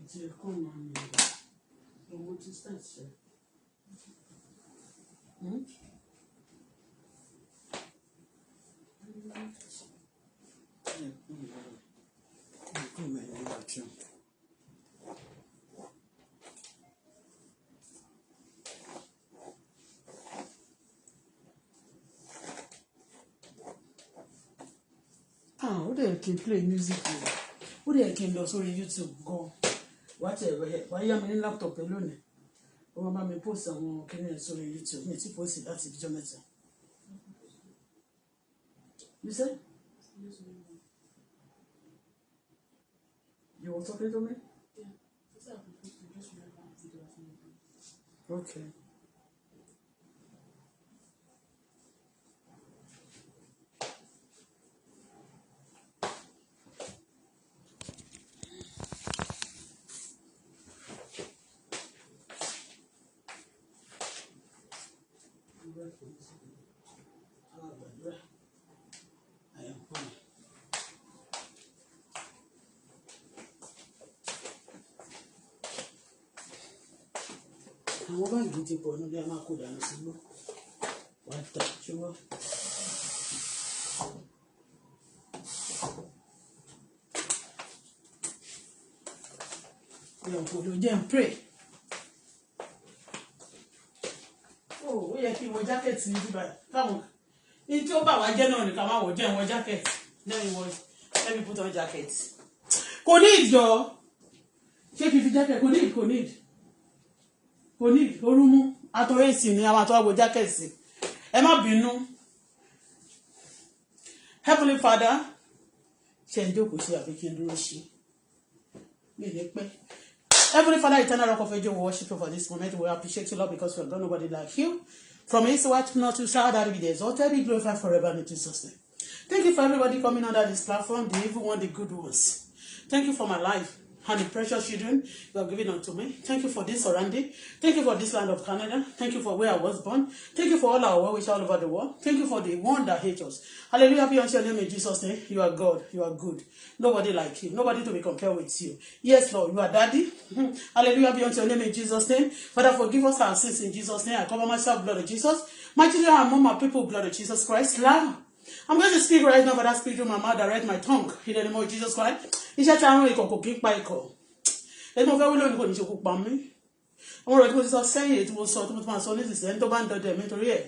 It's come on. What is that, sir? Ó dẹ̀ kí n play music rẹ̀. Ó dẹ̀ kí n lọ sórí YouTube gan. Wá yá mi ní laptop ẹ lónìí. Ó máa bá mi post àwọn kíní ẹ̀ sórí YouTube. Mi ti post láti ìjọ mẹ́ta. You said? You were talking to me? Yeah. I said I could post it, just remember video of me. Okay. Àwọn báàgì ti pọ̀ nílé a máa kó dànù sígbó wà á tà ṣùgbọ́n. Ìyá òkú ló jẹ́ ń pray. Ó yẹ kí n wọ jákẹ́ẹ̀tì ní bíbá káwọn ní tí ó bà wá jẹ́ náà nìkan máa wọ̀ jẹ́ ìwọ jákẹ́ẹ̀tì let me put on jacket. Kò ní ìjọ ṣé kí n fi jákẹ́ẹ̀tì kò ní orúmú àtọ̀rẹ́sì ni àwọn àtọwọ́ jákẹ́ẹ̀tì ẹ má bínú. Heavenly Father ṣe ń jókòó sí àbí kí n dúró sí mi ní pẹ́. Heavenly Father, eternal rock of ages, we worship you for this moment. We appreciate you, Lord, because we have done nobody like you. From east to west, north to south, that be exalted, be glorified forever in Jesus' name. Thank you for everybody coming under this platform, the evil one, the good ones. Thank you for my life and the precious children you have given unto me. Thank you for this surrounding. Thank you for this land of Canada. Thank you for where I was born. Thank you for all our well-wishes all over the world. Thank you for the one that hates us. Hallelujah, be unto your name in Jesus' name. You are God. You are good. Nobody like you. Nobody to be compared with you. Yes, Lord, you are Daddy. Hallelujah, be unto your name in Jesus' name. Father, forgive us our sins in Jesus' name. I cover myself, blood of Jesus. My children are among my people, blood of Jesus Christ. Love. I'm going to speak right now, but that speak to my mouth, direct my tongue. In the name of Jesus Christ. Iṣẹ́ tí àwọn ikọ̀ kò kí ń pa ikọ̀. Ẹni mo fẹ́ wí lónìí kò ní ṣe kó pa mí. Àwọn ọ̀rọ̀ tí mo ti sọ sẹ́yìn èyí tí mo sọ tí mo ti máa sọ nísinsìnyí ẹni tó bá ń dọdẹ mi torí ẹ̀.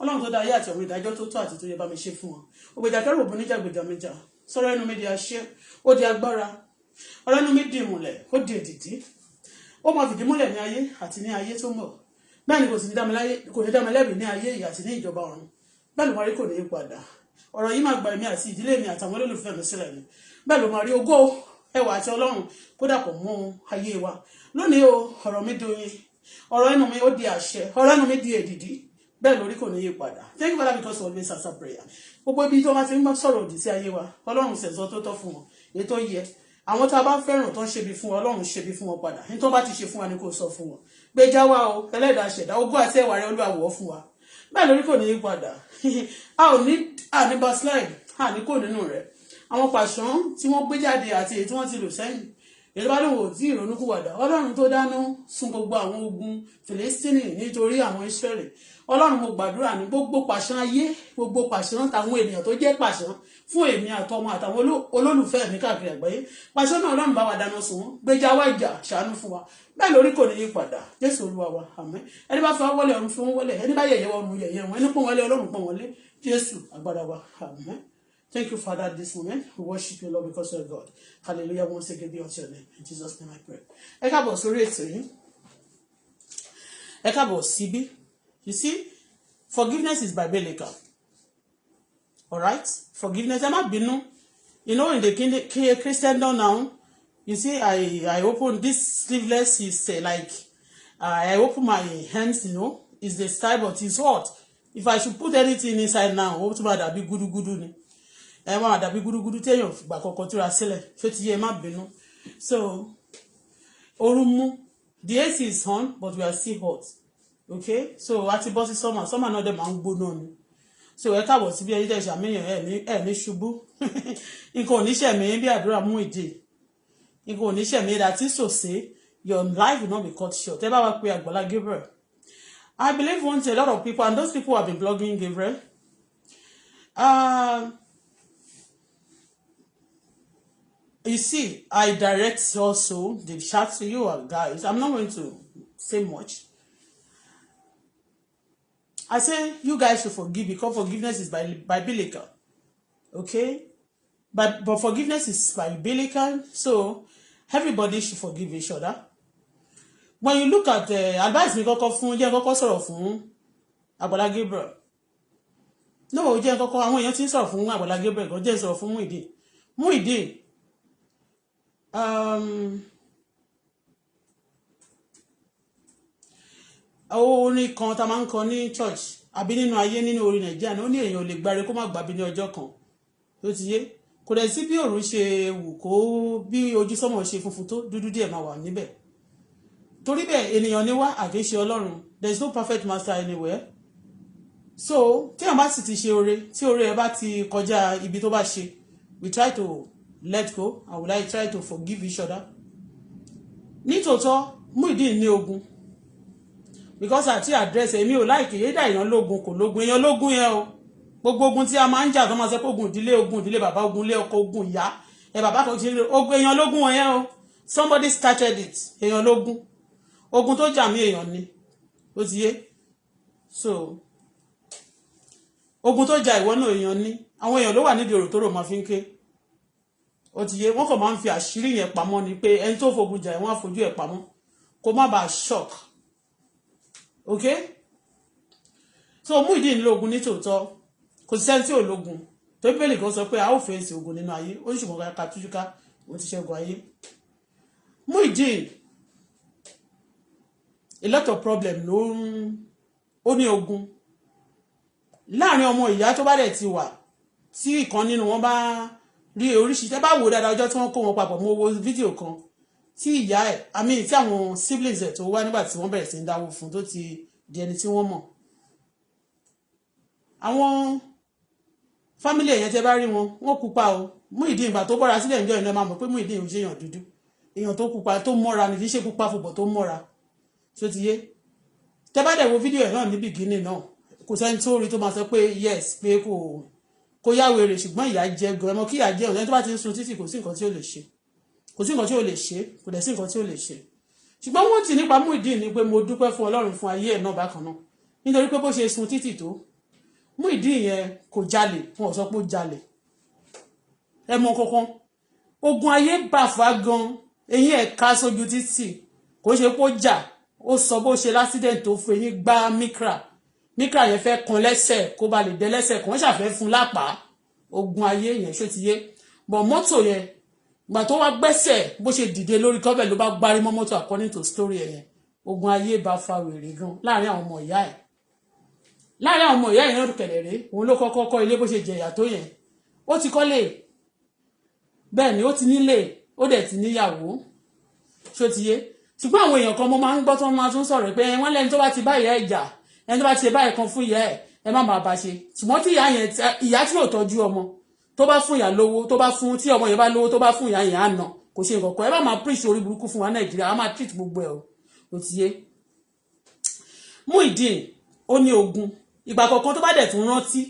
Ọlọ́run tó dá ayé àti ọ̀run ìdájọ́ tó tó àti tó yẹ bá mi ṣe fún wọn. Ògbèjà kẹrù òbí níjà gbèjà mi jà. Sọ̀rọ̀ ẹnu mi di àṣẹ, ó di agbára. Ọ̀rọ̀ ẹnu mi di ìmùlẹ̀, ó di èdìdí. Ó máa fìdí múlẹ̀ ní ayé àti ní ayé tó ń bọ̀. Bẹ́ẹ̀ ni kò ní dá mi lẹ́bi ní ayé yìí àti ní ìjọba ọ̀run. Bẹ́ẹ̀ ló máa rí kò ní í padà. Ọ̀rọ̀ yìí máa gba èmi àti ìdílé mi àtàwọn olólùfẹ́ mi sílẹ̀ ni. Bẹ́ẹ̀ ló máa rí ògo ẹwà àti Ọlọ́run kó dàpọ̀ mọ́ ayé wa. Lónìí o, ọ̀rọ̀ mi doyin. Ọ̀rọ̀ ẹnu mi ó di àṣẹ. Ọ̀rọ̀ ẹnu mi di èdìdí. Bẹ́ẹ̀ lórí kò ní í padà. Thank you Father because you always answer prayer. Gbogbo ibi tó bá ti ń bá sọ̀rọ̀ òdì sí ayé wa, Ọlọ́run ṣẹ̀sọ́ tó tọ́ fún wọn. Èyí tó yẹ. Àwọn tá a bá fẹ́ràn tó ń ṣe bí fún Ọlọ́run ṣe bí fún wọn padà. Ní tó bá ti ṣe fún wa ni kò sọ fún wọn. Gbèjà wa o, ẹlẹ́dàá ṣẹ̀dá ogún àti ẹwà rẹ̀ Olúwa wọ̀ fún wa. Bẹ́ẹ̀ lórí kò ní í padà. A ò ní àní baslide, àní kò nínú rẹ̀. Àwọn pàṣán tí wọ́n gbé jáde àti èyí tí wọ́n ti lò sẹ́yìn. Èyí bá lòun ò tí ìrònúkúwàdà. Ọlọ́run tó dáná sun gbogbo àwọn ogun Fìlístínì nítorí àwọn Ísírẹ́lì. Ọlọ́run mo gbàdúrà ní gbogbo pàṣán ayé, gbogbo pàṣán táwọn ènìyàn tó jẹ́ pàṣán fún èmi àtọmọ àtàwọn olólùfẹ́ mi káàkiri àgbáyé. Pàṣán náà Ọlọ́run bá wa dáná sun wọ́n. Gbèjà wa ìjà ṣàánú fún wa. Bẹ́ẹ̀ lórí kò ní yí padà. Jésù Olúwa wa. Àmín. Ẹni bá fi wọlé ọ̀run fi wọ́n wọlé. Ẹni bá yẹ̀yẹ́ wọn mú yẹ̀yẹ́ wọn. Ẹni pọ́n wọlé Ọlọ́run pọ́n wọlé. Jésù agbára wa. Àmín. Thank you, Father, at this moment. We worship you, Lord, because you are God. Hallelujah. Once again, be unto your name. In Jesus' name I pray. Ẹ káàbọ̀ sórí ètò yìí. Ẹ káàbọ̀ síbí. You see, forgiveness is biblical. All right? Forgiveness. Ẹ má bínú. You know, in the Christendom now, you see, I open this sleeveless is I open my hands, you know, it's the style, but it's hot. If I should put anything inside now, ó tún bá dàbí gúdúgúdú ni. Ẹ máa dàbí gúdúgúdú téèyàn gbà kọ́kọ́ túra sílẹ̀ ṣó ti yẹ má bínú. So ooru mú, the AC is on but we are still hot. Okay, so àti bọ́ sí summer náà dẹ̀ máa ń gbóná ni. So ẹ káàbọ̀ sí bí ẹni tẹ̀ ṣàmìyàn ẹ̀ ní ṣubú. Nǹkan ò ní ṣẹ̀mí bí àdúrà mú ìdè. Igo oníṣẹ́ mi that is to say your life will not be cut short. Ẹ bá wa pé Agbala Gabriel. I believe once a lot of people, and those people have been blogging Gabriel. You see, I direct also the chat to you guys. I'm not going to say much. I say you guys should forgive because forgiveness is biblical. Okay? But forgiveness is biblical, so everybody should forgive each other. When you look at the advice mi kọ́kọ́ fún jẹ́ kọ́kọ́ sọ̀rọ̀ fún Agbala Gabriel. No, jẹ́ kọ́kọ́ àwọn èèyàn tí ń sọ̀rọ̀ fún Agbala Gabriel kò jẹ́ sọ̀rọ̀ fún Muyideen. Muyideen orin kan tá máa ń kọ ní church àbí nínú ayé nínú orí Nàìjíríà ní ó ní èèyàn ò lè gbáre kó má gbàbí ní ọjọ́ kan tó ti yé kò dẹ̀ sí bí òòrùn ṣe wù kó bí ojú sọ́mọ̀ ṣe funfun tó dúdú díẹ̀ máa wà níbẹ̀ torí bẹ́ẹ̀ ènìyàn ní wá àkéṣe Ọlọ́run there is no perfect master anywhere so tí àwọn bá sì ti ṣe oore tí oore ẹ bá ti kọjá ibi tó bá ṣe we try to let go and we like try to forgive each other nítòótọ́ Muyideen ní ogun because àti address èmi ò like yédà èèyàn lógun kò lógun èèyàn lógun yẹn o gbogbo ogun tí a máa ń jà tó máa sọ pé ogun ìdílé bàbá ogun ilé ọkọ ogun ìyá ẹ bàbá kan ṣe ogun èèyàn lógun wọn yẹn o somebody started it èèyàn lógun ogun tó jà mí èèyàn ni ó ti yé so ogun tó jà ìwọ náà èèyàn ni àwọn èèyàn ló wà nídìí ọ̀rọ̀ tó rò máa fi ń ké ó ti yé wọ́n kàn máa ń fi àṣírí yẹn pamọ́ ni pé ẹni tó fogun jà wọ́n á fojú ẹ̀ pamọ́ kó má bàa shock okay so Muyideen lógun ní tòótọ́ kò sí ẹni tí ò lógun tó bẹ́ẹ̀lì kan sọ pé a ó fèsì ogun nínú ayé ó sì mọ̀ ká tújúká ó ti ṣẹ́gun ayé Muyideen a lot of problem ló ń ó ní ogun láàrin ọmọ ìyá tó bá dẹ̀ ti wà tí ìkan nínú wọn bá rí oríṣi tẹ́ bá wò dáadáa ọjọ́ tí wọ́n kó wọn papọ̀ mo wo fídíò kan tí ìyá ẹ̀ àmì tí àwọn siblings ẹ̀ tó wá nígbà tí wọ́n bẹ̀rẹ̀ sí ń dáwó fún tó ti di ẹni tí wọ́n mọ̀ àwọn family ẹ̀yẹn tẹ́ bá rí wọn wọ́n pupa o Muyideen ìgbà tó bọ́ra sílẹ̀ ìjọ ìnáwó máa mọ̀ pé Muyideen ò ṣe èèyàn dúdú èèyàn tó pupa tó mọ́ra ní kì í ṣe pupa fòbọ̀ tó mọ́ra tó ti yé tẹ́ bá dẹ̀ wo fídíò ẹ̀ náà ní bìgínì náà kò sẹ́ni tó rí tó máa sọ pé yes pé kò yá wèrè ṣùgbọ́n ìyá jẹ gan ẹmọ kí ìyá jẹ ọ̀nà tó bá ti ń sun títì kò sí nǹkan tí ó lè ṣe kò sí nǹkan tí ó lè ṣe kò dẹ̀ sí nǹkan tí ó lè ṣe ṣùgbọ́n wọ́n ti nípa Muyideen ni pé mo dúpẹ́ fún Ọlọ́run fún ayé ẹ̀ náà bákan náà nítorí pé bó ṣe sun títì tó Muyideen yẹn kò jalè wọn ò sọ pé ó jalè ẹ mọ kankan ogun ayé bàfà gan eyín ẹ̀ ká sójú títì kò ṣe pé ó jà ó sọ bó ṣe lásìdẹ̀ntì tó fẹ́ yín gbá mikra yẹn fẹ́ kan lẹ́sẹ̀ kó ba lè dẹ lẹ́sẹ̀ kan ṣàfẹ́ fún lápá ogun ayé yẹn ṣó ti yé bọ̀ mọ́tò yẹn gbà tó wá gbẹ́sẹ̀ bó ṣe dìde lórí kọ́bẹ̀ ló bá gbárí mọ́ mọ́tò according to story yẹn ogun ayé bá fa wèrè gan láàrin àwọn ọmọ ìyá ẹ̀ láàrin àwọn ọmọ ìyá yẹn lọ́dún kẹlẹ̀rẹ́ òun ló kọ́kọ́ kọ́ ilé bó ṣe jẹ̀yà tó yẹn ó ti kọ́lé bẹ́ẹ̀ ni ó ti nílé ó dẹ̀ ti níyàwó ṣó ti yé ṣùgbọ́n àwọn èèyàn kan mo máa ń gbọ́ tó máa tún sọ̀rọ̀ pé wọ́n lẹ́ni tó bá ti bá ìyá ìjà ẹni tó bá ti báyìí kan fún ìyá ẹ má máa bá ṣe ṣùgbọ́n tí ìyá tí ò tọ́jú ọmọ tó bá fún ìyá lówó tó bá fún tí ọmọ yẹn bá lówó tó bá fún ìyá yẹn á nà kò ṣe nǹkan kan ẹ bá máa preach orí burúkú fún wa Nàìjíríà á máa treat gbogbo ẹ o ti yé Muyideen ó ní ogun ìgbà kọ̀ọ̀kan tó bá dẹ̀ tún rántí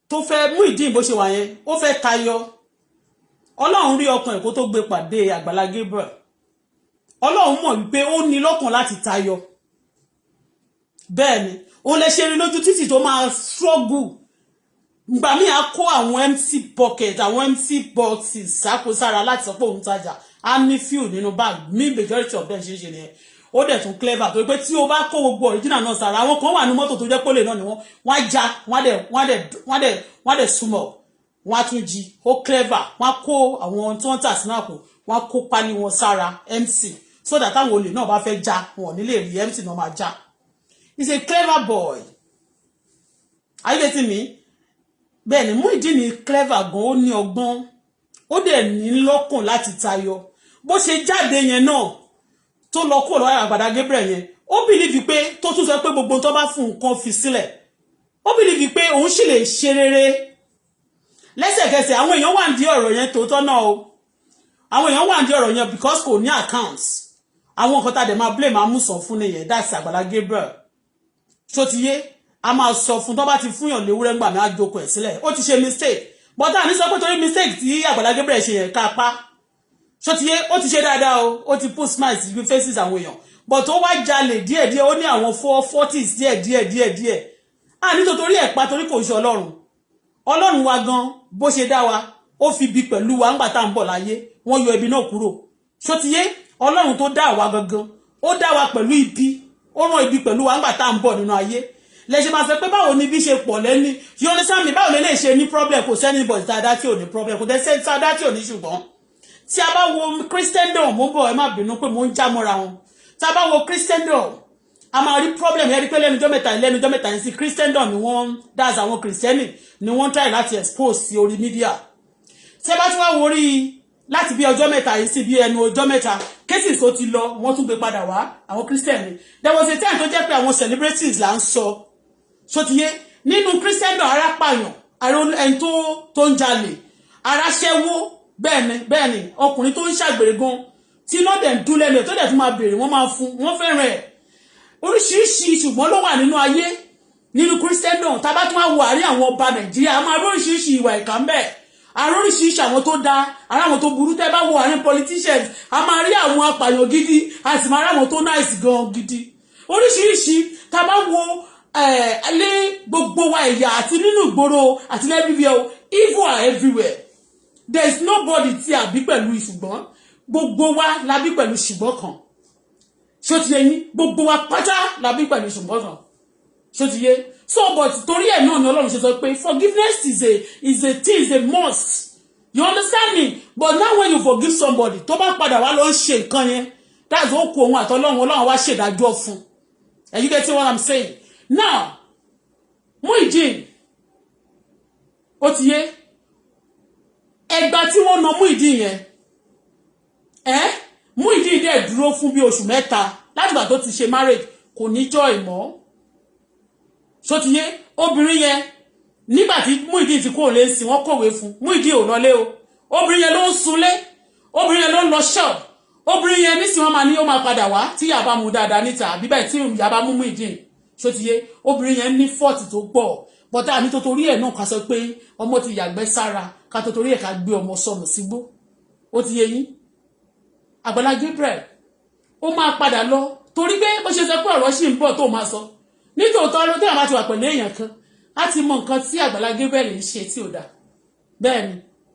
tó fẹ́ Muyideen bó ṣe wà yẹn ó fẹ́ tayọ Ọlọ́run rí ọkàn ẹ̀ kó tó gbé pàdé Agbala Gabriel Ọlọ́run mọ̀ wípé ó ní lọ́kàn láti tayọ bẹ́ẹ̀ ni òun lè ṣe rí lójú títì tó máa struggle gbà mí á kó àwọn empty pocket àwọn empty boxes sákòsára láti sọ pé òun tajà á ní few nínú bag mi majority of them ṣe nìyẹn ó dẹ̀ tún clever tó pé tí o bá kó gbogbo original náà sára àwọn kan wà ní mọ́tò tó jẹ́ pólè náà ni wọ́n á já wọ́n dẹ̀ súnmọ́ wọ́n á tún jí ó clever wọ́n á kó àwọn tí wọ́n tà sínú àpò wọ́n á kó pálí wọn sára empty so that táwọn olè náà bá fẹ́ já wọn ò ní lè rí empty náà máa já. He's a clever boy. Are you getting me? Bẹ́ẹ̀ ni Muyideen ni clever gan ó ní ọgbọ́n ó dẹ̀ ní lọ́kàn láti tayọ bó ṣe jáde yẹn náà tó lọ kó lọ́wọ́ Agbala Gabriel yẹn ó bìlífì pé tó tún sọ pé gbogbo tó bá fún nǹkan fi sílẹ̀ ó bìlífì pé òun sì lè ṣe rere lẹ́sẹ̀kẹsẹ̀ àwọn èèyàn wà ní ọ̀rọ̀ yẹn tòótọ́ náà o àwọn èèyàn wà ní ọ̀rọ̀ yẹn because kò ní accounts àwọn nǹkan tá a dẹ̀ máa blame amúsàn fún nìyẹn that's Àgbàlá Gabriel ṣó ti yé a máa sọ fún tó bá ti fún yàn léwúrẹ́ ńgbà mi á jókòó ẹ̀ sílẹ̀ ó ti ṣe mistake but àní sọ pé torí mistake tí Àgbàlá Gabriel ṣe yẹn ká pa ṣó ti yé ó ti ṣe dáadáa o ó ti put smile sí faces àwọn èèyàn but ó wá jalè díẹ̀díẹ̀ ó ní àwọn 40s díẹ̀díẹ̀ àní tó torí ẹ̀ pa torí kò ṣe Ọlọ́run wa gan bó ṣe dá wa ó fi bí pẹ̀lú wa ńgbà tá ń bọ̀ láyé wọ́n yọ ibi náà kúrò ṣó ti yé Ọlọ́run tó dá wa gangan ó dá wa pẹ̀lú ibi ó rán ibi pẹ̀lú wa ńgbà tá ń bọ̀ nínú ayé lẹ́ṣẹ̀ máa sọ pé báwo ni bí ṣe pọ̀ lẹ́ni you understand me báwo lè lè ṣe ní problem kò sẹ́ni bọ̀ ìtàdá tí ò ní problem kò tẹ́sẹ̀ ìtàdá tí ò ní ṣùgbọ́n tí a bá wo Christendom mo bọ̀ ẹ má bínú pé mo ń já mọ́ra wọn tí a bá wo Christendom a máa rí problem yẹn rí pé lẹ́nujọ́ mẹ́ta yẹn sí Christendom ni wọ́n dáàz àwọn Christiani ni wọ́n try láti expose sí orí media tí a bá tún wá wo rí láti bí ọjọ́ mẹ́ta yìí sí bí ẹnu ọjọ́ mẹ́ta cases tó ti lọ wọ́n tún gbé padà wá àwọn Christiani there was a time tó jẹ́ pé àwọn celebrities là ń sọ so ti yé nínú Christendom ara pààyàn ara ẹni tó ń jalè ara ṣẹ́wó bẹ́ẹ̀ ni ọkùnrin tó ń ṣàgbèrè gan tí iná dẹ̀ ń dún lẹ́nu tó dẹ̀ tún máa béèrè wọ́n máa fún wọ́n fẹ́ràn ẹ̀ oríṣiríṣi ṣùgbọ́n ló wà nínú ayé nínú Christendom tá bá tún wá wo àárín àwọn ọba Nàìjíríà a máa rí oríṣiríṣi ìwà ìkà ń bẹ a rí oríṣiríṣi àwọn tó dáa ara àwọn tó burú tẹ́ bá wo àárín politicians a máa rí àwọn apààyàn gidi a sì máa rí àwọn tó nice gan gidi oríṣiríṣi tá bá wo lé gbogbo wa ẹ̀yà àti nínú ìgboro àti everywhere evil are everywhere there is nobody tí a bí pẹ̀lú ṣùgbọ́n gbogbo wa la bí pẹ̀lú ṣùgbọ́n kan ṣó ti yé yín gbogbo wa pátá la bí pẹ̀lú ṣùgbọ́n kan ṣó ti yé so but torí ẹ̀ náà ni Ọlọ́run ṣe sọ pé forgiveness is a thing is a must you understand me but now when you forgive somebody tó bá padà wá lọ ń ṣe nǹkan yẹn that's ó kó òun Ọlọ́run wá ṣèdájọ́ fún you get what I'm saying now Muyideen ó ti yé ẹgbà tí wọ́n ná Muyideen yẹn Muyideen dẹ̀ dúró fún bí oṣù mẹ́ta látìgbà tó ti ṣe marriage kò ní joy mọ́ so ti yé obìnrin yẹn nígbà tí Muyideen ti kó lé sí wọ́n kọ̀wé fún Muyideen ò lọlé o obìnrin yẹn ló ń sunlé obìnrin yẹn ló ń lọ shop obìnrin yẹn nísìnyí wọ́n máa ní ó máa padà wá tí ìyá bá mú dáadáa níta àbí báyìí tí ìyá bá mú Muyideen so ti yé obìnrin yẹn ní fault tó pọ̀ bọ́tà ní torí ẹ̀ náà ká sọ pé ọmọ ti yàgbẹ́ sára ká torí ẹ̀ ká gbé ọmọ sọnù sígbó ó ti yé yín Àgbàlá Gabriel ó máa padà lọ torí pé ó ṣe sọ pé ọ̀rọ̀ ṣì ń bọ̀ tó máa sọ nítòótọ́ ló tẹ́ àbá ti wà pẹ̀lú èèyàn kan á ti mọ nǹkan tí Àgbàlá Gabriel ń ṣe tí ò dáa bẹ́ẹ̀ ni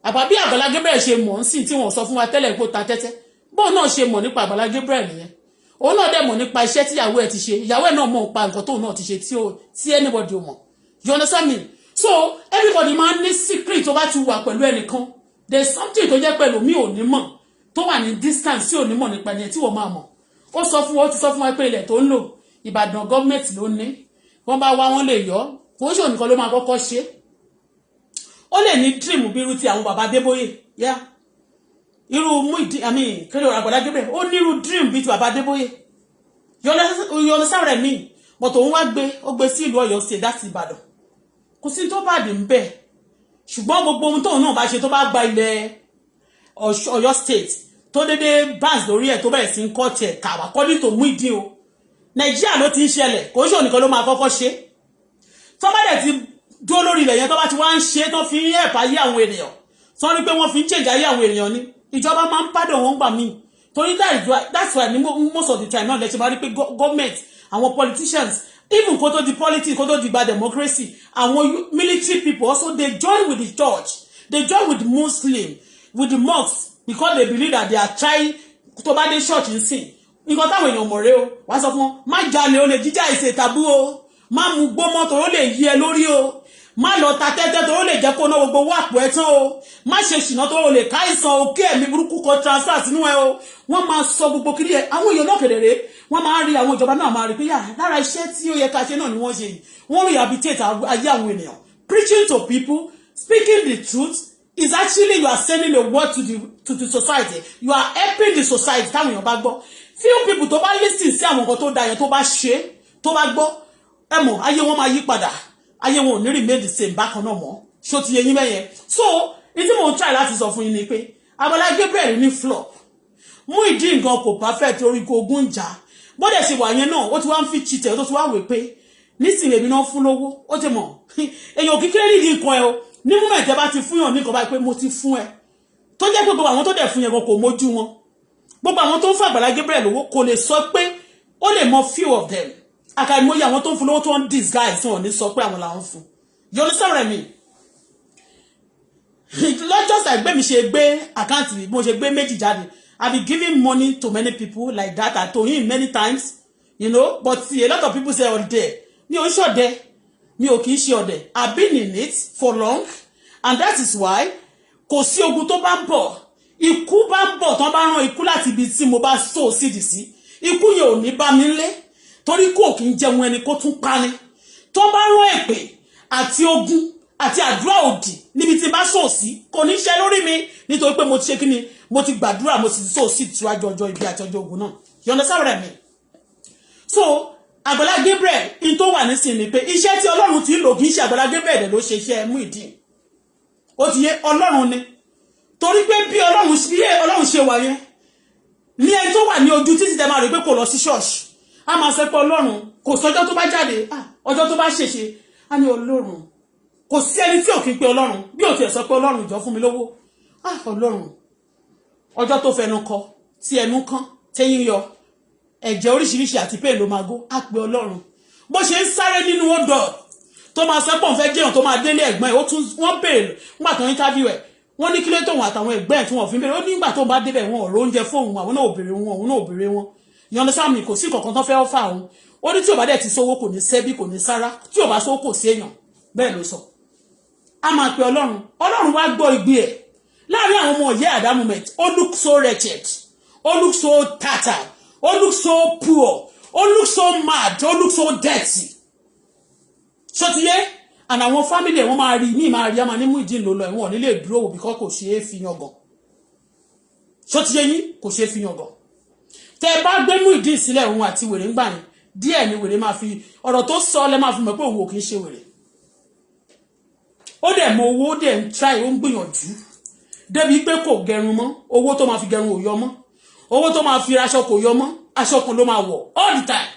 àbá bí Àgbàlá Gabriel ṣe mọ̀ ń sìn tí wọ́n sọ fún wa tẹ́lẹ̀ pé ó ta tẹ́tẹ́ bóun náà ṣe mọ̀ nípa Àgbàlá Gabriel nìyẹn òun náà dẹ̀ mọ̀ nípa iṣẹ́ tí ìyàwó ẹ̀ ti ṣe ìyàwó ẹ̀ náà mọ̀ nípa nǹkan tóun náà ti ṣe tí anybody ò mọ̀ you understand me so everybody máa ń ní secret tó bá ti wà pẹ̀lú ẹnìkan there is something tó jẹ́ pẹ̀lú mi ò ní mọ̀ tó wà ní distance tí ò ní mọ̀ nípa ẹni tí wọ́n máa mọ̀ ó ti sọ fún wa pé ilẹ̀ tó ń lò Ìbàdàn gọ́ọ̀mẹ̀ntì ló ní wọ́n bá wá wọ́n lè yọ kò ṣe òníkan ló máa kọ́kọ́ ṣe ó lè ní dream bí irú ti àwọn bàbá Adébóyè yá irú Muyideen kí ló Àgbàlá Gabriel ó ní irú dream bí ti bàbá Adébóyè you understand what I mean but òun wá gbé sí ìlú Ọ̀yọ́ state láti Ìbàdàn kò sí tó bá dé ń bẹ̀ ṣùgbọ́n gbogbo ohun tóun náà bá ṣe tó bá gba ilẹ̀ Ọ̀yọ́ state tó dédé bans lórí ẹ̀ tó bẹ̀rẹ̀ sí ń kọ́ tiẹ̀ kàwá according to Muyideen o Nàìjíríà ló ti ń ṣẹlẹ̀ kò ṣe òníkan ló máa kọ́kọ́ ṣe tó bá dẹ̀ ti dúró lórí ilẹ̀ yẹn tó bá ti wá ń ṣe tó fi ń help ayé àwọn ènìyàn tó ní pé wọ́n fi ń change ayé àwọn ènìyàn ni ìjọba máa ń pardon wọn gbà míì torí that's why most of the time náà lẹ́sẹ̀ máa rí pé government àwọn politicians even kó tó di politics kó tó di bad democracy àwọn military people also they join with the church they join with the Muslim with the mosques because they believe that they are trying to buy the church in sin nǹkan táwọn èèyàn mọ̀ rẹ́ o wá sọ fún wọn má jalè olè jíjà ìṣe tàbú o má mú gbọ́mọ́ tó lè yí ẹ lórí o má lọ ta tẹ́tẹ́ tó lè jẹ́ kó ná gbogbo owó àpò ẹ̀ tán o má ṣe ṣìnà tó lè ká ìsàn òkè ẹ̀mí burúkú kan transfer sínú ẹ o wọ́n máa sọ gbogbo kiri ẹ̀ àwọn èèyàn náà kedere wọ́n máa rí àwọn ìjọba náà máa rí pé yà lára iṣẹ́ tí ó yẹ ká ṣe náà ni wọ́n ṣe yìí wọ́n rehabilitate ayé àwọn ènìyàn preaching to people speaking the truth is actually you are sending a word to the society you are helping the society táwọn èèyàn bá gbọ́ few people tó bá listen sí àwọn nǹkan tó da yẹn tó bá ṣe tó bá gbọ́ ẹ mọ̀ ayé wọn máa yí padà ayé wọn ò ní remain the same bákan náà mọ́ ṣó ti yé yín bẹ́yẹn so ìdí mò ń try láti sọ fún yín ni pé Agbala Gabriel ní flop Muyideen gan kò perfect orí ko ogun jà bó dẹ̀ ṣe wà yẹn náà ó ti wá ń fi cheater ó ti wá wé pé nísìnyí èmi náà fún lówó ó ti mọ̀ èèyàn kékeré nídìí nǹkan ẹ o ní moment ẹ bá ti fún yàn ní nǹkan báyìí pé mo ti fún ẹ tó jẹ́ pé gbogbo àwọn tó dẹ̀ fún yẹn gan kò mójú wọn gbogbo àwọn tó ń fún Agbala Gabriel lówó kò lè sọ pé ó lè mọ few of them àkàìmọye àwọn tó ń fún lówó tó ń disguise wọn ní sọ pé àwọn làwọn fún you understand what I mean lọ́jọ́ sàgbé mi ṣe gbé àkáǹtì mo ṣe gbé méjì jáde I be giving money to many people like that I told him many times you know but see, a lot of people say ọdẹ mi ò ń ṣọdẹ mi ò kì í ṣe ọdẹ I've been in it for long and that is why kò sí ogun tó bá ń bọ̀ ikú bá ń bọ̀ tán bá rán ikú láti ibi tí mo bá so sídìí sí ikú yẹn ò ní bá mi lé torí kò kí ń jẹun ẹni kó tún pani tó bá rán èpè àti ogun àti àdúrà òdì níbi tí bá so sí kò ní ṣe lórí mi nítorí pé mo ti ṣe kíni mo ti gbàdúrà mo sì so sí síwájú ọjọ́ ibi àti ọjọ́ ogun náà you understand what I mean so Agbala Gabriel in tó wà nísìnyí pé iṣẹ́ tí Ọlọ́run ti lò kì í ṣe Agbala Gabriel ló ṣe iṣẹ́ Muyideen ó ti yé Ọlọ́run ni torí pé bí Ọlọ́run ṣe wà yẹn ní ẹni tó wà ní ojú títí tẹ máa rí pé kò lọ sí ṣọ́ọ̀ṣì a máa sọ pé Ọlọ́run kò sọjọ́ tó bá jáde ọjọ́ tó bá ṣèṣe a ní Ọlọ́run kò sí ẹni tí ò kí ń pe Ọlọ́run bí ò tiẹ̀ sọ pé Ọlọ́run jọ fún mi lówó Ọlọ́run ọjọ́ tó fẹnu kọ tí ẹnu kán tẹ́yìn yọ ẹ̀jẹ̀ oríṣiríṣi àti pé ló máa gó á pe Ọlọ́run bó ṣe ń sáré nínú odò tó máa sọ pé òun fẹ́ jẹun tó máa délé ẹ̀gbọ́n ẹ̀ ó tún wọ́n béèrè nígbà tó ń interview ẹ̀ wọ́n ní kí ló tóun àtàwọn ẹ̀gbọ́n ẹ̀ tí wọ́n fi ń béèrè ó ní nígbà tó bá débẹ̀ wọn ọ̀rọ̀ oúnjẹ fóun àwọn náà ò béèrè wọn òun náà ò béèrè wọn ìyọ̀nà sáàmì kò sí kankan tó fẹ́ fà òun ó ní tí ò bá dẹ̀ ti sówó kò ní sẹ́bí kò ní sára tí ò bá sówó kò sí èèyàn bẹ́ẹ̀ ló sọ a máa pe Ọlọ́run wá gbọ́ igbe ẹ̀ láàrin àwọn ọmọ ìyá at that moment ó look so wretched ó look so tattered ó look so poor ó look so mad ó look so dirty ṣọtiyé and àwọn family wọn máa rí ní máa rí a máa ní Muyideen ló lọ ẹ̀wọ̀n nílé dúró wò because kò ṣe é fi yangàn ṣọtiyé yín kò ṣe é fi yangàn tẹ bá gbé Muyideen sílẹ̀ òun àti wèrè ń gbà yín díẹ̀ ni wèrè máa fi ọ̀rọ̀ tó sọ lẹ́ máa fi mọ̀ pé òun ò kì í ṣe wèrè ó dẹ̀ mọ owó ó dẹ̀ ń try ó ń gbìyànjú débi pé kò gẹrun mọ́ owó tó máa fi gẹrun ò yọ mọ́ owó tó máa fi aṣọ kò yọ mọ́ aṣọ kan ló máa wọ̀ all the time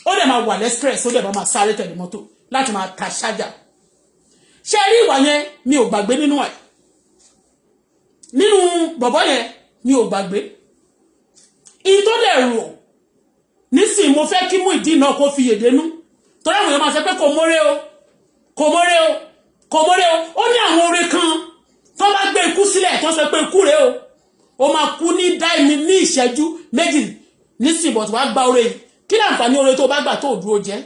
ó dẹ̀ máa wà lẹ́spress ó dẹ̀ máa sáré tẹ̀lé mọ́tò láti máa ta ṣájà ṣé rí ìwà yẹn mi ò gbàgbé nínú ẹ̀ nínú bọ̀bọ̀ yẹn mi ò gbàgbé in tó dẹ̀ rò nísìnyí mo fẹ́ kí Muyideen náà kó fi yèdénú torí àwọn èèyàn máa sọ pé kò mórè o kò mórè o kò mórè o ó ní àwọn oore kan tó bá gbé ikú sílẹ̀ tó sọ pé ikú rèé o ó máa kú ní dáìmí ní ìṣẹ́jú méjì nísìnyí bọ̀ tó wá gba oore yìí kí láǹfààní oore tó bá gbà tó dúró jẹ́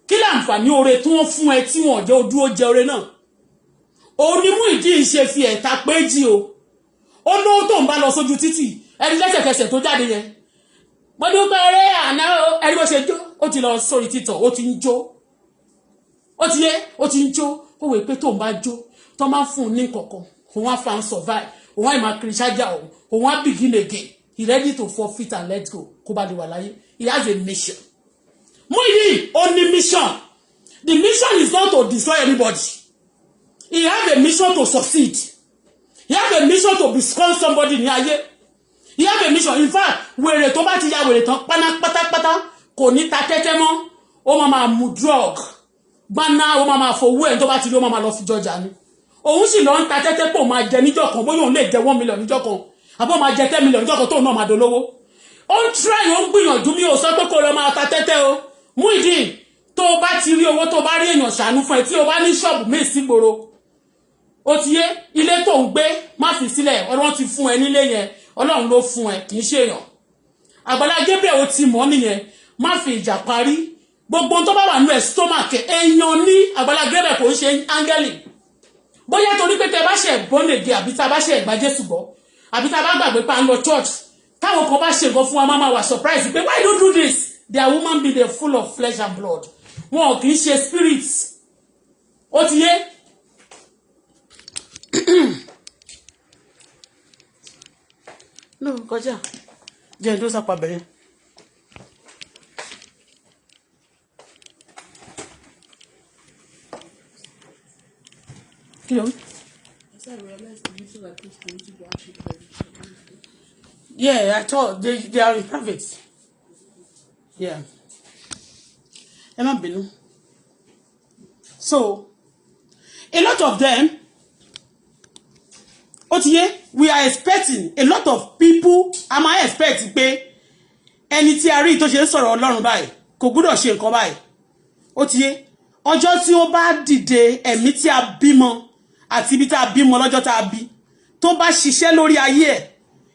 kí láǹfààní oore tí wọ́n fún ẹ tí wọ́n jẹ́ dúró jẹ́ oore náà òun ni Muyideen ṣe fi ẹ̀ta péjì o ó lówó tó ń bá lọ sójú títì ẹni lẹ́sẹ̀kẹsẹ̀ tó jáde yẹn mo dúpẹ́ eré àná ẹni bó ṣe jó ó ti lọ sórí títọ̀ ó ti ń jó ó ti yé ó ti ń jó ó wèé pé tó ń bá jó tó máa fún un ní kọ̀ọ̀kan òun á fa ń survive òun á ìmọ̀ kiri ṣáájà òun á begin again he ready to forfeit and let go kó bá lè wà láyé he has a mission Muyideen ó ní mission the mission is not to destroy anybody he has a mission to succeed he has a mission to become somebody ní ayé he has a mission in fact wèrè tó bá ti ya wèrè tán pátápátá kò ní ta tẹ́tẹ́ mọ́ ó máa mu drug gbaná ó máa fowó ẹ̀ tó bá ti rí ó máa lọ fi jọjà ni òun sì lọ ń ta tẹ́tẹ́ pò máa jẹ níjọ́ kan bóyá òun lè jẹ 1 million níjọ́ kan àbọ̀ máa jẹ 10 million níjọ́ kan tóun náà máa dolówó ó ń try ó ń gbìyànjú mi ò sọ pé kó lọ máa ta tẹ́tẹ́ o Muyideen tó o bá ti rí owó tó o bá rí èèyàn ṣàánú fún ẹ tí o bá ní ṣọ́ọ̀bù míì sígboro ó ti yé ilé tó ń gbé má fi sílẹ̀ Ọlọ́run ti fún ẹ nílé yẹn Ọlọ́run ló fún ẹ kì í ṣe èèyàn Agbala Gabriel ó ti mọ̀ nìyẹn má fi ìjà parí gbogbo tó bá wà nínú ẹ̀ stomach èèyàn ní Agbala Gabriel kò ń ṣe áńgẹ́lì bóyá torí pé tẹ bá ṣe gbọ́nèdè àbí tá a bá ṣe ẹ̀gbá Jésù gbọ́ àbí tá a bá gbàgbé pa ń lọ church táwọn kan bá ṣe nǹkan fún wa máa wà surprise pé why you do this their woman be they full of flesh and blood wọn kì í ṣe spirits ó ti yé no kọjá jẹ́ ìdó sápá bẹ̀rẹ̀ kí ló ń I realized the YouTube I post on YouTube are actually very good. Yeah, I thought they are in private. Yeah. Emma Binu. So, a lot of them, we are expecting a lot of people. Am I expecting pé ẹni tí a rí tó ṣe ń sọ̀rọ̀ Ọlọ́run báyìí kò gbọ́dọ̀ ṣe nǹkan báyìí. Ó ti yé ọjọ́ tí ó bá dìde ẹ̀mí tí a bímọ àti ibi tí a bímọ lọ́jọ́ tí a bí tó bá ṣiṣẹ́ lórí ayé ẹ̀,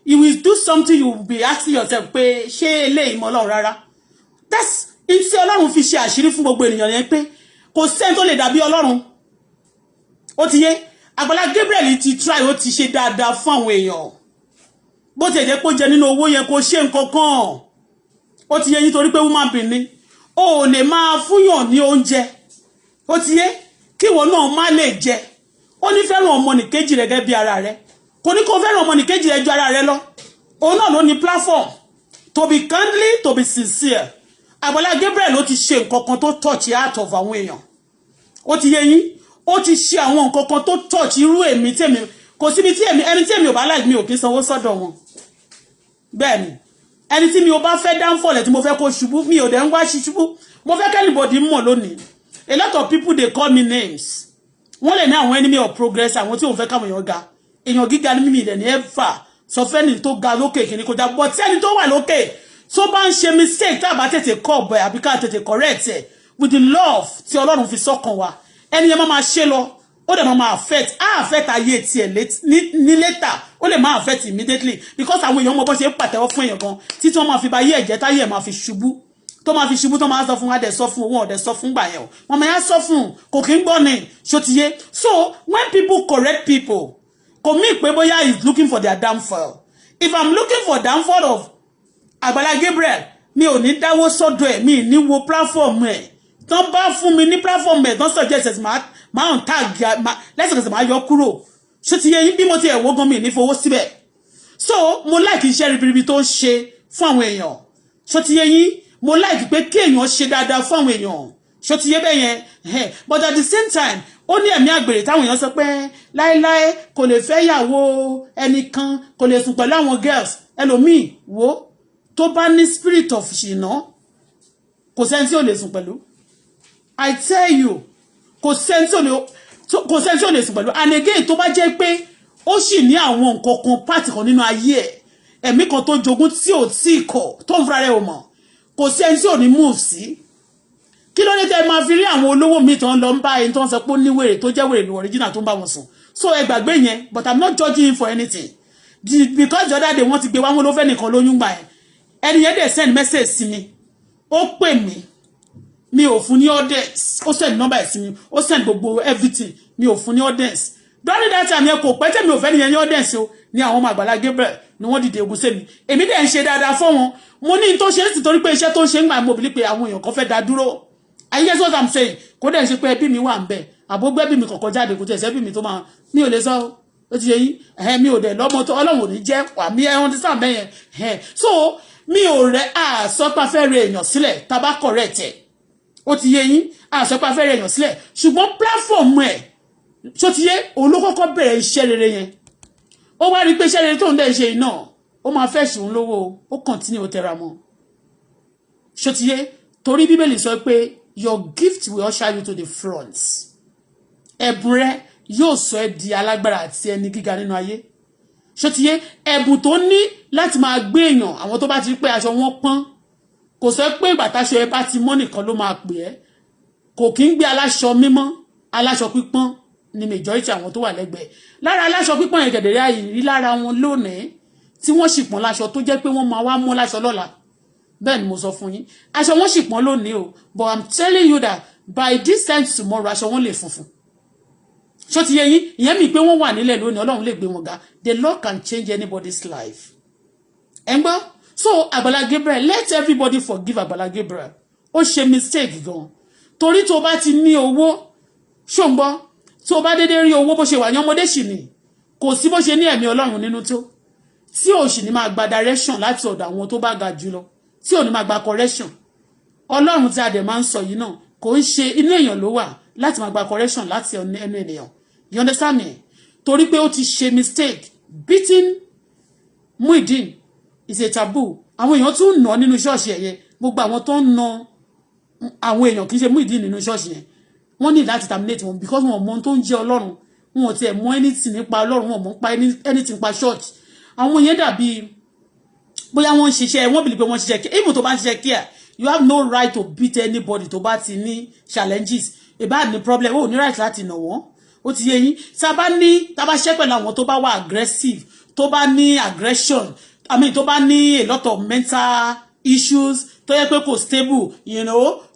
you will do something, you will be asking yourself pé ṣé eléyìí mọ Ọlọ́run rárá. That's in tí Ọlọ́run fi ṣe àṣírí fún gbogbo ènìyàn yẹn pé kò sẹ́ni tó lè dàbí Ọlọ́run. Ó ti yé Agbala Gabriel ti try, ó ti ṣe dáadáa fún àwọn èèyàn bó ti jẹ́ pé ó jẹ nínú owó yẹn kò ṣe nǹkan kan. Ó ti yé nítorí pé woman bin ni ó lè máa fúnyàn ní oúnjẹ. Ó ti yé kí ìwọ náà má lè jẹ. Ó ní fẹ́ràn ọmọnìkejì rẹ̀ gẹ́gẹ́ bí ara rẹ̀, kò ní kó fẹ́ràn ọmọnìkejì rẹ̀ ju ara rẹ̀ lọ. Òun náà ló ní platform to be kindly, to be sincere. Agbala Gabriel ló ti ṣe nǹkan kan tó touch heart of àwọn èèyàn. Ó ti yé yín ó ti ṣe àwọn nǹkan kan tó touch irú èmi tèmi kò síbi tí ẹni tí èmi ò bá like mi ò kí sanwó sọ́dọ̀ wọn. Bẹ́ẹ̀ ni ẹni tí mi ò bá fẹ́ downfall tí mo fẹ́ kó ṣubú mi ò dẹ̀ ń wá ṣubú mo fẹ́ anybody mọ̀ lónìí. A lot of people they call me names. Wọ́n lè ní àwọn enemy of progress àwọn tí òun fẹ́ káwọn èèyàn ga. Èèyàn gíga ní mímì dẹ̀ ní ever sọ fẹ́ni tó ga lókè kìíní kó já but ẹni tó wà lókè tó bá ń ṣe mistake tá bá tètè kọ́ ọ̀bẹ àbí ká tètè correct ẹ̀ with the love tí Ọlọ́run fi sọ́kàn wa ẹni yẹn máa ṣe lọ ó dẹ̀ máa affect ayé tiẹ̀ ní later ó lè máa affect immediately because àwọn èèyàn mọ̀ bó ṣe pàtẹ́wọ́ fún èèyàn kan tí wọ́n máa fi ba ayé ẹ̀jẹ̀ táyé ẹ̀ máa fi ṣubú tó máa fi ṣubú tó máa sọ fún wa dẹ̀ sọ fún owó ọ̀dẹ̀ sọ fún gbà yẹn o wọ́n máa sọ fún kò kí ń gbọ́ ni ṣó ti yé. So when people correct people kò mí pé bóyá is looking for their downfall. If I'm looking for downfall of Agbala Gabriel mi ò ní dáwó sọ́dọ̀ ẹ̀ mi ní wo platform ẹ̀ tán bá fún mi ní platform ẹ̀ tán suggest máa ń tag lẹ́sẹ̀kẹsẹ̀ máa yọ kúrò ṣó ti yé yín bí mo ti ẹ̀wọ́ gan mi ní fowó síbẹ̀. So mo like iṣẹ́ ribiribi tó ń ṣe fún àwọn èèyàn ṣó ti yé yín mo like pé kí èèyàn ṣe dáadáa fún àwọn èèyàn ṣó ti yé bẹ́ẹ̀ yẹn but at the same time ó ní ẹ̀mí àgbèrè táwọn èèyàn sọ pé láéláé kò lè fẹ́ yàwó ẹnìkan kò lè sùn pẹ̀lú àwọn girls ẹlòmíì wo tó bá ní spirit of ṣìnà kò sẹ́ni tí ò lè sùn pẹ̀lú. I tell you kò sẹ́ni tí ò lè sùn pẹ̀lú and again tó bá jẹ́ pé ó sì ní àwọn nǹkan kan pàtì kan nínú ayé ẹ̀ ẹ̀mí kan tó jogún tí ò tí kọ̀ tó ń fúnra rẹ̀ ò mọ̀ kò sẹ́ni tí ò ní move sí. Kí ló dé tẹ́ máa fi rí àwọn olówó mi tó ń lọ ń bá ẹni tó ń sọ pé ó ní wèrè tó jẹ́ wèrè ní original tó ń bá wọn sùn so ẹ gbàgbé yẹn but I'm not judging him for anything because the other day wọ́n ti gbé wá wọn ló fẹ́ nìkan lóyún gbà ẹ̀ ẹni yẹn dẹ̀ send message sí mi ó pè mí mi ò fún ní audience ó send number ẹ̀ sí mi ó send gbogbo everything mi ò fún ní audience during that time yẹn kò pẹ́ tẹ́mi ò fẹ́ nìyẹn ní audience o ní àwọn ọmọ Àgbàlá Gabriel ni wọ́n dìde ogun sẹ́mi èmi dẹ̀ ń ṣe dáadáa fún wọn mo ní tó ṣe é sì torí pé iṣẹ́ tó ń ṣe ń gbà mo bìlí pé àwọn èèyàn kan fẹ́ dá dúró. I guess what I'm saying kò dẹ̀ ṣe pé ẹbí mi wà ń bẹ̀ àbógbẹ́bí mi kọ̀kọ́ jáde kò tẹ̀ ṣẹ́bí mi tó máa mi ò lè sọ ó ti yẹ yín mi ò dẹ̀ lọ́mọ tó Ọlọ́run ò ní jẹ́ àmì ẹ̀hún ti sàn bẹ́yẹn so mi ò rẹ̀ àsọpá fẹ́ rẹ èèyàn sílẹ̀ tá bá correct ẹ̀ ó ti yẹ yín àsọpá fẹ́ rẹ èèyàn sílẹ̀ ṣùgbọ́n platform ẹ̀ ṣó ti yẹ òun ló kọ́kọ́ bẹ̀rẹ̀ iṣẹ́ rere yẹn ó wá rí pé iṣẹ́ rere tó ń dẹ̀ ṣe iná ó máa fẹ́ ṣùn lówó ó continue ó tẹra mọ́ ṣó ti yẹ torí Bíbélì sọ pé your gift will usher you to the front. Ẹ̀bùn rẹ yóò sọ ẹ́ di alágbára àti ẹni gíga nínú ayé. Ṣó ti yé ẹ̀bùn tó ní láti máa gbé èèyàn àwọn tó bá ti rí pé aṣọ wọn pọ́n kò sọ pé ìgbà táṣọ ẹ bá ti mọ́ nìkan ló máa pè ẹ́ kò kí ń gbé aláṣọ mímọ́ aláṣọ pípọ́n ni majority àwọn tó wà lẹ́gbẹ̀ẹ́ lára aláṣọ pípọ́n yẹn gẹ̀dẹ̀rẹ́ àyè rí lára wọn lónìí tí wọ́n sì pọ́n láṣọ tó jẹ́ pé wọ́n máa wá mú láṣọ lọ́la bẹ́ẹ̀ ni mo sọ fún yín aṣọ wọn sì pọ́n lónìí o but I'm telling you that by this time tomorrow aṣọ wọn lè funfun ṣó ti yé yín ìyẹn mi pé wọ́n wà nílẹ̀ lónìí Ọlọ́run lè gbé wọn ga the Lord can change anybody's life ẹ ń gbọ́ so Agbala Gabriel let everybody forgive Agbala Gabriel ó ṣe mistake gan torí tó bá ti ní owó ṣó ń gbọ́ tó bá dédé rí owó bó ṣe wà ní ọmọdé sì ni kò sí bó ṣe ní ẹ̀mí Ọlọ́run nínú tó tí ò sì ní máa gba direction láti ọ̀dọ̀ àwọn tó bá ga jù lọ tí ò ní máa gba correction Ọlọ́run tí a dẹ̀ máa ń sọ yìí náà kò ń ṣe inú èèyàn ló wà láti máa gba correction láti ẹnu ènìyàn you understand me torí pé ó ti ṣe mistake. Beating Muyideen is a taboo. Àwọn èèyàn tún nà nínú ṣọ́ọ̀ṣì ẹ̀yẹ. Gbogbo àwọn tó ń nà àwọn èèyàn kì í ṣe Muyideen nínú ṣọ́ọ̀ṣì yẹn. Wọ́n ní láti terminate wọn because wọn mọ tó ń jẹ́ Ọlọ́run. Wọn ò tiẹ̀ mọ anything nípa Ọlọ́run, wọn mọ pa anything pa church. Àwọn yẹn dàbí bóyá wọ́n ń ṣiṣẹ́, wọ́n believe pé wọ́n ṣiṣẹ́ even tó bá ń ṣiṣẹ́ care, you have no right to beat anybody tó bá ti ní challenges. Ìbá ní problem, ó ní right láti nà wọ́n. Ó ti yé yín. Tá bá ṣẹ́ pẹ̀lú àwọn tó bá wà aggressive, tó bá ní aggression, tó bá ní a lot of mental issues, tó yẹ pé kò stable,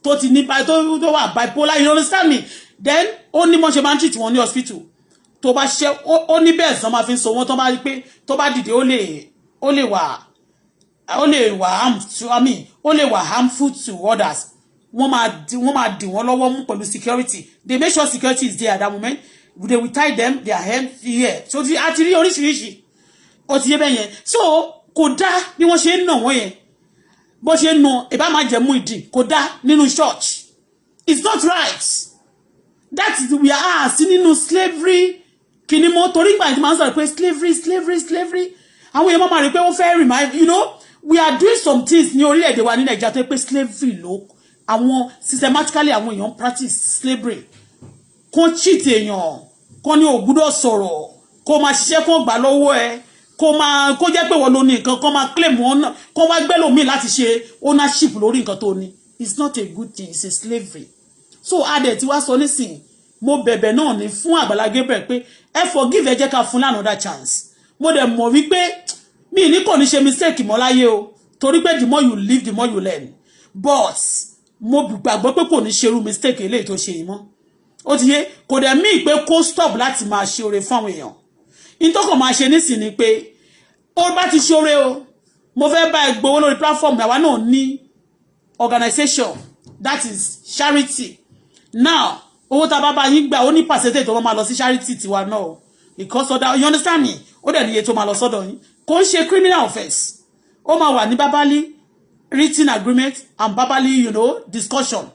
tó ti ní tó wà bipolar, you understand me? Then ó ní mo ṣe máa ń treat wọn ní hospital. Tó bá ṣe ó ní bẹ́ẹ̀ sàn máa fi so wọn tó bá rí pé tó bá dìde ó lè wà harmful to others. Wọ́n máa dì wọ́n lọ́wọ́ mú pẹ̀lú security. They make sure security is there at that moment. They will tie them, their hand here. So a ti rí oríṣiríṣi. Ó ti yé bẹ́ẹ̀ yẹn. So kò dá bí wọ́n ṣe ń nà wọ́n yẹn. Bó ṣe ń nà ìbá máa jẹ́ Muyideen kò dá nínú church. It's not right. That is we are sí nínú slavery. Kìíní mọ́ torí ìgbà tí máa ń sọ̀rọ̀ pé slavery. Àwọn èèyàn máa rí pé wọ́n fẹ́ remind, we are doing some things ní orílẹ̀-èdè wa ní Nàìjíríà tó pé slavery ló. Àwọn systematically àwọn èèyàn practice slavery. Kó cheat èèyàn, kó ní ò gbọ́dọ̀ sọ̀rọ̀, kó máa ṣiṣẹ́ kó gbà lọ́wọ́ ẹ, kó jẹ́ pé wọ́n ló ní nǹkan, kó máa claim wọn, kó wá gbé lómi láti ṣe ownership lórí nǹkan tó ní. It's not a good thing, it's a slavery. So adẹ̀ tí wá sọ nísìnyí, mo bẹ̀bẹ̀ náà ní fún Àgbàlá Gabriel pé ẹ forgive ẹ jẹ́ ká fún another chance. Mo dẹ̀ mọ̀ wípé mi ní kò ní ṣe mistake mọ́ láyé o, torí pé the more you live the more you learn. But mo gbàgbọ́ pé kò ní ṣerú mistake eléyìí tó ṣe yìí mọ́. Ó ti yé kò dẹ̀ mí pé kó stop láti máa ṣe oore fún àwọn èèyàn. In tó kàn máa ṣe nísìnyí pé ó bá ti ṣe oore o, mo fẹ́ bá ẹ gbowó lórí platform àwa náà ní organization that is charity. Now owó tá bá bá yín gbà ó ní percentage tó máa lọ sí charity tiwa náà because of that, you understand me? Ó dẹ̀ níye tó máa lọ sọ́dọ̀ yín kò ń ṣe criminal offence. Ó máa wà ní verbally written agreement and verbally discussion.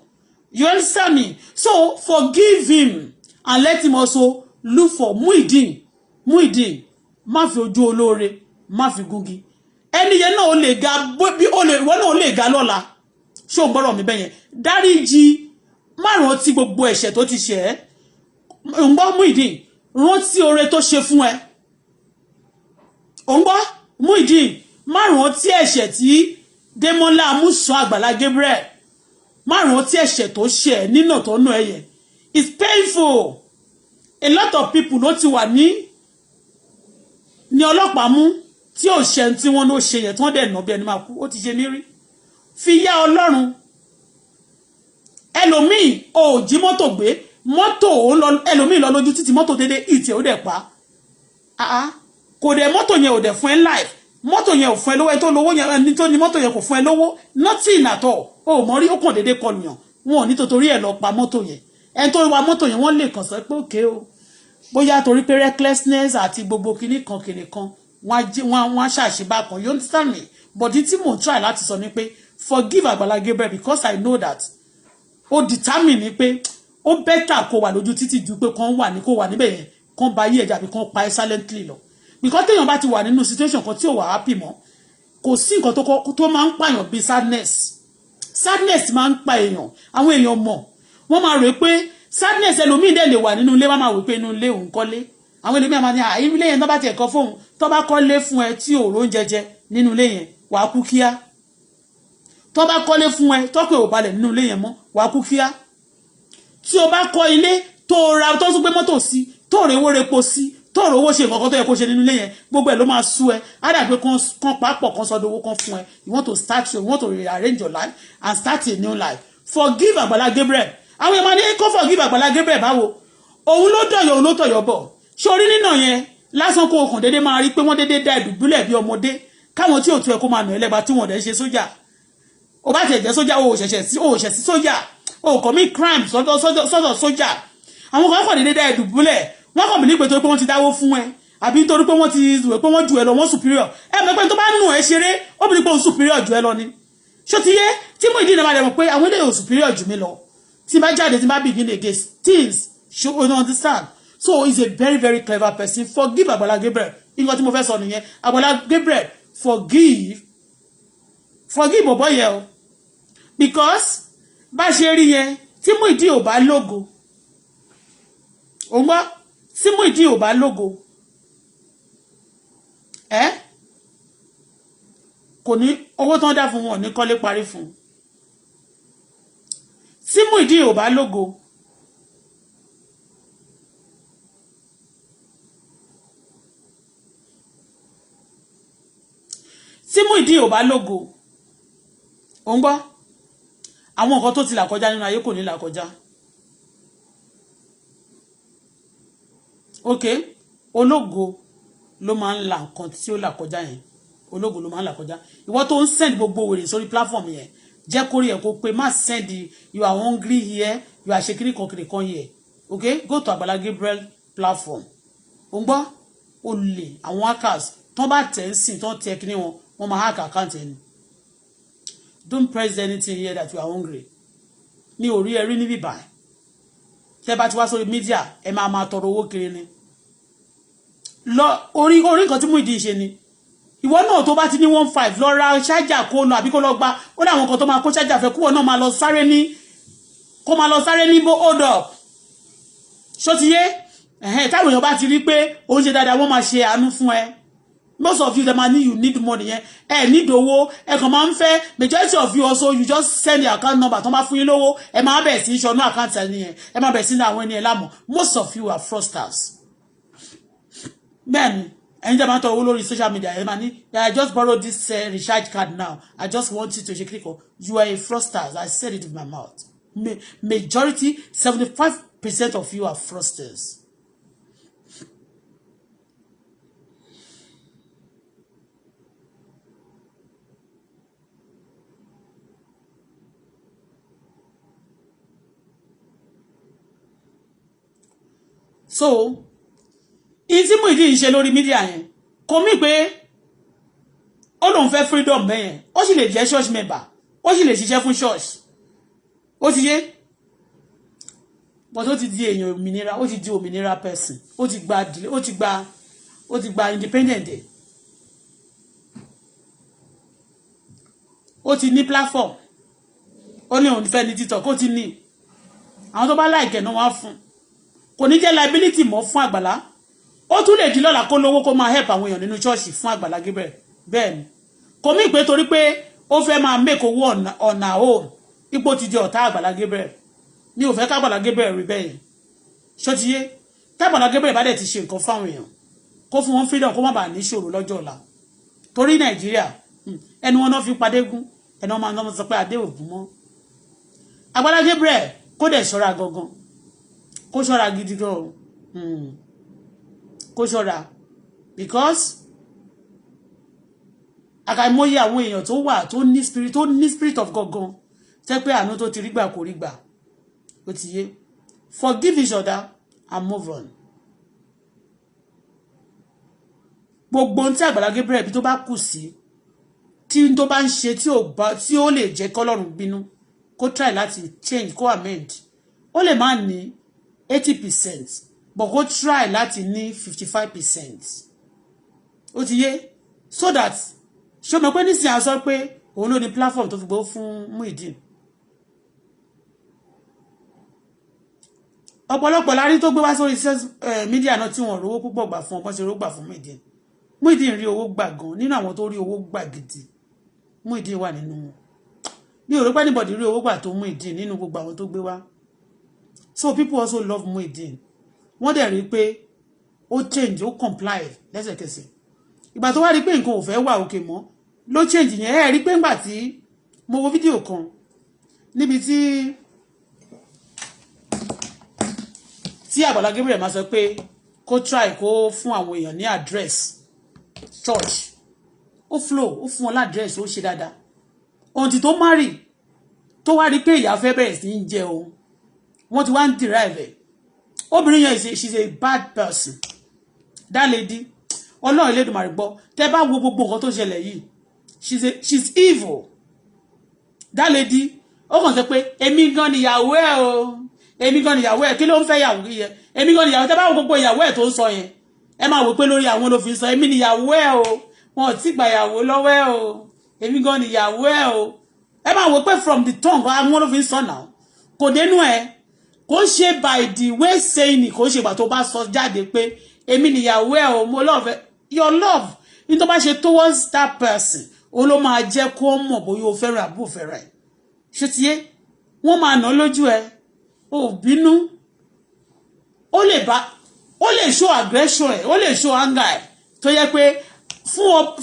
You understand me? So forgive him and let him also look for Muyideen má fi ojú olóore má fi gúngi. Ẹni yẹn náà ó lè ga bí ó lè wọ́n náà ó lè ga lọ́la. Ṣé o ń gbọ́dọ̀ mi bẹ́yẹn? Dáríjì má rántí gbogbo ẹ̀ṣẹ̀ tó ti ṣe ẹ́. Ń gbọ́ Muyideen rántí oore tó ṣe fún ẹ. Ń gbọ́ Muyideen má rántí ẹ̀ṣẹ̀ tí Démọ́lá Amúsàn Àgbàlá Gabriel má rántí ẹ̀ṣẹ̀ tó ṣe ẹ́ nínà tó nù ẹ̀yẹ. It's painful. A lot of people ló ti wà ní ọlọ́pàá mú tí ò ṣe tí wọ́n ló ṣe yẹn tí wọ́n dẹ̀ nà bí ẹni máa kú. Ó ti ṣe mí rí. Fi yá Ọlọ́run. Ẹlòmíì ò jí mọ́tò gbé mọ́tò ẹlòmíì lọ lójú títí mọ́tò dédé ìtì ó dẹ̀ pa. Kò dẹ̀ mọ́tò yẹn ò dẹ̀ fún ẹ life. Mọ́tò yẹn ò fún ẹ lówó ẹ tó lówó yẹn ẹni tó ní mọ́tò yẹn kò fún ẹ lówó nothing at all. O mọ̀ rí ó kàn dédé kọlù yàn. Wọn ò ní torí ẹ̀ lọ pa mọ́tò yẹn. Ẹni tó wa mọ́tò yẹn wọ́n lè kàn sọ pé òkè o. Bóyá torí pé recklessness àti gbogbo kinní kan wọ́n ṣàṣìbá kan. You understand me? But tí mò ń try láti sọ ni pé forgive Àgbàlá Gabriel because I know that ó determine ni pé ó better kó wà lójú títí ju pé kó wà níbẹ̀ yẹn kó bá yí ẹ̀jà bí kó pa ẹ́ silently lọ. Because téèyàn bá ti wà nínú situation kan tí ò wà happy mọ́ kò sí nǹkan tó máa ń pààyàn bí sadness máa ń pa èèyàn. Àwọn èèyàn mọ̀ wọ́n máa rò pé sadness ẹlòmíì dẹ̀ lè wà nínú ilé wọ́n máa wò pé inú ilé òun kọ́lé. Àwọn ẹlòmíì máa ní ilé yẹn tó bá tiẹ̀ kọ́ fóun tó bá kọ́lé fún ẹ tí ò róúnjẹ jẹ nínú ilé yẹn wà á kú kíá. Tó bá kọ́lé fún ẹ tọ́pẹ́ ò balẹ̀ nínú ilé yẹn mọ́ wà á kú kíá. Tí o bá kọ́ ilé tó ra tó tún gbé mọ́tò sí tó rèwó repo sí tó rò owó ṣe nǹkan tó yẹ kó ṣe nínú ilé yẹn gbogbo ẹ̀ ló máa sú ẹ. Á dà pé kan pàápọ̀ kan sọdọ̀ owó kan fún ẹ. You want to rearrange your life and start a new life. Forgive Àgbàlá Gabriel. Àwọn èèyàn máa ní kó forgive Àgbàlá Gabriel báwo òun ló tọ̀yọ̀ bọ̀. Sórí nínà yẹn lásán kó okùn dédé máa rí pé wọ́n dédé dá ìdùbúlẹ̀ bí ọmọdé káwọn tí ò tó ẹ kó máa nà ẹlẹ́gba tí wọ́n dẹ̀ ṣe sójà. Ó bá tẹ̀ jẹ́ sójà ó ṣẹ̀ṣẹ̀ sí sójà ó commit crime sọ́dọ̀ sójà. Àwọn kan kọ̀ dédé dá ìdùbúlẹ̀ wọ́n kọ̀ mí ní pé torí pé wọ́n ti dáwó fún ẹ àbí torí pé wọ́n ti rò pé wọ́n ju ẹ lọ wọ́n superior. Mọ̀ pé tó bá nù ẹ ṣeré ó bí ní pé òun superior ju ẹ lọ ni. Ṣó ti yé tí Muyideen náà máa dẹ̀ mọ̀ pé àwọn eléyìí ò superior ju mi lọ. Tí bá jáde tí bá begin against things you understand. So he's a very, very clever person. Forgive Agbala Gabriel. Nǹkan tí mo fẹ́ sọ nìyẹn. Agbala Gabriel, forgive bọ̀bọ́ yẹn o. Because bá ṣe rí yẹn, tí Muyideen ò bá lógo. Ó ń gbọ́, tí Muyideen ò bá lógo. Kò ní owó tán dá fún wọn ní kọ́lé parí fún. Tí Muyideen ò bá lógo. Tí Muyideen ò bá lógo. Ó ń gbọ́, àwọn nǹkan tó ti là kọjá nínú ayé kò ní là kọjá. Okay, ológo ló máa ń là nǹkan tí ó là kọjá yẹn. Ológo ló máa ń là kọjá. Ìwọ tó ń send gbogbo wèrè sórí platform yẹn, jẹ́ kó rí ẹ̀ kó pé má send you are hungry here, you are shaking kan here. Okay, go to Agbala Gabriel platform. Ó ń gbọ́, olè àwọn hackers tán bá tẹ̀ ń sìn tán tẹ̀ kíní wọn, wọ́n máa hack account ẹni. Don't press anything here that you are hungry. Mi ò rí ẹrí níbí báyìí. Tẹ́ bá ti wá sórí media, ẹ máa tọrọ owó kiri ni. Lọ orí nǹkan tí Muyideen ṣe ni. Ìwọ náà tó bá ti ní 15 lọ ra charger kó lọ àbí kó lọ gba ó láwọn kan tó máa kó charger fẹ́ kúwọ náà máa lọ sáré ní hold up. Ṣó ti yé? Táwọn èèyàn bá ti rí pé ó ń ṣe dáadáa wọ́n máa ṣe àánú fún ẹ. Most of you, the money you need money, need owó, kàn máa ń fẹ́. Majority of you also, you just send your account number. Tó máa fún yín lówó, máa bẹ̀ sí ṣọnú account ẹni yẹn, máa bẹ̀ sí ní àwọn ẹni ẹ lámọ̀. Most of you are fraudsters. Bẹ́ẹ̀ni, ẹni jẹ́ máa ń tọrọ owó lórí social media, máa ní, I just borrowed this recharge card now. I just want you to ṣe click on. You are a fraudster. I said it with my mouth. Majority, 75% of you are fraudsters. So, ìtí Muyideen ṣe lórí media yẹn, kò mí pé ó lóun fẹ́ freedom bẹ́yẹn, ó sì lè jẹ́ church member, ó sì lè ṣiṣẹ́ fún church. Ó ti yé? But ó ti di èèyàn òmìnira, ó ti di òmìnira person, ó ti gba independent day. Ó ti ní platform. Ó ní òun fẹ́ ní TikTok, ó ti ní. Àwọn tó bá like náà wá fún. Kò ní jẹ́ liability mọ́ fún Àgbàlá. Ó tún lè di lọ́la kó lówó kó máa help àwọn èèyàn nínú church fún Agbala Gabriel. Bẹ́ẹ̀ ni. Kò mí pé torí pé ó fẹ́ máa make owó on her own. Ipò ti di ọ̀tá Agbala Gabriel. Mi ò fẹ́ ká Agbala Gabriel rí bẹ́ẹ̀. Ṣó ti yé? Ká Agbala Gabriel bá dẹ̀ ti ṣe nǹkan fáwọn èèyàn. Kó fún wọn freedom kó má bàa ní ìṣòro lọ́jọ́ ọ̀la. Torí Nàìjíríà, ẹnu wọn náà fi padé gún, ẹnu wọn máa sọ pé adé ògún mọ́. Agbala Gabriel kó dẹ̀ ṣọ́ra gangan. Kó ṣọ́ra gidi gan. Kó ṣọ́ra because àkàìmọye àwọn èèyàn tó wà tó ní spirit of God gan tẹ́ pé àánú tó ti rí gbà kò rí gbà. Ó ti yé. Forgive each other and move on. Gbogbo ohun tí Agbala Gabriel bí tó bá kù sí tí tó bá ń ṣe tí ó lè jẹ́ kọ́lọ́run bínú kó try láti change kó amend. Ó lè má ní 80%. But go try láti ní 55%. Ó ti yé? So that ṣó mọ̀ pé nísìnyí a sọ pé òun ló ní platform tó fi gbó fún Muyideen. Ọ̀pọ̀lọpọ̀ lárí tó gbé wá sórí media náà tí wọ́n rówó púpọ̀ gbà fún ọgbọ́n ṣe rówó gbà fún Muyideen. Muyideen rí owó gbà gan nínú àwọn tó rí owó gbà gidi. Muyideen wà nínú wọn. Mi ò rò pé anybody rí owó gbà tó Muyideen nínú gbogbo àwọn tó gbé wá. So people also love Muyideen. Wọ́n dẹ̀ rí pé ó change ó comply lẹ́sẹ̀kẹsẹ̀. Ìgbà tó wá rí pé nǹkan ò fẹ́ wà òkè mọ́ ló change yẹn. Rí pé ńgbà tí mo wo fídíò kan níbi tí Agbala Gabriel máa sọ pé kó try kó fún àwọn èèyàn ní address church. Ó flow ó fún wọn ládress ó ṣe dáadáa. Ohun tó marry tó wá rí pé ìyá fẹ́ bẹ̀rẹ̀ sí ń jẹ òun. Wọ́n ti wá ń derive ẹ̀. Obìnrin yẹn she's a bad person. That lady, Ọlọ́run Elédùmarè gbọ́, tẹ́ bá wo gbogbo nǹkan tó ṣẹlẹ̀ yìí, she's evil. That lady, ó kàn sọ pé èmi gan ni ìyàwó ẹ̀ o. èmi gan níyàwó ẹ̀ kí ló ń fẹ́ ìyàwó yẹn èmi gan níyàwó tẹ́ bá wo gbogbo ìyàwó ẹ̀ tó ń sọ yẹn ẹ máa wò pé lórí àwọn ló fi sọ èmi níyàwó ẹ̀ o wọn ò tí gba ìyàwó lọ́wọ́ ẹ̀ o èmi gan níyàwó ẹ̀ o ẹ máa wò pé from the tongue àwọn ló fi sọ náà kò dénú ẹ̀ kò ṣe by the way saying kò ṣe ìgbà tó bá sọ jáde pé èmi níyàwó ẹ̀ o mo love your love ní tó bá ṣe towards that person ó ló máa jẹ́ kó mọ̀ bóyá o fẹ́ràn àbò fẹ́ràn ẹ̀ ṣé tiye wọ́n máa ná lójú ẹ̀ ò bínú ó lè show aggression ẹ̀ ó lè show anger ẹ̀ tó yẹ pé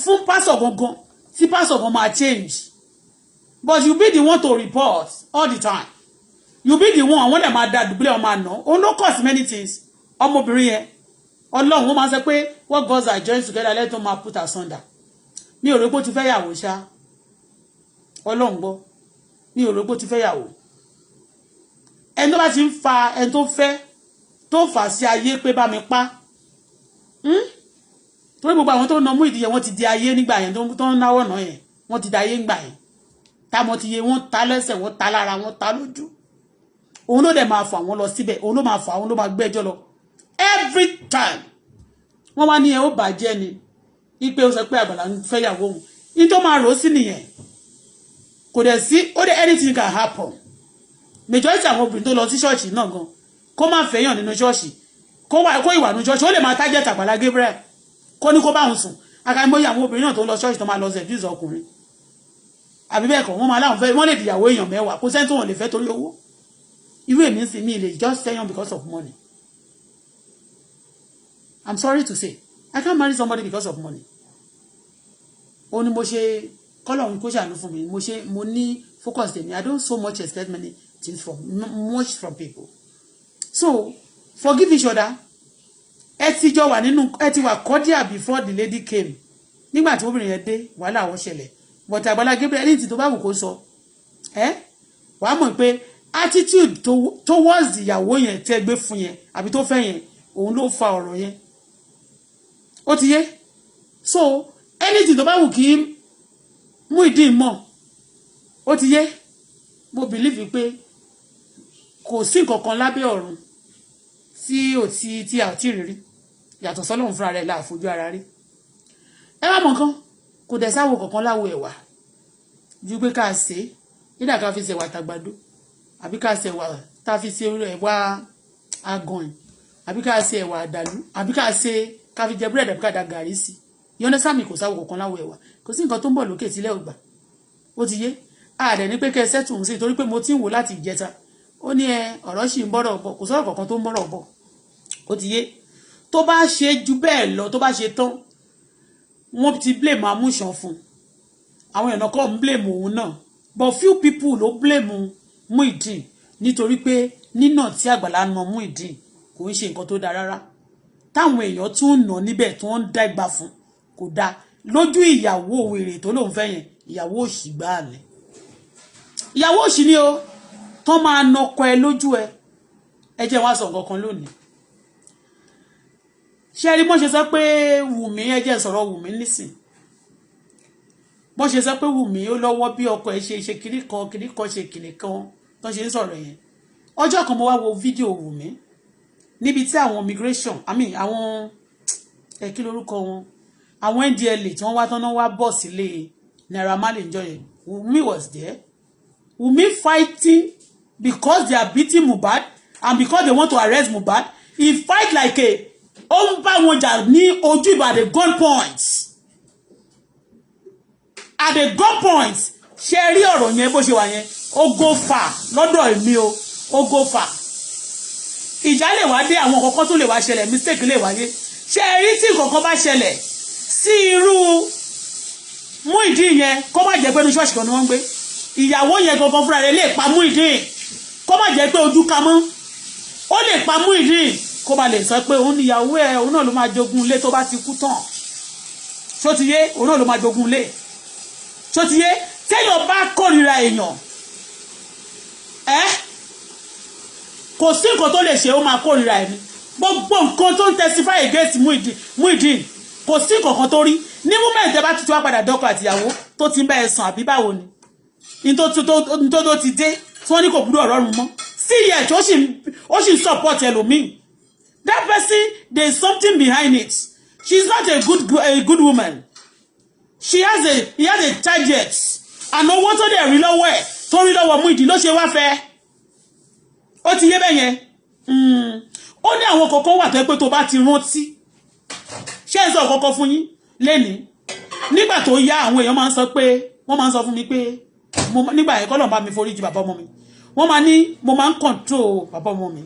fún pastor gangan tí pastor gan máa change but you be the one to report all the time you be the one àwọn dẹ̀ máa da dùbúlẹ̀ ọmọ àná ó no cause many things ọmọbìnrin yẹn ọlọ́run wọ́n máa sọ pé what gods are joined together let them put asunder mi ò rò pé ó ti fẹ́ yàwó ṣá ọlọ́run gbọ́ mi ò rò pé ó ti fẹ́ yàwó ẹni tó bá ti ń fa ẹni tó fẹ́ tó fà sí ayé pé bá mi pa torí gbogbo àwọn tó ń nọmú ìdíyẹ wọ́n ti di ayé nígbà yẹn tó ń náwó náà yẹn wọ́n ti di ayé nígbà yẹn táwọn ti yẹ wọ́n ta lẹ́sẹ̀ wọ́n ta lára wọ́n ta lójú òun ló dẹ̀ máa fà wọ́n lọ síbẹ̀ òun ló máa fà wọ́n ló máa gbẹ́jọ́ lọ every time wọ́n wá ní ẹ ó bàjẹ́ ni ipe ó sọ pé Àgbàlá ń fẹ́ yàwó òun ní tó máa rò ó sí nìyẹn kò dẹ̀ sí ó dẹ̀ anything can happen majority àwọn obìnrin tó lọ sí ṣọ́ọ̀ṣì náà gan kó má fẹ́yàn nínú ṣọ́ọ̀ṣì kó ìwà nínú ṣọ́ọ̀ṣì ó lè máa target Àgbàlá Gabriel kó ní kó bá òun sùn àkàìmọye àwọn obìnrin náà tó lọ ṣọ́ọ̀ṣì tó máa lọ seduce ọkùnrin àbí bẹ́ẹ̀ kọ́ wọ́n máa láwọn fẹ́ wọ́n lè dìyàwó èèyàn mẹ́wàá kó sẹ́ni tó wọ́n lè fẹ́ torí owó irú èmi ń sin mi lè just fẹ́yàn because of money I'm sorry to say I can't marry somebody because of money ó ní mo ṣe kọ́lọ̀ kó ṣàánú fún mi mo ní focus tèmi I don't so much expect many things from people so forgive each other ẹ ti jọ wà nínú ẹ ti wà cordial before the lady came nígbà tí obìnrin yẹn dé wàhálà àwọn ṣẹlẹ̀ but Àgbàlá Gabriel ẹni tí tó bá wù kó sọ wàá mọ̀ pé attitude towards ìyàwó yẹn tẹ́ gbé fún yẹn àbí tó fẹ́ yẹn òun ló fa ọ̀rọ̀ yẹn ó ti yé so anything tó bá wù kí Muyideen mọ̀ ó ti yé mo believe pé kò sí nǹkan kan lábẹ́ ọ̀run tí a ò tí rí rí yàtọ̀ sọ́lọ́run fúnra rẹ̀ láàfojú ara rí ẹ wá mọ̀ nǹkan kò dẹ̀ sáwò kankan láwo ẹ̀wà ju pé ká ṣe nígbà ká fi ṣe ẹ̀wà tàgbàdo àbí ká ṣe ẹ̀wà tá fi ṣe ẹ̀wà agan àbí ká ṣe ẹ̀wà àdàlú àbí ká fi jẹ búrẹ́dì àbí ká da gàrí sí yọ́nà sáàmì kò sáwò kankan láwo ẹ̀wà kò sí nǹkan tó ń bọ̀ lókè sílẹ̀ ògbà ó ti yé àdẹ̀ ní pé kẹ́ sẹ́tù ń sí torí pé mo ti ń wò láti ìjẹta ó ní ọ̀rọ̀ sì ń bọ̀rọ̀ bọ̀ kò sọ̀rọ̀ kankan tó ń bọ̀rọ̀ bọ̀ ó ti yé tó bá ṣe ju bẹ́ẹ̀ lọ tó bá ṣe tán wọ́n ti blame amúṣan fún àwọn èèyàn kọ́ ń blame òun náà but few people ló blame Muyideen nítorí pé nínà tí Àgbàlá na Muyideen kò ń ṣe nǹkan tó dáa rárá táwọn èèyàn tún ń nà níbẹ̀ tó ń dá ìgbà fún kò dáa lójú ìyàwó wèrè tó lóun fẹ́ yẹn ìyàwó òṣì gbáà ni ìyàwó òṣì ni o tó máa nọkọ ẹ lójú ẹ jẹ́ wá sọ nǹkan kan lónìí ṣé rí bọ́n ṣe sọ pé Wùmí ẹ jẹ́ sọ̀rọ̀ Wùmí nísìn bọ́n ṣe sọ pé Wùmí ó lọ́wọ́ bí ọkọ ẹ ṣe kiri kan ṣe kiri kan tó ṣe ń sọ̀rọ̀ yẹn ọjọ́ kan mo wá wo fídíò Wùmí níbi tí àwọn immigration àwọn kí lórúkọ wọn àwọn NDLA tí wọ́n wá tán náà wá bọ̀ sílé Naira Marley njọ́ yẹn Wùmí was there Wùmí fighting because they are beating Mohbad and because they want to arrest Mohbad he fight like ó ń bá wọn jà ní ojú ìbò at the gun point ṣe rí ọ̀rọ̀ yẹn bó ṣe wà yẹn ó go far lọ́dọ̀ èmi ó go far ìjà lè wá dé àwọn kọ̀ọ̀kan tó lè wá ṣẹlẹ̀ mistake lè wáyé ṣe rí tí kọ̀ọ̀kan bá ṣẹlẹ̀ sí irú Muyideen yẹn kó má jẹ́ pé ní ṣọ́ọ̀ṣì kan ni wọ́n ń gbé ìyàwó yẹn gangan fúnra rẹ̀ lè pa Muyideen kó má jẹ́ pé ojú ka mọ́ ó lè pa Muyideen kó ba lè sọ pé òun níyàwó òun náà ló máa jogún ilé tó bá ti kú tán ṣó ti yé òun náà ló máa jogún ilé ṣó ti yé téèyàn bá kórìíra èèyàn kò sí nǹkan tó lè ṣe ó máa kórìíra ẹni gbogbo nǹkan tó ń testify against Muyideen kò sí nǹkan tó rí ní moment ẹ bá ti wá padà dọ́kọ àtìyàwó tó ti ń bá ẹ sùn àbí báwo ni ní tó ti dé tí wọ́n ní kò gbúdọ̀ rọrùn mọ́ still yet ó sì support ẹlòmíì. That person, there's something behind it. She's not a good woman. He has a target. And owó tó dẹ̀ rí lọ́wọ́ ẹ̀ tó rí lọ́wọ́ Muyideen ló ṣe wá fẹ́. Ó ti yé bẹ́ẹ̀ yẹn. Ó ní àwọn kọ̀ọ̀kan wà tó yẹ pé tó bá ti rántí. Ṣé ẹ sọ kọ̀ọ̀kan fún yín lénìí? Nígbà tó yá àwọn èèyàn máa ń sọ pé wọ́n máa ń sọ fún mi pé nígbà yẹn kọ́lọ̀ bá mi foríjì bàbá ọmọ mi. Wọ́n máa ní mo máa ń control bàbá ọmọ mi.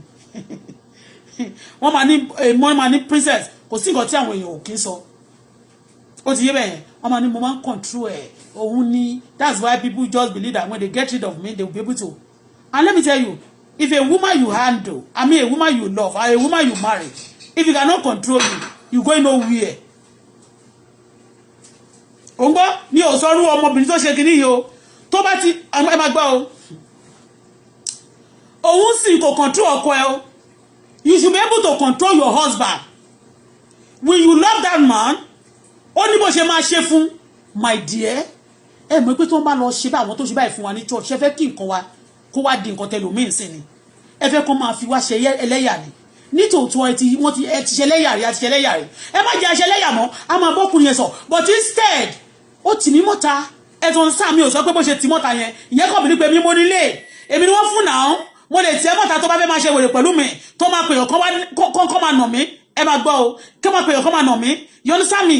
Wọ́n máa ní princess kò sí nǹkan tí àwọn èèyàn ò kí ń sọ. Ó ti yé bẹ́ẹ̀ yẹn. Wọ́n máa ní mo máa ń control ẹ̀. Òun ni that's why people just believe that when they get rid of me they will be able to. And let me tell you, if a woman you handle, I mean a woman you love, or a woman you marry, if you cannot control you going nowhere. Ongo mi ò sọ ru ọmọbìnrin tó ṣe kíní yìí o. Tó bá ti ẹ máa gbọ́ o. Òun sì kò control ọkọ ẹ o. You should be able to control your husband. When you love that man, ó ní bó ṣe máa ṣe fún my dear. Ẹ mọ̀ pé tó bá lọ ṣe bá àwọn tó ṣe báyìí fún wa ní church ṣe fẹ́ kí nǹkan wa kó wá di nǹkan tẹlòmíín sí ni. Ẹ fẹ́ kó máa fi wá ṣe ẹlẹ́yà ni. Nítòótọ́ ẹ ti ṣe ẹlẹ́yà rí àti ṣe ẹlẹ́yà rí. Ẹ má jẹ́ ṣe ẹlẹ́yà mọ́ a máa bọ́kùnrin yẹn sọ but instead ó tì mí mọ́ta ẹ̀tọ́ ń sá mi ò sọ pé bó ṣe tì mọ́ta yẹn ìyẹn kọ́ mi ní pé mi mo nílé èmi ni wọ́n fún náà mo lè tiẹ́ mọ́ta tó bá fẹ́ máa ṣe wèrè pẹ̀lú mi tó máa pèyàn kọ́ máa nà mí ẹ máa gbọ́ o kí wọ́n máa pèyàn kọ́ máa nà mí yọ́nú sá mi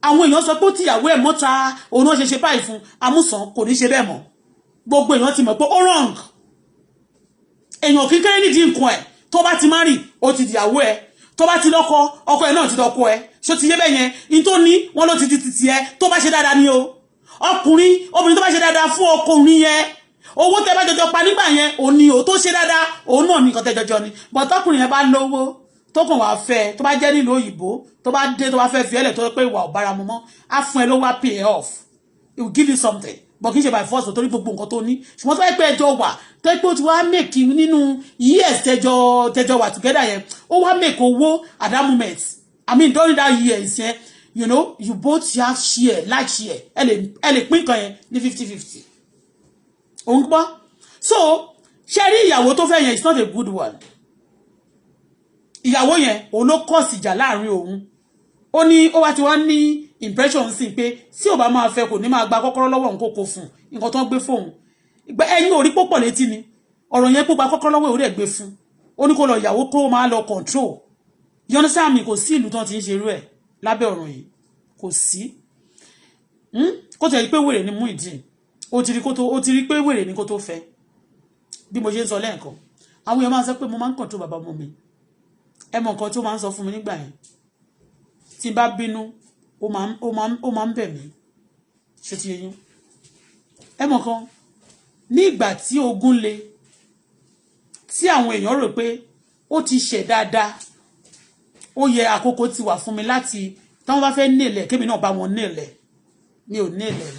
àwọn èèyàn sọ pé ó tìyàwó ẹ̀ mọ́ta òun náà ṣe báyìí fún amúsàn kò ní ṣe bẹ́ẹ̀ mọ́ gbogbo èèyàn ti mọ̀ pé ó wrong èèyàn kékeré nídìí nǹkan ẹ̀ tó bá ti má rì ó ti dìyàwó ẹ̀ tó bá ti lọ́kọ ọkọ ẹ̀ náà ti dọ́kọ ẹ̀ ṣó ti yé bẹ́ẹ̀ yẹn in tó ní wọ́n ló ti di titi ẹ̀ tó bá ṣe dáadáa ni o obìnrin tó bá ṣe dáadáa fún ọkùnrin yẹn owó tẹ́ bá jọjọ pa nígbà yẹn òun ni o tó ṣe dáadáa òun náà ní nǹkan tẹ́ jọjọ ni but ọkùnrin yẹn bá lówó tó kàn wá fẹ́ tó bá jẹ́ nílùú òyìnbó tó bá dé tó bá fẹ́ fi ẹlẹ̀ tó pé ìwà ọ̀bára mu mọ́ á fún ẹ ló wá pay off it will give you something but kì í ṣe by force torí gbogbo nǹkan tó ní ṣùgbọ́n tó bá pẹ́ ẹjọ́ wà tó pé ó ti wá make nínú years tẹjọ wà together yẹn ó wá make owó at that moment I mean during that years yẹn you know you both have share like share ẹ lè pín kan yẹn ní 50-50 òun gbọ́ so ṣe rí ìyàwó tó fẹ́ yẹn it's not a good one ìyàwó yẹn òun ló kọ́ síjà láàrin òun ó ní ó wá ti wá ní impression sí pé tí ò bá máa fẹ́ kò ní máa gba kọ́kọ́rọ́ lọ́wọ́ òun kókó fún nǹkan tó ń gbé fóun ẹ̀yin orí púpọ̀ létí ni ọ̀rọ̀ yẹn púpọ̀ kọ́kọ́rọ́ lọ́wọ́ òun rẹ̀ gbé fún ó ní kó lọ ìyàwó kó máa lọ control yọ́nú sáàmì kò sí ìlú tán ti ń ṣe irú ẹ̀ lábẹ́ ọ̀run yìí kò sí kó tẹ̀ pé wèrè ni Muyideen ó ti rí pé wèrè ni kó tó fẹ́ bí mo ṣe ń sọ lẹ́ẹ̀kan àwọn èèyàn máa ń sọ pé mo máa ń control bàbá ọmọ mi ẹ mọ nǹkan tó máa ń sọ fún mi nígbà yẹn tí n bá bínú ó máa ń bẹ̀ mí ṣe ti yẹn ẹ mọ kan ní ìgbà tí ogun le tí àwọn èèyàn rò pé ó ti ṣẹ̀ dáadáa ó yẹ àkókò ti wà fún mi láti táwọn bá fẹ́ nílẹ̀ kémi náà bá wọn nílẹ̀ mi ò nílẹ̀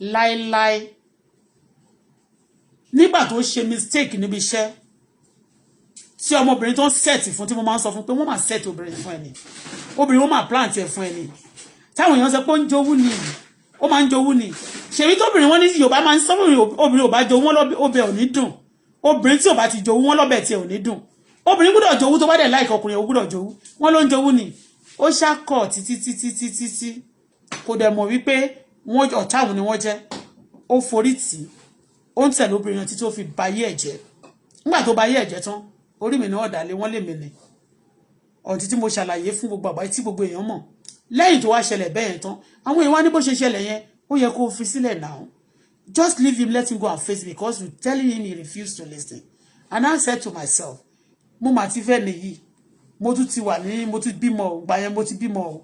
láíláí nígbà tó ṣe mistake níbi iṣẹ́ tí ọmọbìnrin tó ń set fún tí mo máa ń sọ fún pé wọ́n máa set obìnrin fún ẹni obìnrin wọ́n máa plant ẹ̀ fún ẹni táwọn èèyàn sọ pé ó ń jowú ni ó máa ń jowú ni ṣèbí tóbìnrin wọn ní Yorùbá máa ń sọ obìnrin ò bá jowú wọn ọbẹ̀ ò ní dùn obìnrin tí ò bá ti jowú wọn lọ́bẹ̀ tí ò ní dùn obìnrin gbọ́dọ̀ jowú tó bá dẹ̀ láìka ọkùnrin ò gbọ́dọ̀ jowú wọn ló ń jowú ni ó ṣàkọ̀ títí kò dẹ̀ mọ̀ wípé wọn ọ̀tá òun ni wọ́n jẹ́ ó forí tì ó ń tẹ̀lé obìnrin títí ó fi bayé ẹ̀jẹ̀ nígbà tó bayé ẹ̀jẹ̀ tán orí mi náà dálé wọ́n lè mẹ́lẹ̀ ọ̀tí tí mo ṣàlàyé fún gbogbo àgbáyé tí gbogbo èèyàn mọ̀ lẹ́yìn tó wá ṣẹlẹ̀ bẹ́ẹ̀ tán àwọn èèyàn wá ní bó ṣe ṣẹlẹ̀ yẹn ó yẹ kó fi sílẹ̀ now just leave him let him go and face because you telling him he refused to listen and I said to myself mo mà ti fẹ́ nìyí mo tún ti wà ní mo tún bímọ ò gbà yẹn mo ti bímọ ò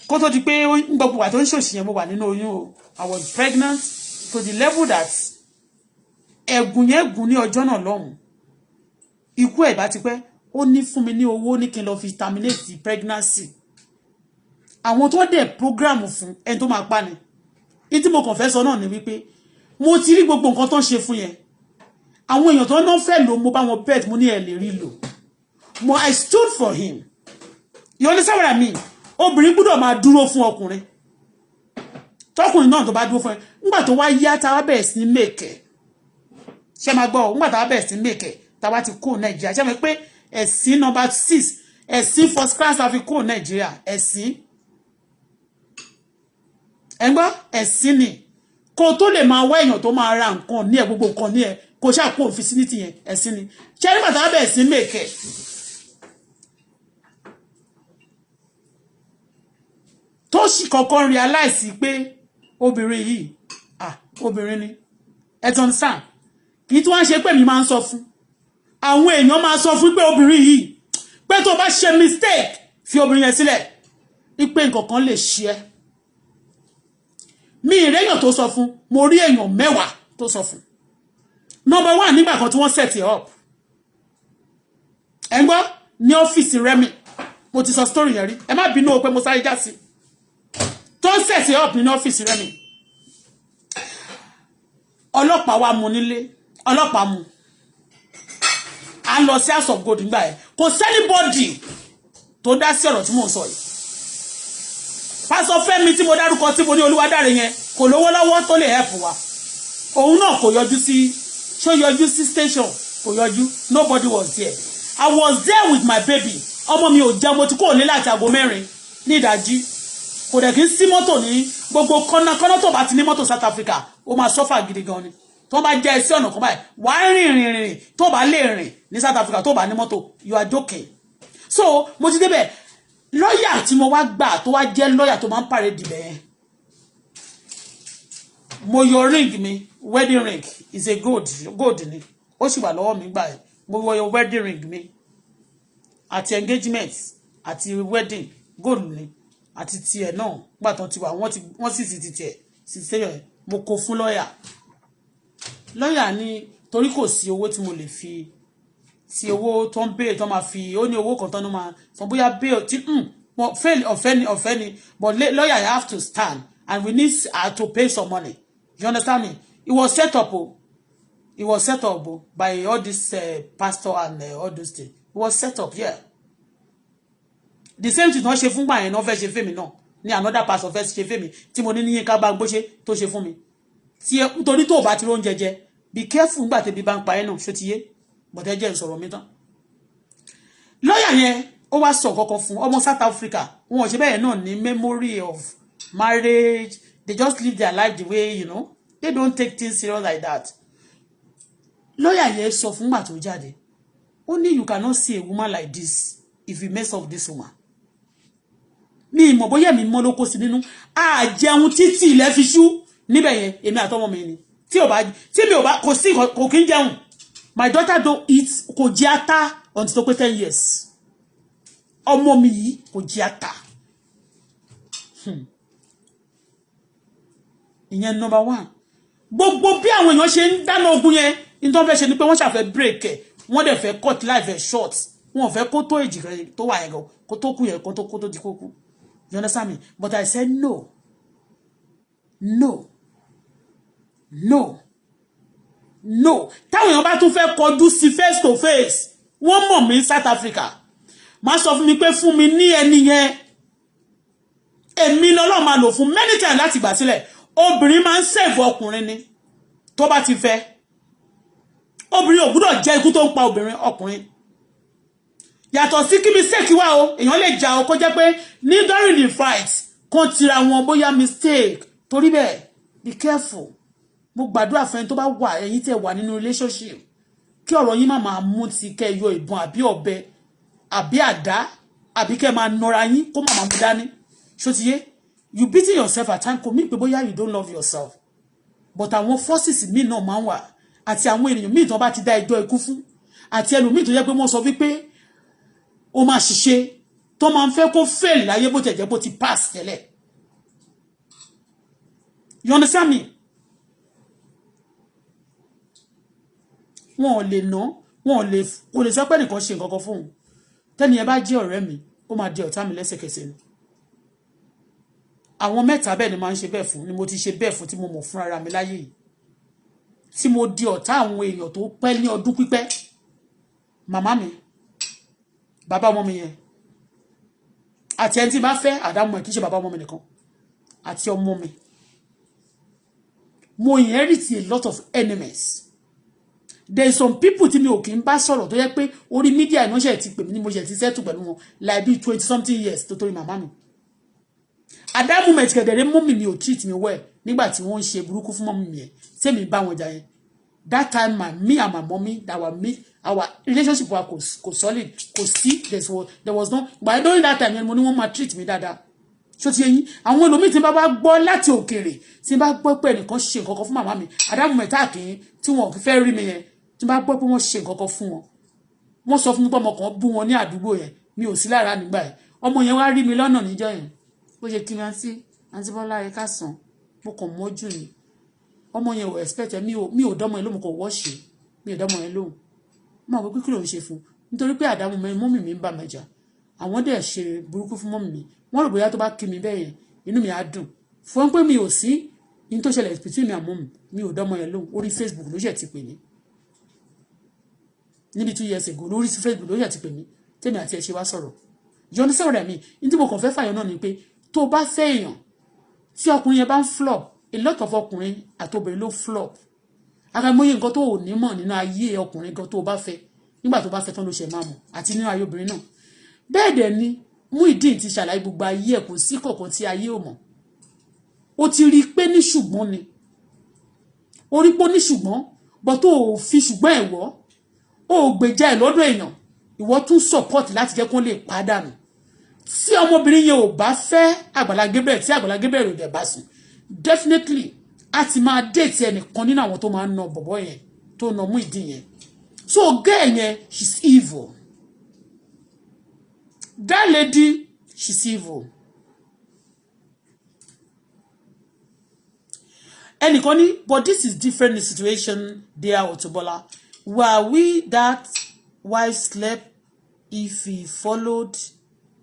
kó tó di pé gbogbo wà tó ń ṣòṣì yẹn mo wà nínú oyún o I was pregnant to the level that ẹ̀gùn yẹn gùn ní ọjọ́ náà lọ́hùn ikú ẹ̀ bá ti pẹ́ ó ní fún mi ní owó ní kí n lọ fi terminate pregnancy àwọn tó dẹ̀ program fún ẹni tó máa pa ni ní tí mo kàn fẹ́ sọ náà ni wípé mo ti rí gbogbo nǹkan tó ń ṣe fún yẹn àwọn èèyàn tó náà fẹ́ lò mo bá wọn bet mo ní ẹ̀ lè rí lò mo I stood for him you understand what I mean obìnrin gbọ́dọ̀ máa dúró fún ọkùnrin tọkùnrin náà tó bá dúró fún ẹ nígbà tó wá yá tá wá bẹ̀rẹ̀ sí ní mèkẹ́ ṣé máa gbọ́ nígbà tá a bẹ̀rẹ̀ sí mèkè tá a bá ti kó Nàìjíríà ṣé máa pé ẹ̀sìn number 6 ẹ̀sìn first class àfi kó Nàìjíríà ẹ̀sìn ẹ̀gbọ́n ẹ̀sìn ni kó tó lè máa wá èèyàn tó máa ra nǹkan ní ẹ̀ gbogbo nǹkan ní ẹ̀ kó ṣáà kó facility yẹn ẹ̀sìn ni ṣé nígbà tá a bẹ̀rẹ̀ sí mèkè tó sì kọ́kọ́ realize pé obìnrin yìí obìnrin ni ẹ̀tọ́n sàn kì í tí wọ́n ṣe pé mi máa ń sọ fún àwọn èèyàn máa sọ fún pé obìnrin yìí pé tó bá ṣe mistake fi obìnrin yẹn sílẹ̀ ipe nǹkan kan lè ṣe ẹ́ mi ìrẹ́yàn tó sọ fún mo rí èèyàn 10 tó sọ fún number 1 nígbà kan tí wọ́n set it up ẹ̀ ń gbọ́ ní ọ́fíìsì Rẹ́mi mo ti sọ story yẹn rí ẹ má bínú o pé mo sáré já sí tó ń set it up nínú ọ́fíìsì Rẹ́mi ọlọ́pàá wa mú nílé ọlọ́pàá mú a lọ sí House of Gold nígbà ẹ̀ kò sẹ́nibọ́dì tó dá sí ọ̀rọ̀ tí mò ń sọ yìí Pásítọ̀ Fẹ́mi tí mo dárúkọ tí mo ní Olúwadáre yẹn kò lówó lọ́wọ́ tó lè help wa òun náà kò yọjú sí ṣó yọjú sí station kò yọjú nobody was there I was there with my baby ọmọ mi ò jẹun mo ti kúrò ní láti aago 4 ní ìdájí kò dẹ̀ kí ń sí mọ́tò ní gbogbo kọ́nà tó bá ti ní mọ́tò South Africa ó máa sọ́fà gidi gan ni tó bá jẹ́ sí ọ̀nà kan báyìí wà á rìn tó bá lè rìn ní South Africa tó bá ní mọ́tò you are joking so mo ti débẹ̀ lọ́yà tí mo wá gbà tó wá jẹ́ lọ́yà tó máa ń pàrẹ̀ dìbẹ̀ yẹn mo yọ ring mi wedding ring is a gold ni ó sì wà lọ́wọ́ mi gbà yẹn mo yọ wedding ring mi àti engagement àti wedding gold ni àti tiẹ̀ náà gbà tán ti wà wọ́n sì ti tiẹ̀ sì sẹ́yọ̀ mo kó fún lọ́yà ní torí kò sí owó tí mo lè fi sí owó tó ń béèrè tó máa fi ó ní owó kan tán ló máa sọ bóyá bail tí wọ́n fail ọ̀fẹ́ ni but lawyer you have to stand and we need to pay some money you understand me it was set up by all this pastor and all those things it was set up yeah the same thing wọ́n ṣe fún gbà yẹn náà fẹ́ ṣe fẹ́mi náà ní another pastor fẹ́ ṣe fẹ́mi tí mo ní Yínká Bámgbóṣé tó ṣe fún mi tí nítorí tó bá ti ro oúnjẹ jẹ be careful nígbà tẹ́bi bá ń pa ẹ́ náà ṣó ti yé bọ̀tẹ́ jẹ́ ìsọ̀rọ̀ mi tán lọ́yà yẹn ó wá sọ kọ́kọ́ fún ọmọ South Africa wọn ò ṣe bẹ́ẹ̀ náà ní memory of marriage they just live their life the way you know they don't take things serious like that lọ́yà yẹn sọ fún gbà tó jáde ó ní you cannot see a woman like this if you mess up this woman mi mọ̀ bóyá mi mọ́ ló kó sí nínú àjẹun títí ilẹ̀ fi ṣú níbẹ̀ yẹn èmi àtọmọ mi ni tí mi ò bá kò sí kò kí ń jẹun my daughter don't eat kò jẹ ata until tó pé 10 years ọmọ mi yìí kò jẹ ata ìyẹn number 1 gbogbo bí àwọn èèyàn ṣe ń dáná ogun yẹn ní tó ń fẹ́ ṣe ni pé wọ́n ṣàfẹ́ break ẹ̀ wọ́n dẹ̀ fẹ́ cut life ẹ̀ short wọ́n fẹ́ kó tó èjì tó wà yẹn gan kó tó kú yẹn kó tó di kókú you understand me but I said no táwọn èèyàn bá tún fẹ́ kọjú sí face to face wọ́n mọ̀ mí South Africa má sọ fún mi pé fún mi ní ẹni yẹn èmi lọ́lọ́ máa lò fún many times láti gbà sílẹ̀ obìnrin máa ń save ọkùnrin ni tó bá ti fẹ́ obìnrin ò gbúdọ̀ jẹ́ ikú tó ń pa obìnrin ọkùnrin yàtọ̀ sí kí mistake wà o èèyàn lè jà o kó jẹ́ pé ní during the fight kan tira wọn bóyá mistake torí bẹ́ẹ̀ be careful mo gbàdúrà fún ẹni tó bá wà ẹ̀yin tẹ́ wà nínú relationship kí ọ̀rọ̀ yín má máa mú ti kẹ́ yọ ìbọn àbí ọ̀bẹ àbí àdá àbí kẹ́ máa nọra yín kó má máa mú dání ṣó ti yé you beating yourself at time kò mí pé bóyá you don't love yourself but àwọn forces míì náà máa ń wà àti àwọn ènìyàn míì tó bá ti dá ẹjọ́ ikú fún àti ẹlòmíì tó jẹ́ pé wọ́n sọ wípé ó máa ṣiṣẹ́ tó máa ń fẹ́ kó fail láyé bó tẹ̀jẹ́ bó ti pass tẹ́lẹ̀ you understand me wọn ò lè ná wọn ò lè kò lè sọ pé nìkan ṣe nǹkan kan fún un tẹ́ni ẹ bá jẹ́ ọ̀rẹ́ mi ó máa di ọ̀tá mi lẹ́sẹ̀kẹsẹ̀ ni àwọn mẹ́ta bẹ́ẹ̀ ni máa ń ṣe bẹ́ẹ̀ fún ni mo ti ṣe bẹ́ẹ̀ fún tí mo mọ̀ fún ara mi láyé yìí tí mo di ọ̀tá àwọn èèyàn tó pẹ́ ní ọdún pípẹ́ màmá mi bàbá ọmọ mi yẹn àti ẹni tí bá fẹ́ àdámọ̀ ẹ̀ kì í ṣe bàbá ọmọ mi nìkan àti ọmọ mi mo inherit a lot of enemies there is some people tí mi ò kí ń bá sọ̀rọ̀ tó yẹ pé orí media ìnáṣẹ́ ti pè mí ní mo ṣe ti settle pẹ̀lú wọn like bí 20 something years tó torí màmá mi at that moment kẹ̀dẹ̀rẹ́ mọ́mì mi ò treat me well nígbà tí wọ́n ń ṣe burúkú fún mọ́mì mi yẹn tẹ́mi bá wọn jà yẹn that time me and my mommy our relationship wa kò solid kò sí there was no but during that time yẹn mo ní wọ́n máa treat me dáadáa so ti yín àwọn ẹlòmíì tí n bá gbọ́ láti òkèèrè tí n bá gbọ́ pé ẹnìkan ṣe nǹkan kan fún màmá mi at that moment àkín tí wọn kì í fẹ́ rí mi yẹn tí n bá gbọ́ pé wọ́n ṣe nǹkan kan fún wọn wọ́n sọ fún mi pé ọmọ kan bú wọn ní àdúgbò yẹn mi ò sí lára nígbà yẹn ọmọ yẹn wá rí mi lọ́nà níjọ́ yẹn bó ṣe kí mi àǹtí Bọ́lá ẹ káàsán mo kàn mọ́jú ni ọmọ yẹn ò expect mi ò dọ́mọ yẹn lóhùn kò wọ́ọ̀ṣì mi ò dọ́mọ yẹn lóhùn mo àwọn kíkúrò ń ṣe fún nítorí pé àdámù mọ́mì mi ń bà mẹ́jà àwọn dẹ̀ ṣe burúkú fún mọ́mì mi wọ́n rò bóyá tó bá kí mi bẹ́ẹ̀ yẹn inú mi á dùn fún pé mi ò sí ní tó ṣẹlẹ̀ between mi and mọ́mì mi ò dọ́mọ yẹn lóhùn orí Facebook ló ṣẹ̀ ti pè mí níbi 2 years ago lórí Facebook ló ṣẹ̀ ti pè mí tèmi àti ẹ̀ ṣe wá sọ̀rọ̀ yọ̀ọ́ ní sọ̀rọ̀ rẹ̀ mi ní tí mo kàn fẹ́ fàyọ̀ náà ni pé tó bá fẹ́ èèyàn tí ọkùnrin yẹn bá ń flop a lot of ọkùnrin àtobìnrin ló flop akamóye nǹkan tó ò ní mọ̀ nínú ayé ọkùnrin gan tó bá fẹ́ nígbà tó bá fẹ́ tán ló ṣe máa mọ̀ àti nínú ayé obìnrin náà bẹ́ẹ̀ dẹ̀ ni Muyideen ti ṣàlàyé gbogbo ayé ẹ̀ kò sí kọ̀ọ̀kan tí ayé ò mọ̀ ó ti rí i pé ní ṣùgbọ́n ni ó rí pé ó ní ṣùgbọ́n bọ́ tó ò fi ṣùgbọ́n ẹ̀ wọ́ ó gbèjà ẹ̀ lọ́dọ̀ èèyàn ìwọ tún support láti jẹ́ kó lè pàdánù tí ọmọbìnrin yẹn ò bá fẹ́ Àgbàlá Gabriel tí Àgbàlá Gabriel ò dẹ̀ bá sùn definitely a ti máa date ẹnìkan nínú àwọn tó máa ń na bọ̀bọ̀ yẹn tó na Muyideen yẹn so girl yẹn she's evil that lady she's evil ẹnìkan ní but this is different in situation there Auto Bola were we that wife slept if he followed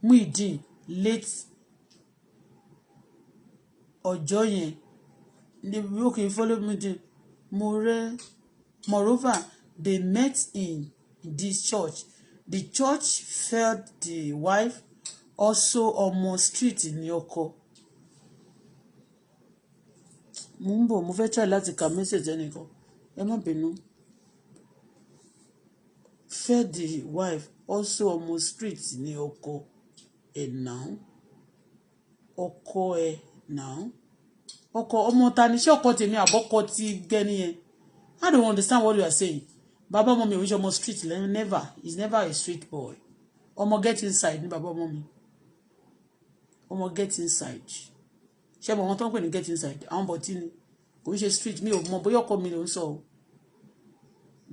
Muyideen late ọjọ́ yẹn okay follow Muyideen moreover they met in this church the church felt the wife also ọmọ street ní ọkọ mo ń bọ̀ mo fẹ́ try láti ka message ẹnìkan ẹ má bínú felt the wife also ọmọ street ní ọkọ ẹ̀ náà ọkọ ẹ̀ náà ọkọ ọmọ ta ni ṣé ọkọ tèmi àbọ̀kọ ti gbẹ́ni yẹn I don't understand what you are saying bàbá ọmọ mi ò ń ṣe ọmọ street never he's never a street boy ọmọ get inside ní bàbá ọmọ mi ọmọ get inside ṣé mo wọn tó ń pè ní get inside àwọn bọ̀ tí ni kò ń ṣe street mi ò mọ bóyá ọkọ mi ló ń sọ o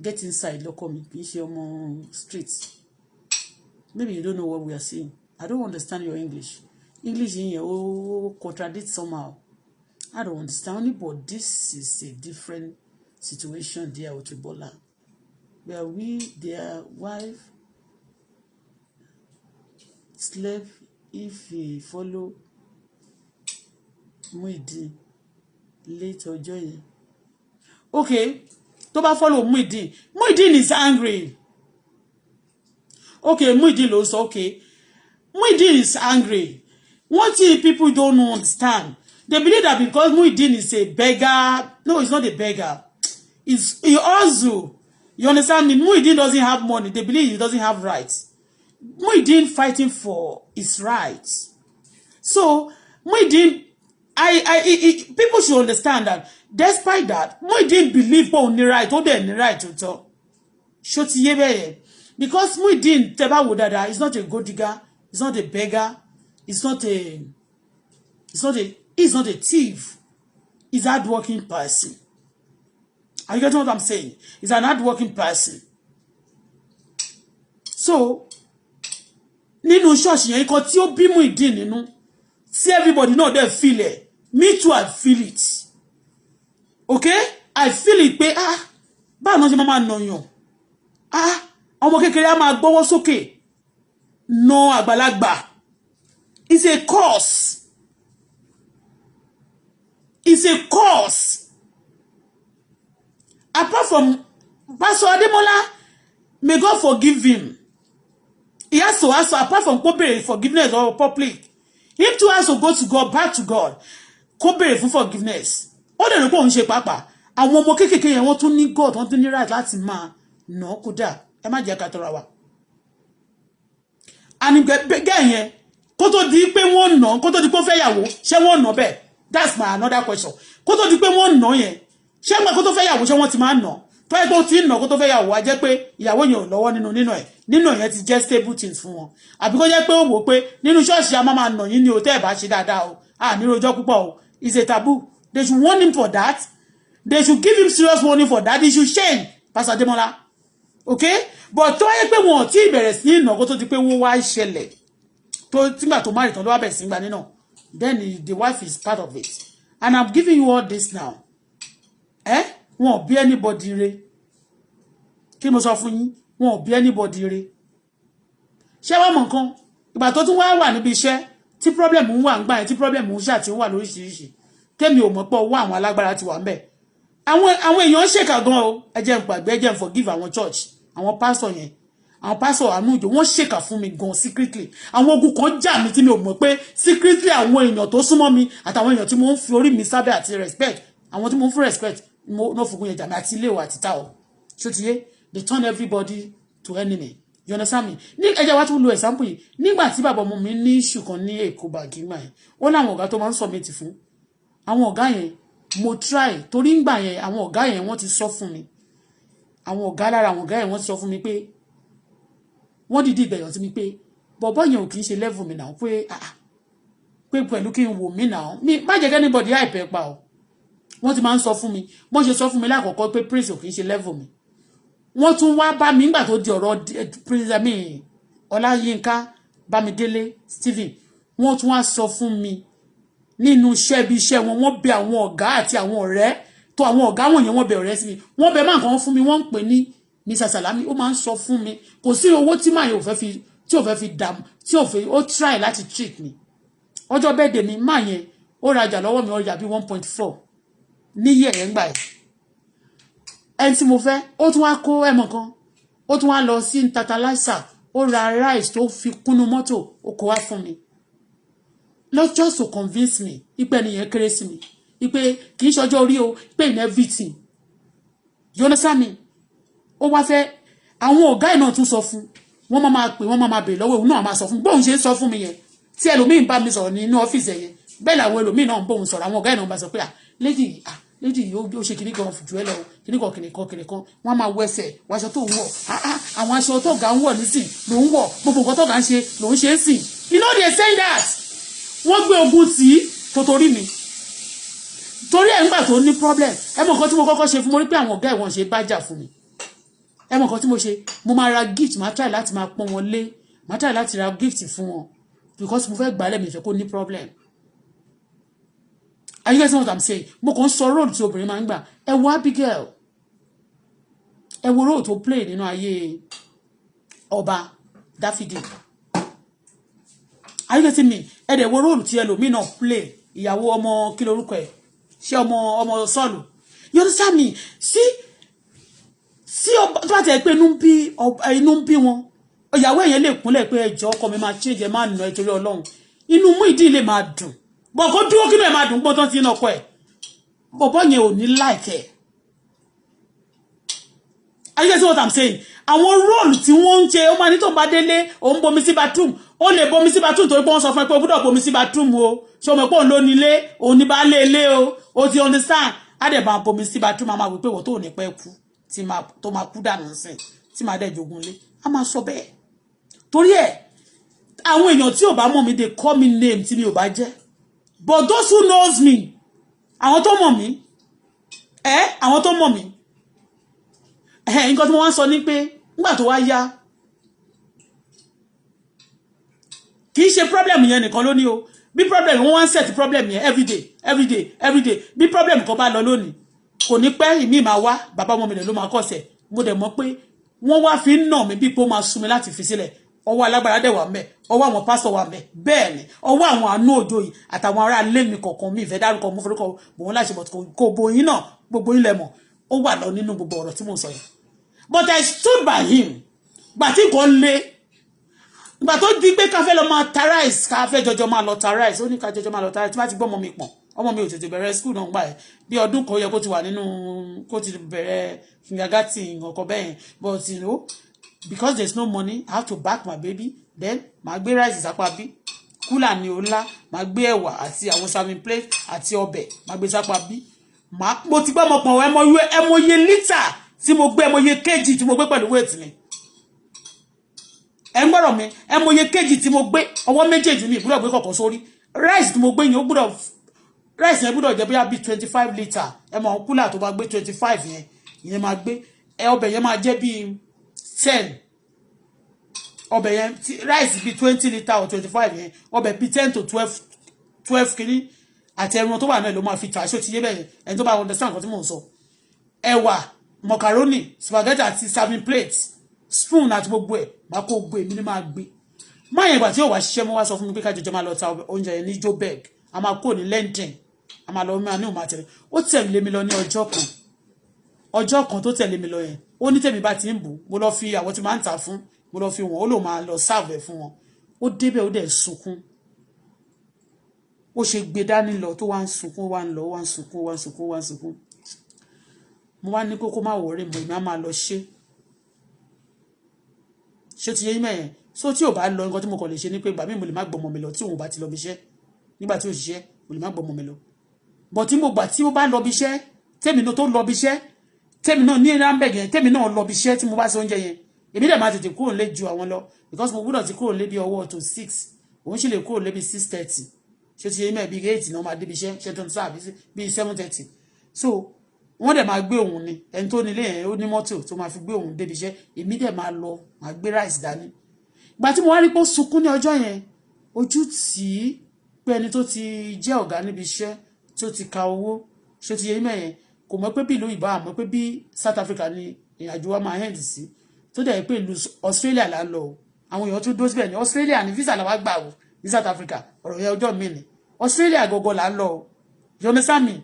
get inside lọkọ mi kì í ṣe ọmọ street maybe you don't know what we are saying I don't understand your English yìí yẹn ó contradict somehow I don't understand only but this is a different situation there Auto Bola where we their wife slept if he follow Muyideen late ọjọ́ yẹn okay tó bá follow Muyideen is angry okay Muyideen ló sọ okay Muyideen is angry one thing people don't understand they believe that because Muyideen is a beggar no he's not a beggar he also you understand me Muyideen doesn't have money they believe he doesn't have rights Muyideen fighting for his rights so Muyideen people should understand that despite that Muyideen believe pé òun ní right ó dẹ̀ ní right tó tọ́ ṣó ti yé bẹ́ẹ̀ because Muyideen tẹ́ bá wò dáadáa he's not a gold digger he's not a beggar he's not a thief he's a hardworking person are you getting what I'm saying he's an hardworking person so nínú ṣọ́ọ̀ṣì yẹn nǹkan tí ó bí Muyideen nínú tí everybody know they feel it me too I feel it okay I feel it pé báwo náà ṣe máa nà yàn ọmọ kékeré á máa gbọ́wọ́ sókè nà àgbàlagbà it's a curse apart from Pastor Ademola may God forgive him he has to ask apart from corporate forgiveness or public him too has to go to God back to God kó béèrè fún forgiveness ó dẹ̀ ní kó ń ṣe pàápàá àwọn ọmọ kéékèèké yẹn wọ́n tún ní God wọ́n tún ní right láti máa nà kódà ẹ má jẹ́ ká tọrọ wa àní gẹ́gẹ́ yẹn kó tó di pé wọ́n nà kó tó di pé ó fẹ́ yàwó ṣé wọ́n nà bẹ́ẹ̀ that's my another question kó tó di pé wọ́n nà yẹn ṣé gbà kó tó fẹ́ yàwó ṣé wọ́n ti máa nà tó yẹ pé ó ti nà kó tó fẹ́ yàwó á jẹ́ pé ìyàwó yẹn ò lọ́wọ́ nínú yẹn ti jẹ́ stable things fún wọn àbí kó jẹ́ pé ó wò pé nínú ṣọ́ọ̀ṣì a máa nà yín ní òtẹ́ ẹ̀ bá ṣe dáadáa o ní rojọ́ púpọ̀ o it's a taboo they should warn him for that they should give him serious warning for that he should shame Pastor Demola okay but tó yẹ pé wọn ò tí bẹ̀rẹ̀ sí ìnà kó tó di pé wọ́n wá ṣẹlẹ̀ tó tígbà tó má ìtàn ló wá bẹ̀rẹ̀ sí gbà nínà then the wife is part of it and I'm giving you all this now wọn ò bí anybody re kí mo sọ fún yín wọn ò bí anybody re ṣé wàá mọ̀ nǹkan ìgbà tó tún wà níbi iṣẹ́ tí problem ń wà ń gbà yẹn tí problem ń ṣàtì ń wà lóríṣiríṣi tèmi ò mọ̀ pé ọwọ́ àwọn alágbára ti wà ń bẹ̀ àwọn èèyàn ṣèkà gan o ẹ jẹ́ n gbàgbé ẹ jẹ́ n forgive àwọn church àwọn pastor yẹn àwọn pastor àánú ìjọ wọ́n ṣèkà fún mi gan secretly àwọn ogun kan jà mí tí mi ò mọ̀ pé secretly àwọn èèyàn tó súnmọ́ mi àtàwọn èèyàn tí mo ń fi orí mi sábẹ́ àti respect àwọn tí mo ń fún respect no fògùn yẹn jà mí àti ilé ìwà àti táwọn ṣó ti yé they turn everybody to enemy you understand me ní ẹjẹ wá tún lo example yìí nígbà tí bàbá ọmọ mi ní issue kan ní Èkó bàgì gbà yẹn ó láwọn ọ̀gá tó máa ń submit fún àwọn ọ̀gá yẹn mo try torí ngbà yẹn àwọn ọ̀gá yẹn wọ́n ti sọ fún mi àwọn ọ̀gá lára àwọn ọ̀gá yẹn wọ́n ti sọ fún mi pé wọ́n dìde ìbẹ̀yàn sí mi pé bọ̀bọ́ yẹn ò kì í ṣe level mi náà pé pẹ̀lú kí n wò mí náà mi má jẹ́ anybody àìpẹ́ pa o wọ́n ti máa ń sọ fún mi wọ́n ṣe sọ fún mi lákọ̀ọ́kọ́ pé praise ò kì í ṣe level mi wọ́n tún wá bá mi nígbà tó di ọ̀rọ̀ praise mi Ọláyínká Bámidélé Stephen wọ́n tún wá sọ fún mi nínú iṣẹ́ ibi iṣẹ́ wọn wọ́n bẹ àwọn ọ̀gá àti àwọn ọ̀rẹ́ tó àwọn ọ̀gá wọ̀nyẹn wọ́n bẹ ọ̀rẹ́ sí mi wọ́n bẹ máa kàn fún mi wọ́n ń pè ní Mr. Salami ó máa ń sọ fún mi kò sí owó tí màá yóò fẹ́ fi dààmú tí ó try láti treat mi ọjọ́ bẹ́ẹ̀dẹ̀ mi máa yẹn ó rajà lọ́wọ́ mi ọjà bí 1.4 níyẹ̀ ẹ̀ ń gbà ẹ̀ ẹni tí mo fẹ́ ó tún wá kó ẹmọ kan ó tún wá lọ sí Tantalizer ó ra rice tó fi kúnnú mọ́tò ó kó wá fún mi not just to convince me ipe ẹnìyẹn kéré sí mi ipe kì í ṣọjọ́ orí o ipe in everything you understand me ó wá fẹ́ àwọn ọ̀gá ẹ̀ náà tún sọ fún wọ́n máa pè wọ́n máa bèèrè lọ́wọ́ òun náà máa sọ fún bóun ṣe ń sọ fún mi yẹn tí ẹlòmíín bá mi sọ̀rọ̀ nínú ọ́fíìsì ẹ̀ yẹn bẹ́ẹ̀ làwọn ẹlòmíín náà ń bóun sọ̀rọ̀ àwọn ọ̀gá ẹ̀ náà bá sọ pé lady yìí ó ṣe kìnnì kan jù ẹ lọ kìnnì kan wọ́n máa wẹsẹ̀ wáṣọ tó ń wọ̀ àwọn aṣọ tó ga ń wọ̀ nísìn ló ń wọ̀ gbogbo nǹkan tó ga ń ṣe ló ń ṣe é sìn you know they say that wọ́n gbé ogun tí torí mi torí ẹ̀ ńgbà tó ní problem ẹ mọ̀ nǹkan tí mo kọ́kọ́ ṣe fún mo rí pé àwọn ọ̀gá ẹ̀ wọ́n ṣe bá jà fún mi ẹ mọ̀ nǹkan tí mo ṣe mo máa ra gift máa try láti máa pọ́n wọn lé máa try láti ra gift fún wọn because mo fẹ́ gbà lẹ́mìí ìfẹ́ kó ní problem. Are you guys know what I'm saying? Mo kàn sọ role tí obìnrin máa ń gbà ẹ wo Abigail ẹ wo role tó play nínú ayé ọba Dáfídì. Are you getting me? Ẹ dẹ̀ wo role tí ẹlòmíì náà play ìyàwó ọmọ kí lorúkọ ẹ̀ ṣé ọmọ Sọ́ọ̀lù. You understand me? Sí ọba tó bá tẹ̀ pé inú ń bí wọn ìyàwó ẹ̀yẹn lè kúnlẹ̀ pé ẹjọ́ ọkọ mi máa change ẹ máa nà ẹ torí Ọlọ́run inú mú ìdí lè máa dùn bọ̀ kó dúró kí ló máa dùn gbọ́n tán ti ń ọkọ ẹ̀ bọ̀bọ̀ yẹn ò ní like ẹ̀. Are you guys know what I'm saying? Àwọn role tí wọ́n ń ṣe ó máa ní tó bá délé òun bomi sí bathroom ó lè bomi sí bathroom torí pé wọ́n sọ fún ẹ pé ó gbọ́dọ̀ bomi sí bathroom o ṣé o mọ̀ pé òun ló nílé òun ní bá lé ilé o ti understand á dẹ̀ bá bomi sí bathroom a máa wí pé wọ́n tó ní pẹ́ kú tó máa kú dànù sìn tí máa dẹ̀ jogun lé a máa sọ bẹ́ẹ̀ torí ẹ̀ àwọn èèyàn tí ò bá mọ̀ mí they call me name tí mi ò bá jẹ́ but those who knows me àwọn tó mọ̀ mí àwọn tó mọ̀ mí nǹkan tí mo wá ń sọ ní pé nígbà tó wá yá kì í ṣe problem yẹn nìkan lónìí o bí problem wọ́n wá ń set problem yẹn everyday bí problem kan bá lọ lónìí kò ní pẹ́ ìmí máa wá bàbá ọmọ mi lè ló máa kọ̀ọ̀sẹ̀ mo dẹ̀ mọ̀ pé wọ́n wá fi ń nà mí bí pé ó máa sún mi láti fi sílẹ̀ ọwọ́ alágbára dẹ̀ wà ńbẹ̀ ọwọ́ àwọn pásítọ̀ wà ńbẹ̀ bẹ́ẹ̀ ni ọwọ́ àwọn àánú òjò yìí àtàwọn ará ilé mi kọ̀ọ̀kan mi ìfẹ́ dárúkọ mo forúkọ bò wọ́n láṣẹ kò bòyín náà gbogbo yín lẹ mọ̀ ó wà lọ nínú gbogbo ọ̀rọ̀ tí mo sọ yìí but I stood by him gbà tí nǹkan lé gbà tó di pé ká fẹ́ lọ máa ta rice ká fẹ́ jọjọ máa lọ ta rice ó ní ká jọjọ máa lọ ta rice tí bá ti gbọ́ ọmọ mi pọ̀n ọmọ mi ò tètè bẹ̀rẹ̀ school náà gbà ẹ̀ bí ọdún kan yẹ kó ti wà nínú kó ti bẹ̀rẹ̀ kindergarten ọkọ̀ bẹ́ẹ̀ but you know because there is no money I have to back my baby then màá gbé rice sápá bí kúlà ní ọlá màá gbé ẹ̀wà àti àwọn serving plate àti ọbẹ̀ màá gbé sápá bí mo ti gbọ́ ọmọpọ̀ ẹmọye lítà tí mo gbé ẹmọye kg tí mo gbé pẹ̀lú weight mi ẹ ń gbọ́dọ̀ mi ẹmọye kg tí mo gbé ọwọ́ méjèèjì mi ìgbúdọ̀ gbé kọ̀ọ̀kan sórí rice tí mo gbé yẹn ó gbúdọ̀ rice yẹn gbúdọ̀ jẹ́ bóyá bí 25 litre ẹ mọ̀ kúlà tó bá gbé 25 yẹn máa gbé ọbẹ̀ yẹn máa jẹ́ bí 10 ọbẹ̀ yẹn rice bí 20 litre or 25 yẹn ọbẹ̀ bí 10 to 12 kìíní àti ẹran tó wà náà ló máa fi tà aṣọ ti yé bẹ́ẹ̀ ẹni tó bá understand nǹkan tí mò ń sọ ẹ̀wà macaroni spaghetti àti serving plate spoon àti gbogbo ẹ̀ máa kó gbé èmi ní máa gbé máa yẹn ìgbà tí yóò wá ṣiṣẹ́ mọ́ wá sọ fún mi pé ká jọjọ máa lọ ta oúnjẹ yẹn ní Joburg a máa kó ní London a máa lọ máa ní òun máa tẹ̀lé ó tẹ̀lé mi lọ ní ọjọ́ kan tó tẹ̀lé mi lọ yẹn ó ní tèmi bá ti ń bù mo lọ fi àwọn tí máa ń tà fún mo lọ fi wọn ó lò máa lọ sáàbẹ̀ fún wọn ó débẹ̀ ó dẹ̀ sunkún ó ṣe gbé dání lọ tó wá ń sunkún wá ń lọ wá ń sunkún wá ń sunkún wá ń sunkún mo wá ní kókó má wọ̀ọ́rẹ́ mo ìmọ̀ á máa lọ ṣé ti yé mẹ́yẹn so tí ò bá lọ nǹkan tí mo kàn lè ṣe ni pé ìgbà míì mo lè má gbọmọ mi lọ tí òun bá ti lọ bí iṣẹ́ nígbà tí ò ṣiṣẹ́ mo lè má gbọmọ mi lọ bọ̀ tí mo gbà tí ó bá lọ bí iṣẹ́ tèmi náà tó lọ bí iṣẹ́ tèmi náà ní rambeg yẹn tèmi náà lọ bí iṣẹ́ tí mo bá ṣe oúnjẹ yẹn èmi dẹ̀ máa tètè kúrò lé ju àwọn lọ because mo gbúdọ̀ ti kúrò lé bí ọwọ́ tó 6 òun sì lè kúrò lé bí 6:30 ṣé ti yé mẹ́ bí 8 náà máa débi iṣẹ́ ṣé tó ń sáà bí 7:30 so wọ́n dẹ̀ máa gbé òun ni ẹni tó nílé yẹn ó ní mọ́tò tó máa fi gbé òun débi iṣẹ́ èmi dẹ̀ máa lọ máa gbé rice dání ìgbà tí mo wá rí pé ó sunkún ní ọjọ́ yẹn ojú tì í pé ẹni tó ti jẹ́ ọ̀gá níbi iṣẹ́ tó ti ka owó ṣé ti yé mẹ́yẹn kò mọ̀ pé bí ìlú ìbá àmọ́ pé bí South Africa ni ìrìnàjò wa máa hẹ́ǹdì sí tó dẹ̀ pé ìlú Australia là ń lọ àwọn èèyàn tún dó síbẹ̀ ní Australia ní visa làwa gbà wò ní South Africa ọ̀rọ̀ yẹn ọjọ́ mi ni Australia gọ́gọ́ là ń lọ yọmísàmì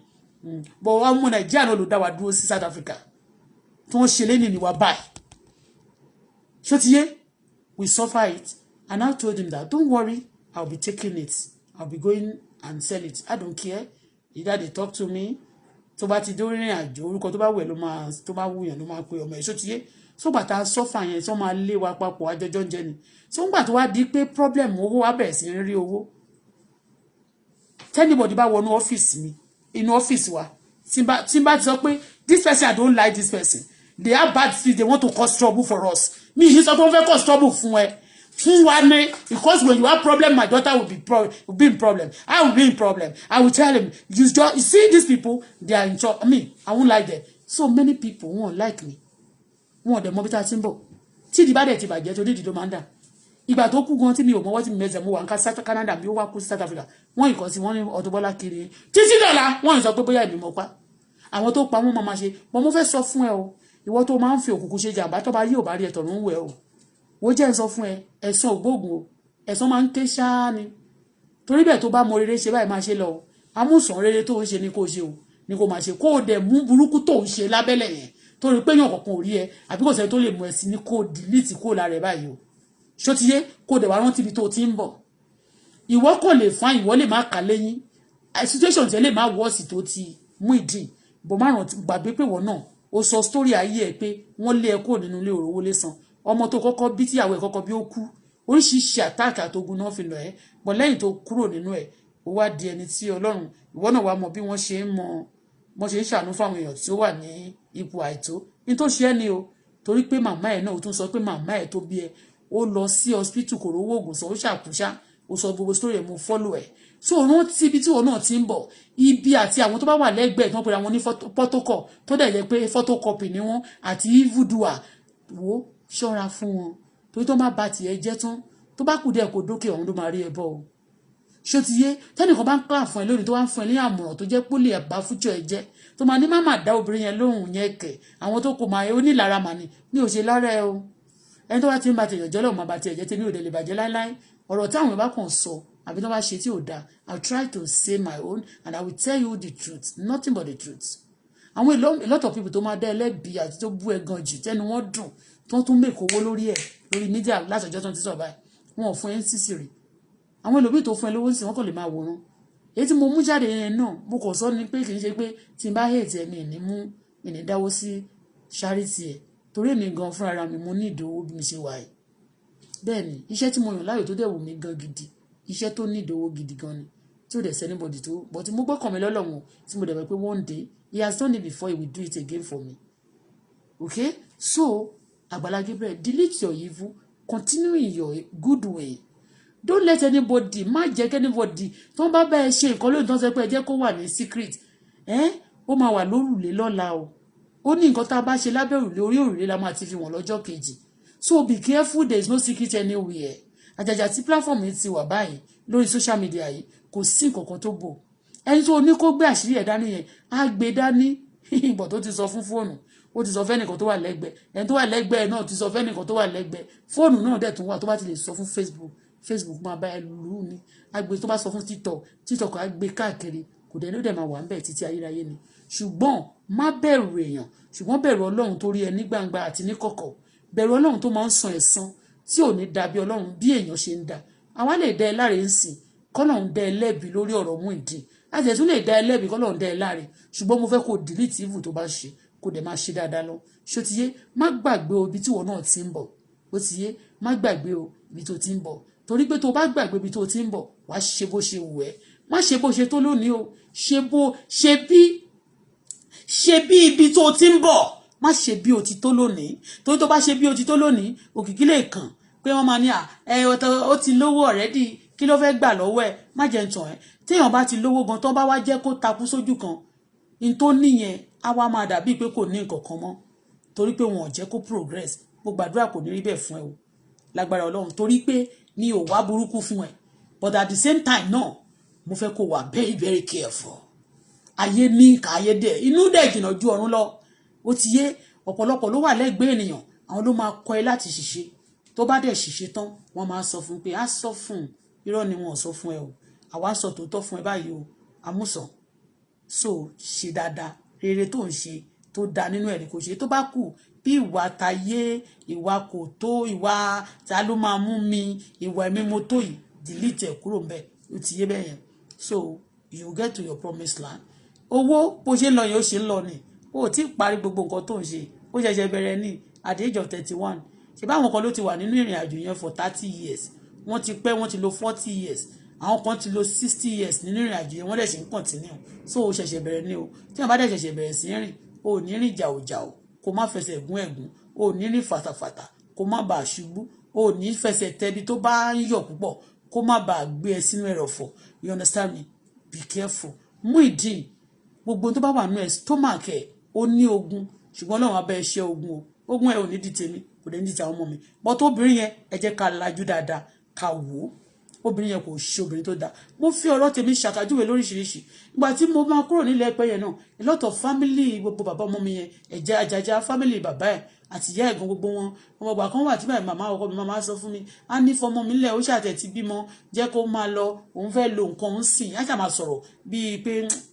bọ̀ wọ́n mú Nàìjíríà náà ló dá wa dúró sí South Africa tí wọ́n ṣe lẹ́yìn ìwà báyìí ṣé ti yé we suffer it and I told him that don't worry I'll be taking it I'll be going and sell it I don't care either they talk to me tó bá ti dórí ìrìn àjò orúkọ tó bá wù ẹ́ ló máa tó bá wù yàn ló máa pe ọmọ ẹ̀ ṣó ti yé so bàtà sọ́fà yẹn tí wọ́n máa lé wa papọ̀ àjọjọ́ ń jẹ ni so ń gbà tó wá di pé problem owó wa bẹ̀rẹ̀ sí ní rí owó tẹ́nibọ̀dì bá wọnú ọ́fíìsì mi inú ọ́fíìsì wa tí n bá ti sọ pé this person I don't like this person they have bad feet they want to cause trouble for us mi yìí sọ pé wọ́n fẹ́ cause trouble fún ẹ fún wa ní because when you have problem my daughter will be in problem I will be in problem I will tell him you see these people they are in trouble I won't like them so many people won't like me wọn dẹ̀ mọ̀ bí tá ti ń bọ̀ tí ìdí bá dẹ̀ ti bàjẹ́ tó dídì ló máa ń dà ìgbà tó kú gan tí mi ò mọwọ́ tí mi mẹ́sẹ̀ mo wà ní Canada bí ó wá kú sí South Africa wọ́n ìkọ́ sí wọ́n ní Auto Bola kiri títí dọ̀la wọ́n sọ pé bóyá èmi mọ̀ pa àwọn tó pa wọ́n máa ṣe bọ́n mo fẹ́ sọ fún ẹ o ìwọ tó máa ń fi òkùnkùn ṣe jàǹbá tó bá yí ò bá rí ẹ tọ̀run ń wẹ̀ o wo jẹ́ ń sọ fún ẹ ẹ̀san ògbóògùn o ẹ̀san máa ń ké ṣáá ni torí bẹ́ẹ̀ tó bá mọ rere ṣe báyìí máa ṣe lọ amúsàn rere tó ń ṣe ni kò ṣe o ni kò máa ṣe kó o dẹ̀ mú burúkú tó ń ṣe lábẹ́lẹ̀ yẹn torí pé yàn kọ̀ọ̀kan ò rí ẹ àbí kò sẹ́ni tó lè mú ẹ sí ní kó delete kó lára ẹ báyìí o ṣó ti yé kó dẹ̀ wá rántí ibi tó ti ń bọ̀ ìwọ kò lè fún ìwọ lè má kà lẹ́yìn situation tẹ́ lè má wọ́ọ̀sì tó ti mú ìdí bó má rántí gbàgbé pé wọ́n náà ó sọ story ayé ẹ pé wọ́n lé ẹ kúrò nínú ilé òrówó lẹ́sàn ọmọ tó kọ́kọ́ bí tíyàwó ẹ kọ́kọ́ bí ó kú oríṣiríṣi àtàkì àtogun náà fi lọ ẹ bọ̀ lẹ́yìn tó kúrò nínú ẹ ó wá di ẹni tí Ọlọ́run ìwọ náà wá mọ bí wọ́n ṣe ń ṣàánú fáwọn èèyàn tí ó wà ní ipò àìtó ní tó ṣe ẹ́ ni o torí pé màmá ẹ̀ náà ó tún sọ pé màmá ẹ̀ tó bí ẹ ó lọ sí hospital kò rówó oògùn sọ ó ṣàkúṣá ó sọ gbogbo story ẹ̀ mo follow ẹ̀ so òun ti ibi tí òun náà ti ń bọ̀ ibi àti àwọn tó bá wà lẹ́gbẹ̀ẹ́ tí wọ́n pera wọn ní photocop tó dẹ̀ jẹ́ pé photocopy ni wọ́n àti evildoer wo ṣọ́ra fún wọn torí tó má ba tiẹ̀ jẹ́ tán tó bá kù díẹ̀ kó dókè ọ̀hún ló máa rí ẹ bọ́ o ṣó ti yé tẹ́nìkan bá ń kà fún ẹ lónìí tó wá ń fún ẹ ní àmọ̀ràn tó jẹ́ pólì ẹ̀bá fújọ ẹ jẹ́ tó máa ní má má dá obìnrin yẹn lóhùn yẹn kẹ̀ àwọn tó kò máa ẹ onílára mà ní mi ò ṣe lára ẹ o ẹni tó bá ti ń ba tèèyàn jẹ́ lọ́wọ́ máa ba tèèyàn jẹ́ tèmi ò dẹ̀ lè bàjẹ́ láíláí ọ̀rọ̀ táwọn ìbá kan sọ àbí tó bá ṣe tí ò dáa I'll try to say my own and I will tell you the truth nothing but the truth àwọn a lot of people tó máa dá ẹlẹ́bi àti tó bú ẹ gan jù tẹ́nu wọn dùn tó tún mèkó owó lórí ẹ̀ lórí mídíà látọjọ́ tó ń ti sọ báyìí wọn ò fún ẹ ń sísì rè àwọn ẹlòmíì tó fún ẹ lówó sí wọn kàn lè máa wòran èyí tí mo mú jáde yẹn náà mo kàn sọ ni pé kì í ṣe pé tí n bá hate ẹ̀ mi ní dáwó sí charity ẹ̀ torí èmi gan fúnra mi mo ní ìdòwò bí mi ṣe wà yìí bẹ́ẹ̀ ni iṣẹ́ tí mo yàn láàyò tó dẹ̀ wù mí gan gidi iṣẹ́ tó ní ìdòwò gidi gan ni tí ò dẹ̀ sẹ́ anybody tó but mo gbọ́kàn mi lọ́lọ́run tí mo dẹ̀ mọ̀ pé one day he has done it before, he will do it again for me. Okay? So, Agbala Gabriel, delete your evil, continue in your good way. Don't let anybody, má jẹ́ anybody, tó bá bá ẹ ṣe nǹkan lóyún tó ń sọ pé ẹ jẹ́ kó wà ní secret. Ó máa wà lórùlé lọ́la o. Ó ní nǹkan tá a bá ṣe lábẹ́ òrùlé, orí òrùlé la máa ti fi wọ̀n lọ́jọ́ kejì. So be careful, there is no secret anywhere. Àjàjà tí platform yìí ti wà báyìí lórí social media yìí, kò sí nǹkan kan tó bò. Ẹni tó ní kó gbé àṣírí ẹ̀ dání yẹn á gbé dání ìbọ̀ tó ti sọ fún fóònù ó ti sọ fẹ́nìkan tó wà lẹ́gbẹ̀ẹ́ ẹni tó wà lẹ́gbẹ̀ẹ́ náà ti sọ fẹ́nìkan tó wà lẹ́gbẹ̀ẹ́ fóònù náà dẹ̀ tún wà tó bá ti lè sọ fún Facebook máa bá ẹ lù ú ní agbe tó bá sọ fún TikTok á gbé káàkiri kò dẹ̀ ní ó dẹ̀ máa wà ń bẹ̀ títí ayérayé ni ṣùgbọ́n má bẹ̀rù èèyàn ṣùgbọ́n bẹ̀rù Ọlọ́run tó rí ẹ ní gbangba àti ní kọ̀kọ̀ bẹ̀rù Ọlọ́run tó máa ń san ẹ̀san tí ò ní dàbí Ọlọ́run bí èèyàn ṣe ń dà àwa lè dá ẹ láre ń sìn kọ́lọ́run dá ẹ lẹ́bi lórí ọ̀rọ̀ Muyideen àti ẹ̀tún lè dá ẹ lẹ́bi kọ́lọ́run dá ẹ láre ṣùgbọ́n mo fẹ́ kó delete evil tó bá ṣe kó dẹ̀ máa ṣe dáadáa lọ ṣó ti yé má gbàgbé o ibi tí ìwọ náà ti ń bọ̀ ó ti yé má gbàgbé o ibi tó ti ń bọ̀ torí pé tó bá gbàgbé ibi tó ti ń bọ̀ wàá ṣe bó ṣe wù ẹ́ má ṣe bó ṣe tó lónìí o ṣe bí ibi tó ti ń bọ̀ má ṣe bí o ti tó lónìí torí tó bá ṣe bí o ti tó lónìí òkìkí lè kàn pé wọ́n máa ní ó ti lówó already kí ló fẹ́ gbà lọ́wọ́ ẹ̀ má jẹ́ ń tàn ẹ́ téèyàn bá ti lówó gan tó bá wá jẹ́ kó takú sójú kan in tó níyẹn á wá máa dàbí pé kò ní nǹkan kan mọ́ torí pé wọn ò jẹ́ kó progress mo gbàdúrà kò ní rí bẹ́ẹ̀ fún ẹ o lágbára Ọlọ́run torí pé mi ò wá burúkú fún ẹ but at the same time náà mo fẹ́ kó wà very very careful ayé ní ìka ayé dẹ̀ inú dẹ̀ jìnnà ju ọ̀run lọ ó ti yé ọ̀pọ̀lọpọ̀ ló wà lẹ́gbẹ̀ẹ́ ènìyàn àwọn ló máa kọ́ ẹ láti ṣiṣẹ́ tó bá dẹ̀ ṣiṣẹ́ tán wọ́n máa sọ fún pé á sọ fún irọ́ ni wọn ò sọ fún ẹ o àwa sọ tòótọ́ fún ẹ báyìí o àmúsàn so ṣe dáadáa rere tó ń ṣe tó da nínú ẹ̀ ní kò ṣe tó bá kù bí ìwà tayé ìwà kò tó ìwà ta ló máa mú mi ìwà ẹ̀mí mo tó yìí delete ẹ̀ kúrò ńbẹ̀ ó ti yé bẹ́ẹ̀ yẹn so you get to your promised land owó bó ṣe ń lọ yẹn ó ṣe ń lọ ni ó ti parí gbogbo nǹkan tó ń ṣe ó ṣẹ̀ṣẹ̀ bẹ̀rẹ̀ ní at the age of 31 ṣe báwọn kan ló ti wà nínú ìrìn àjò yẹn for 30 years wọ́n ti pẹ́ wọ́n ti lo 40 years àwọn kan ti lo 60 years nínú ìrìn àjò yẹn wọ́n dẹ̀ ṣe ń continue so ó ṣẹ̀ṣẹ̀ bẹ̀rẹ̀ ní o tí wọ́n bá dẹ̀ ṣẹ̀ṣẹ̀ bẹ̀rẹ̀ sí rìn o ní rìn jàòjàò kó má fẹsẹ̀ gún ẹ̀gún o ní rìn fàtàfàtà kó má bàa ṣubú o ní fẹsẹ̀ tẹbi tó bá ń yọ̀ púpọ̀ kó má bàa gbé ẹ sínú ẹ̀rọ̀fọ̀ you understand me be careful Muyideen gbogbo tó bá wà nínú ẹ̀ stomach ẹ̀ ó ní ogun ṣùgbọ́n Ọlọ́run abẹ́ iṣẹ́ ogun o ogun ẹ̀ ò ní di tèmi kò dé ní ti àwọn ọmọ mi but obìnrin yẹn ẹ jẹ́ ká lajú dáadáa ká wò ó obìnrin yẹn kò ṣe obìnrin tó dáa mo fi ọ̀rọ̀ tèmi ṣàkàjúwe lóríṣiríṣi ìgbà tí mo máa kúrò nílẹ̀ ẹ̀pẹ́ yẹn náà a lot of family gbogbo bàbá ọmọ mi yẹn ẹ̀jẹ̀ àjàjà family bàbá ẹ̀ àti ìyá ẹ̀gbọ́n gbogbo wọn ọmọ ọgbà kan wà tí báyìí màmá ọkọ mi máa sọ fún mi á ní fọmọ mi lẹ̀ ó ṣàtẹ̀ ti bímọ jẹ́ kó máa lọ òun fẹ́ lo nǹkan òun sìn á ṣàmà sọ̀rọ̀ bíi pé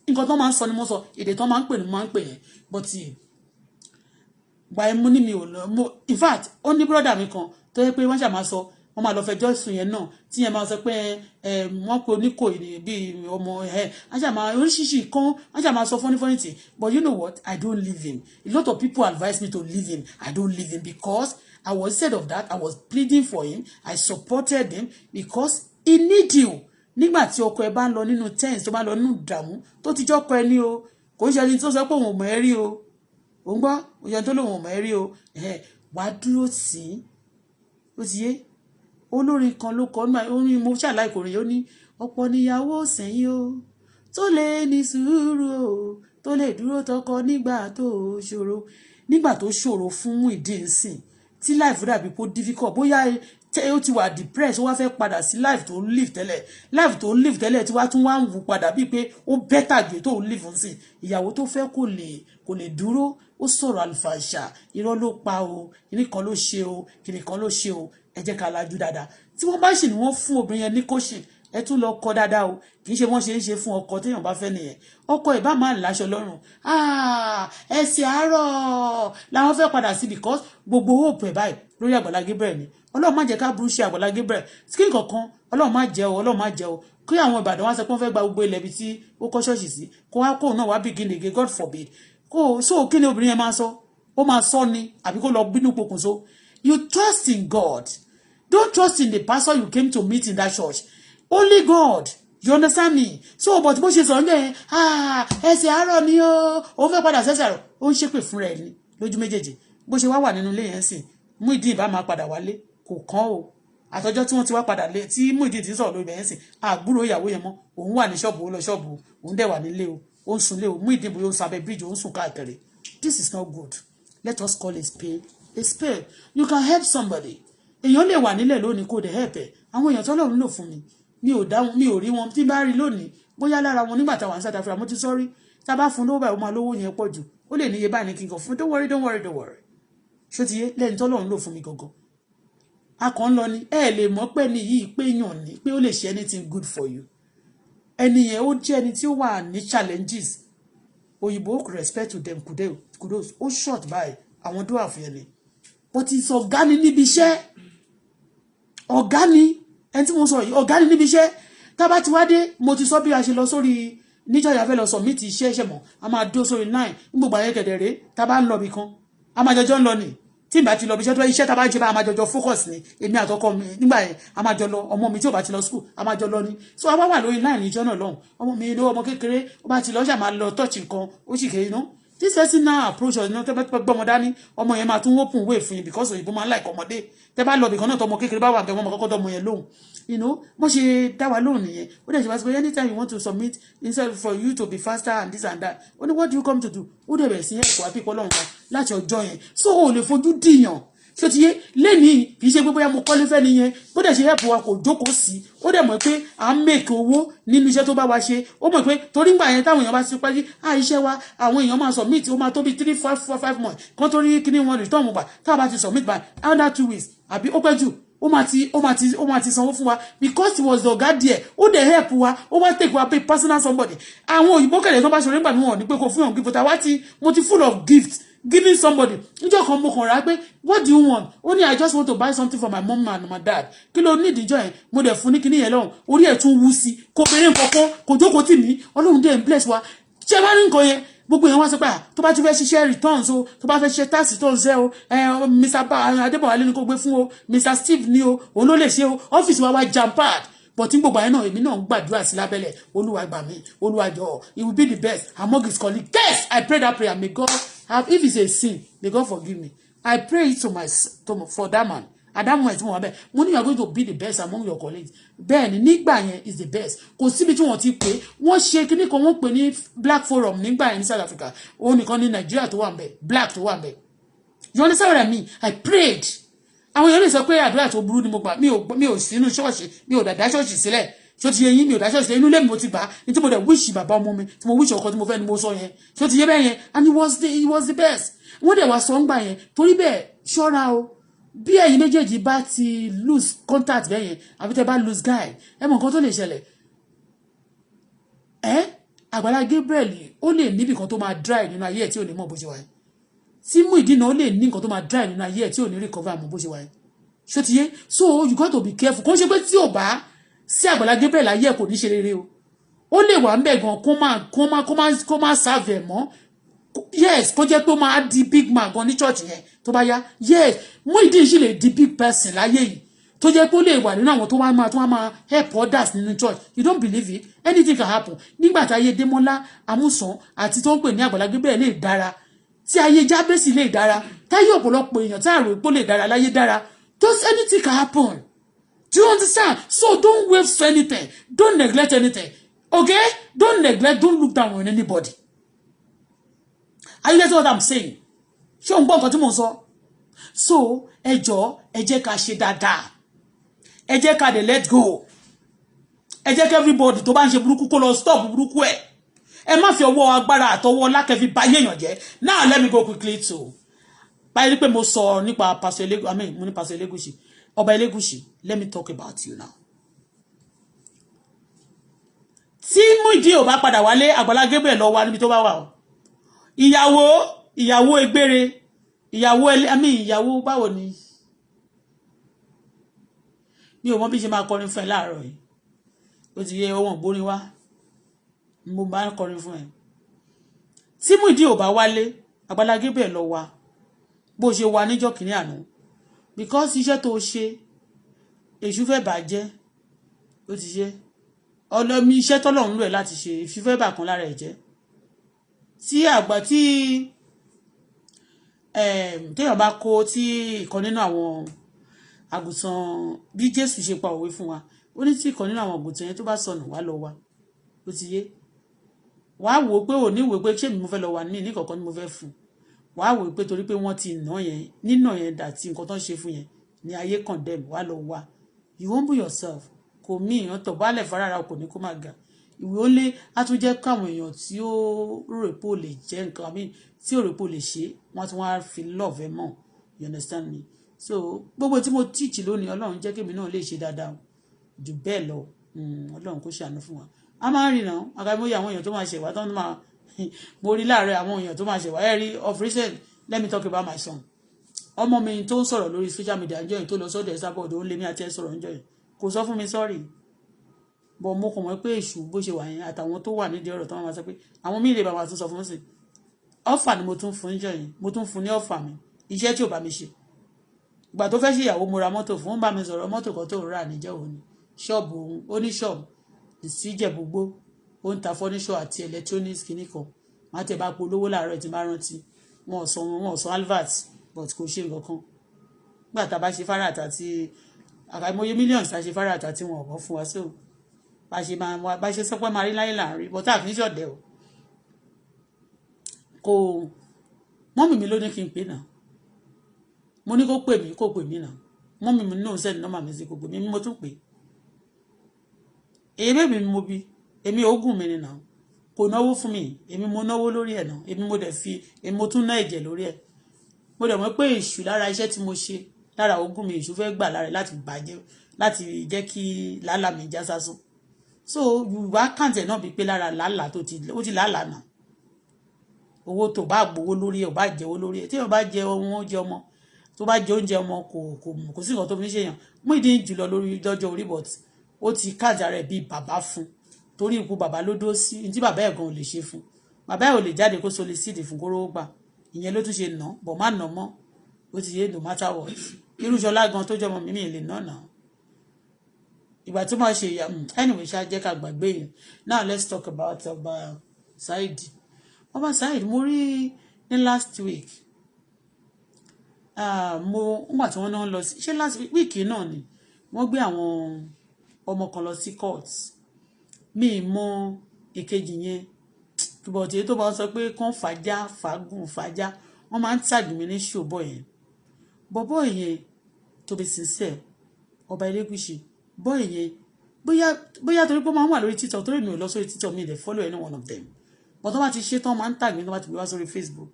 nǹkan tó máa ń sọ ni mo sọ èdè tó máa ń pè ní mo máa ń pè yẹn but gbà ẹ mú ní mi ò lọ in fact ó ní brọ́dà mi kan tó yẹ pé wọ́n ṣàmà sọ wọ́n máa lọ fẹjọ́ sùn yẹn náà tí yẹn máa sọ pé wọ́n pe oníkò bíi ọmọ aṣàmà oríṣiríṣi kan aṣàmà sọ funny thing but you know what I don't leave him a lot of people advise me to leave him I don't leave him because I was instead of that I was pleading for him I supported him because he need you nígbà tí ọkọ ẹ bá ń lọ nínú tense tó bá lọ nínú ìdààmú tó ti jọ́kọ ẹ ní o kò ń ṣe ẹni tó sọ pé òun ò mọ̀ ẹ́ rí o òun gbọ́ òun tó lòun ò mọ̀ ẹ́ rí o wàá dúró sí ó ti yé olórin kan ló kọ orin mo ṣàlàyé kò rìn ó ní ọ̀pọ̀ níyàwó sẹ́yìn o tó lè ní sùúrù o tó lè dúró tọkọ nígbà tó ṣòro fún Muyideen sìn tí life dàbí pé difficult bóyá ó ti wà depressed ó wá fẹ́ padà sí life tó ń live tẹ́lẹ̀ tí wá tún wá ń wù padà bíi pé ó bẹ́tà gbé tó ń live ń sìn ìyàwó tó fẹ́ kò lè dúró ó sọ̀rọ̀ àlùfàṣà irọ́ ló pa o kìnìkan ló ṣe o kìnìkan ló ṣe o ẹ jẹ́ ká lajú dáadáa tí wọ́n bá ṣì ní wọ́n fún obìnrin yẹn ní coaching ẹ tún lọ kọ́ dáadáa o kì í ṣe wọ́n ṣe ń ṣe fún ọkọ téèyàn bá fẹ́ nìyẹn ọkọ ẹ̀ bá máa ń láṣọ lọ́rùn ẹsẹ̀ àárọ̀ làwọn fẹ́ padà sí because gbogbo hope ẹ̀ báyìí lórí Àgbàlá Gabriel ni Ọlọ́run má jẹ́ ká burú ṣe Àgbàlá Gabriel skin kankan Ọlọ́run má jẹ́ o kí àwọn Ìbàdàn wá sọ pé wọ́n fẹ́ gba gbogbo ilẹ̀ ibi tí ó kọ́ ṣọ́ọ̀ṣì sí kó wá kó náà wá begin again God forbid kó so kí ni obìnrin yẹn máa sọ ó máa sọ ni àbí kó lọ bínú pokùnso. You trust in God. Don't trust in the pastor you came to meet in that church. Only God. You understand me? So but bó ṣe sọ ǹjẹ́ ẹsẹ̀ àárọ̀ ni ó fẹ́ padà sẹ́sẹ̀ àárọ̀ ó ń ṣépè fún rẹ̀ ni lójú méjèèjì bó ṣe wà nínú ilé yẹn sìn Muyideen bá máa padà wálé kò kàn o àtọjọ́ tí wọ́n ti wá padà lé tí Muyideen ti sọ̀rọ̀ lórí yẹn sìn àgbúrò ìyàwó yẹn mọ́ òun wà ní ṣọ́ọ̀bù ó lọ ṣọ́ọ̀bù òun dẹ̀ wà nílé o ó ń sunlé o Muyideen bóyá ó ń sábẹ́ bíríjì ó ń sùn káàkiri. This is not good. Let us call a spade a spade. You can help somebody. Èèyàn lè wà nílẹ̀ lónìí kó dẹ̀ help ẹ̀ àwọn èèyàn tọ́lọ́run lò fún mi mi ò rí wọn tí bá rí lónìí bóyá lára wọn nígbà táwọn South Africa mo ti sọ́rí tá a bá fún lówó báyìí ó máa lówó yẹn pọ̀ jù ó lè níye báyìí ní kí n kàn fún don't worry ṣó ti yé lẹ́yìn tọ́lọ́run lò fún mi gangan a kàn ń lọ ni ẹ lè mọ̀ pé ní yìí pé yàn ní pé ó lè ṣe anything good for you ẹni yẹn ó jẹ́ ẹni tí ó wà ní challenges òyìnbó respect to them kudos ó short by àwọn dúwà fún yẹn ni but it's ọ̀gá ni níbi iṣẹ́ ọ̀gá ni ẹni tí mo sọ yìí ọ̀gá ni níbi iṣẹ́ tá bá ti wá dé mo ti sọ bí a ṣe lọ sórí níjọ́ ìyá fẹ́ lọ submit iṣẹ́ ẹ̀ṣẹ̀ mọ̀ a máa dó sórí 9 ní gbogbo ayé kẹ̀dẹ̀rẹ́ tá bá ń lọ bì kan a máa jọjọ́ ń lọ nì tí ìbá ti lọ bí iṣẹ́ tó iṣẹ́ tá bá ń ṣe bá a máa jọjọ́ focus ni èmi àtọkọ mi nígbà yẹn a máa jọ lọ ọmọ mi tí ò bá ti lọ school a máa jọ lọ ni so a wá wà lórí 9 níjọ́ náà lọ́hùn ọmọ mi ló ọmọ kékeré ó bá ti lọ ṣà máa lọ touch nǹkan ó sì kéré náà this person now approach us tẹ́ bá gbọ́mọ dání ọmọ yẹn máa tún open way fún yín because òyìnbó máa ń like ọmọdé tẹ́ bá lọ bìkan náà tọmọ kékeré bá wà bẹ́ẹ̀ wọ́n máa kọ́kọ́ dọ́mọ yẹn lóhùn you know mo ṣe dá wa lóhùn nìyẹn ó dẹ̀ ṣe wá sí pé anytime you want to submit instead for you to be faster and this and that ó ní what do you come to do ó dẹ̀ bẹ̀rẹ̀ sí ẹ̀kọ́ àpípọ̀ lọ́hùn wa láti ọjọ́ yẹn so o lè fojú dìyàn ṣé ti yé lẹ́nìí kì í ṣe pé bóyá mo kọ́lé fẹ́ nìyẹn bó dẹ̀ ṣe help wa kò jókòó sí ó dẹ̀ mọ̀ pé à ń make owó nínú iṣẹ́ tó bá wa ṣe ó mọ̀ pé torí ńgbà yẹn táwọn èèyàn bá ti pẹ́ iṣẹ́ wa àwọn èèyàn máa submit ó máa tó bí 3 4 5 months kan torí kíní wọn return gbà tá a bá ti submit by under 2 weeks àbí ó pẹ́ jù ó máa ti sanwó fún wa because he was the ọ̀gá díẹ̀ ó dẹ̀ help wa ó wá take wa pay personal somebody àwọn òyìnbó kẹ̀lẹ́ tó bá ṣe onígbà níwọ̀n ní pé kò fún yàn gift àwa ti mo ti full of gifts giving somebody níjọ́ kan mo kàn rà pé what do you want ó ní I just want to buy something for my mom and my dad kí ló ní ìdíjọ́ yẹn mo dẹ̀ fún ní kíní yẹn lọ́hùn orí ẹ̀ tún wú sí kò béèrè nǹkan kò jókòó tì mí ọlọ́run dẹ̀ ń bless wa ṣé bá ní nǹkan yẹn gbogbo yẹn wá sọ pé tó bá ti fẹ́ ṣiṣẹ́ returns o tó bá fẹ́ ṣiṣẹ́ tax returns ẹ o Mr. Adébọ̀wálé ni kò gbé fún o Mr. Steve ni o òun ló lè ṣe o ọ́fíìsì wa wá jam pad but tí gbogbo ayé náà èmi náà ń gbàdúrà sí lábẹ́lẹ̀ olúwa gbà mí olúwa jọ̀ọ́ it will be the best among his colleagues yes I pray that prayer may God have if it's a sin may God forgive me I pray it for that man at that moment mo wà bẹ́ẹ̀ mo ní you are going to be the best among your colleagues bẹ́ẹ̀ ni nígbà yẹn is the best kò síbi tí wọ́n ti pè wọ́n ṣe kíní kan wọ́n pè ní black forum nígbà yẹn ní South Africa òun nìkan ní Nigeria tó wà ń bẹ̀ black tó wà ń bẹ̀ you understand what I mean I prayed àwọn èèyàn lè sọ pé àdúrà tó burú ni mo gbà mi ò sínú ṣọ́ọ̀ṣì mi ò dá ṣọ́ọ̀ṣì sílẹ̀ ṣó ti yé yín mi ò dá ṣọ́ọ̀ṣì sílẹ̀ inú ilé mi mo ti gbà ní tí mo dẹ̀ wíṣì bàbá ọmọ mi tí mo wíṣì ọkọ tí mo fẹ́ ni mo sọ yẹn ṣó ti yé bẹ́ẹ̀ yẹn and he was the best wọ́n dẹ̀ wá sọ ń gbà yẹn torí bẹ́ẹ̀ ṣọ́ra o bí ẹ̀yin méjèèjì bá ti lose contact bẹ́ẹ̀ yẹn àbí tẹ́ bá lose guy ẹ mọ̀ nǹkan tó lè ṣẹlẹ̀ Àgbàlá Gabriel ó lè níbi kan tó máa dry nínú ayé ẹ̀ tí ò ní mọ̀ bó ṣe wáyé tí Muyideen ó lè ní nǹkan tó máa dry nínú ayé ẹ̀ tí ò ní recover mọ̀ bó ṣe wáyé ṣó ti yé so you got to be careful kò ń ṣe pé tí ò bá sí Àgbàlá Gabriel ayé ẹ̀ kò ní ṣe rere o ó lè wà ń bẹ̀ gan kó má serve ẹ̀ mọ́ yes kó jẹ́ pé ó máa di big man gan ní church yẹn tó bá yá yes Muyideen sì lè di big person láyé yìí tó jẹ́ pé ó lè wà nínú àwọn tó máa help others nínú church you don't believe it anything can happen nígbà tí ayé Démọ́lá Amúsàn àti tó ń pè ní Àgbàlá Gabriel lè dára tí ayé Jábésì lè dára táyé ọ̀pọ̀lọpọ̀ èèyàn tí àrò ìpó lè dára láyé dára just anything can happen do you understand so don't waste anything don't neglect anything okay don't look down on anybody are you getting what I'm saying ṣé o ń gbọ́ nǹkan tí mò ń sọ so ẹ jọ̀ọ́ ẹ jẹ́ ká ṣe dáadáa ẹ jẹ́ ká dẹ̀ let go ẹ jẹ́ kí everybody tó bá ń ṣe burúkú kó lọ stop burúkú ẹ̀ ẹ má fi ọwọ́ agbára àtọwọ́ lákẹ́fì bá yéèyàn jẹ́ now let me go quickly to báyìí pé mo sọ nípa Pastor Elegushi mo ní Pastor Elegushi Ọba Elegushi let me talk about you now tí Muyideen ò bá padà wálé Àgbàlá Gabriel lọ wá níbi tó bá wà o ìyàwó egbére ìyàwó báwo ni mi ò mọ̀ bí ṣe máa kọrin fún ẹ láàárọ̀ yìí ó ti yẹ ọmọ gbórin wá mo bá ń kọrin fún ẹ tí Muyideen ò bá wálé Agbala Gabriel lọ wá bó ṣe wà níjọ́ kìíní àná because iṣẹ́ tó ṣe èṣù fẹ́ bàjẹ́ ó ti ṣe ọlọ́mi iṣẹ́ tọ́lọ́run lò ẹ́ láti ṣe èṣù fẹ́ bà kan lára ẹ̀ jẹ́ tí àgbà tí téèyàn bá kó tí ìkan nínú àwọn àgùntàn bí Jésù ṣe pa òwe fún wa ó ní tí ìkan nínú àwọn àgùntàn yẹn tó bá sọnù wá lọ wá ó ti yé wàá wò ó pé ò ní ìwé pé ṣé mi mo fẹ́ lọ wà ní kọ̀ọ̀kan ni mo fẹ́ fún wàá wò ó pé torí pé wọ́n ti nà yẹn nínà yẹn dà tí nǹkan tó ń ṣe fún yẹn ní ayé condemn wàá lọ wá you humble yourself kò mí èèyàn tọ̀ bálẹ̀ farara kò ní kó má ga ìwé ó lé á tún jẹ́ káwọn èèyàn tí ó rò pé ò lè jẹ́ nǹkan àmì tí ò rò pé ò lè ṣe wọ́n tún wá fi love ẹ mọ̀ you understand me so gbogbo tí mo teach lónìí Ọlọ́run jẹ́ kémi náà lè ṣe dáadáa jù bẹ́ẹ̀ lọ Ọlọ́run kó ṣàánú fún wa a máa ń rìn náà àkàìmọye àwọn èèyàn tó máa ṣèwà tó máa mo rí láàárẹ̀ àwọn èèyàn tó máa ṣèwà ẹ rí of recent let me talk about my son ọmọ mi tó ń sọ̀rọ̀ lórí social media ń jọyìn tó lọ sọ́dọ̀ ẹ̀ sábọ̀ tó ń lé mi àti ẹ̀ sọ̀rọ̀ ń jọyìn kò sọ fún mi sorry bọ̀ mo kàn mọ̀ pé èṣù bó ṣe wà yẹn àtàwọn tó wà nídìí ọ̀rọ̀ tó máa sọ pé àwọn míì lè bá wa tún sọ fún sí ọ̀fà ni mo tún fún ń jọyìn mo tún fún ní ọ̀fà mi iṣẹ́ tí ò bá mi ṣe ìgbà tó fẹ́ ṣe ìyàwó mo ra mọ́tò fún ó bá mi sọ̀rọ̀ mọ́tò kan tó rà níjẹ́ òun ni ṣọ́ọ̀bù òun ó ní ṣọ́ọ̀bù ìsíjẹ̀bùgbó ó ń ta fọ́níṣọ̀ àti electronics kìíní kan má tẹ̀ bá polówó láàárọ̀ tí bá rántí wọn ò san alvat but kò ṣe nǹkan kan nígbà tá a bá ṣe fáràtà tí àkàìmọye millions tá a ṣe fáràtà tí wọn ò bọ́ fún wa so bá ṣe sọ pé máa rí láyé láàrin bọ́tà kì í ṣọ̀dẹ̀ o kò mọ́mì mi ló ní kí n pè náà mo ní kó pè mí náà mọ́mì mi náà sẹ́ni nọ́mà mi sí kò pè mí mo tún pè èmi mi mo bí èmi ogún mi ni náà kò náwó fún mi èmi mo náwó lórí ẹ̀ náà èmi mo tún ná ẹ̀jẹ̀ lórí ẹ̀ mo dẹ̀ mọ̀ pé èṣù lára iṣẹ́ tí mo ṣe lára ogún mi èṣù fẹ́ gbà lára láti bàjẹ́ láti jẹ́ kí làálàá mi já sásán so yorùbá kàǹtẹ̀ náà bíi pé lára làálàá ó ti làálàá náà owó tó bá gbowó lórí ẹ̀ ò bá jẹ́wó lórí ẹ̀ tí yóò bá jẹ oúnjẹ ọmọ tó bá jẹ oúnjẹ ọmọ kò sí nǹkan tó fi ń ṣèyàn Muyideen jùlọ lórí lọ́jọ́ orí but ó ti kájà rẹ̀ bíi bàbá fún torí ikú bàbá ló dó sí ní tí bàbá ẹ̀ gan ò lè ṣe fún bàbá ẹ̀ ò lè jáde kó solicite fún kóró gbà ìyẹn ló tún ṣe nà bọ̀ má nà mọ́ ó ti yé no matter what irú Ṣọlá gan tó jọmọ mímì lè nà náà ìgbà tó máa ṣe ìyá anyway ṣá jẹ́ ká gbàgbé yẹn now let's talk about Ọba Saheed Ọba Saheed mo rí ní last week mo nígbà tí wọ́n náà lọ sí ṣé last week náà ni wọ́n gbé àwọn ọmọ kan lọ sí court mi mọ èkejì yẹn but èyí tó bá sọ pé kán fàájà fàágùn fàájà wọ́n máa ń tag mi ní ṣòbọ̀ yẹn bọ̀bọ̀ yẹn to be sincere Ọba Elégùṣì bọ́ yẹn bóyá torí pé wọ́n máa ń wà lórí TikTok torí mi ò lọ sórí TikTok mi dey follow any one of them but tó bá ti ṣe tán máa ń tag mi tó bá ti gbé wá sórí Facebook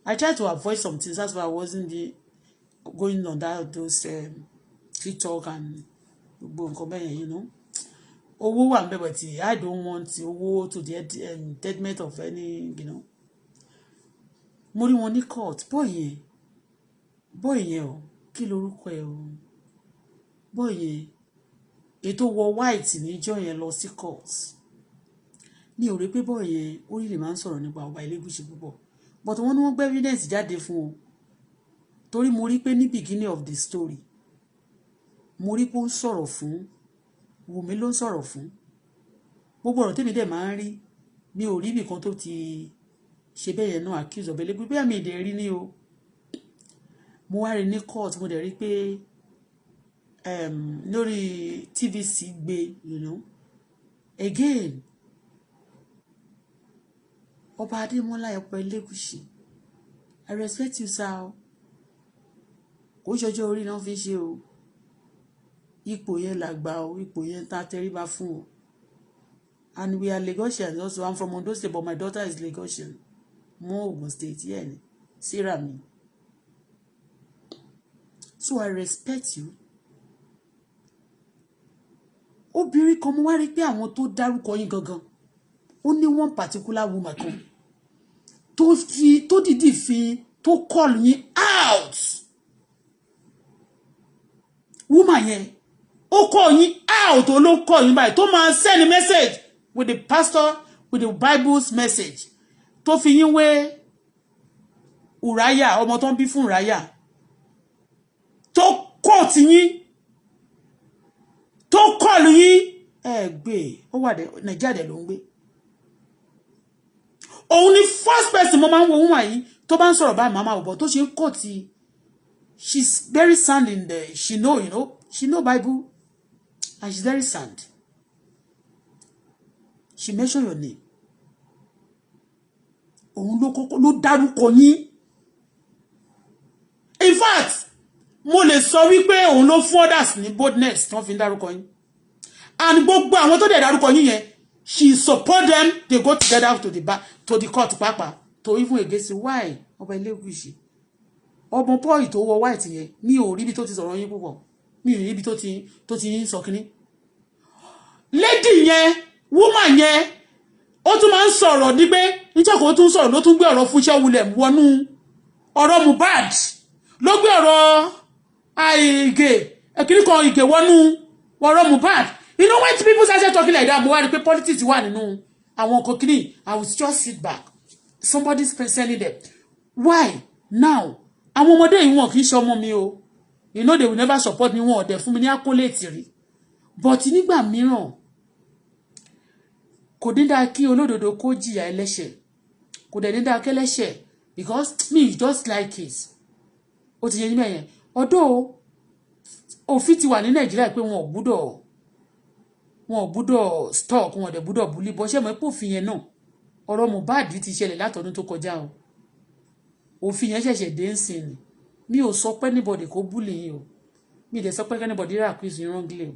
I try to avoid some things that's why I wasn't going on those TikTok and gbogbo nǹkan bẹ́ẹ̀ yẹn you know owó wà ń bẹ̀ but I don't want owó to the detriment of any you know mo rí wọn ní court bọ́ yẹn o kí lorúkọ ẹ̀ o bọ́ yẹn ètò wọ white níjọ́ yẹn lọ sí court mi ò rí pé bọ́ yẹn ó rí lè máa ń sọ̀rọ̀ nípa Ọba Elégùṣì púpọ̀ but wọ́n ní wọ́n gbé evidence jáde fún o torí mo rí pé ní beginning of the story mo rí pé ó ń sọ̀rọ̀ fún Wùmí ló ń sọ̀rọ̀ fún gbogbo ọ̀rọ̀ tèmi dẹ̀ máa ń rí mi ò rí ibì kan tó ti ṣe bẹ́ẹ̀ yẹn náà accuse Ọba Elégùṣì bí àmì ìdè rí ní o mo wá rí ní court mo dẹ̀ rí pé lórí TVC gbé you know again Ọba Adémọ́lá Ọba Elégùṣì I respect you sir kò ṣọjọ́ orí náà fi ṣe o ipò yẹn làgbà o ipò yẹn tá tẹríba fún o and we are Lagosians also I'm from Ondo State but my daughter is Lagosian mo Ogun State yẹn ni Sarah mi so I respect you obìnrin kan mo wá rí pé àwọn tó dárúkọ yín gangan ó ní one particular woman kan tó dìdí fi tó call yín out woman yẹn ó call yín out tó ló kọ́ yín báyìí tó máa send a message with the pastor with the Bible's message tó fi yín wé Ùráyà ọmọ tó ń bí fún Ùráyà tó kọ́ ti yín tó kọlù yín ẹ gbé ó wà dé Nàìjíríà dẹ̀ ló ń gbé òun ni first person mo máa ń wo woman yìí tó bá ń sọ̀rọ̀ báyìí màmá òbọ̀ tó ṣe ń kọ́ ti she's very sound in the she know she know Bible and she's very sound she mention your name òun ló dárúkọ yín in fact mo lè sọ wípé òun ló fún others ní boldness tí wọ́n fi ń dárúkọ yín and gbogbo àwọn tó dẹ̀ dárúkọ yín yẹn she support them they go together to the court pàápàá to even against why ọba Elégùṣì ọmọ boy tó wọ white yẹn mi ò rí ibi tó ti sọ̀rọ̀ yín púpọ̀ mi ò rí ibi tó ti ń sọ kínní lady yẹn woman yẹn ó tún máa ń sọ̀rọ̀ ní pé níjọ́ kan ó tún sọ̀rọ̀ ló tún gbé ọ̀rọ̀ Fúnṣẹ́ William wọnú ọ̀rọ̀ Mohbad ló gbé ọ̀rọ̀ àìgè ẹ̀kíní kan ìgè wọnú ọ̀rọ̀ Mohbad you know when people start talking like that mo wá rí pé politics wà nínú àwọn nǹkan kìíní I will just sit back somebody's sending them why now àwọn ọmọdé yìí wọn kì í ṣe ọmọ mi o you know they will never support me wọn ọ̀dẹ̀ fún mi ní accolade rí but nígbà mìíràn kò ní dáa kí olódodo kó jìyà ẹlẹ́ṣẹ̀ kò dẹ̀ ní dáa kẹ́lẹ́ṣẹ̀ because me just like it ó ti yẹ yín bẹ́yẹn ọdọ́ òfin ti wà ní Nàìjíríà pé wọn ò gbúdọ̀ stock wọn ò dẹ̀ gbúdọ̀ bully bọ́ ṣé mọ̀ pé òfin yẹn náà ọ̀rọ̀ Mohbad ti ṣẹlẹ̀ látọdún tó kọjá o òfin yẹn ṣẹ̀ṣẹ̀ dé ń sìn ni mi ò sọ pé anybody kó bully yín o mi dẹ̀ sọ pé anybody rà accuse yín wrongly o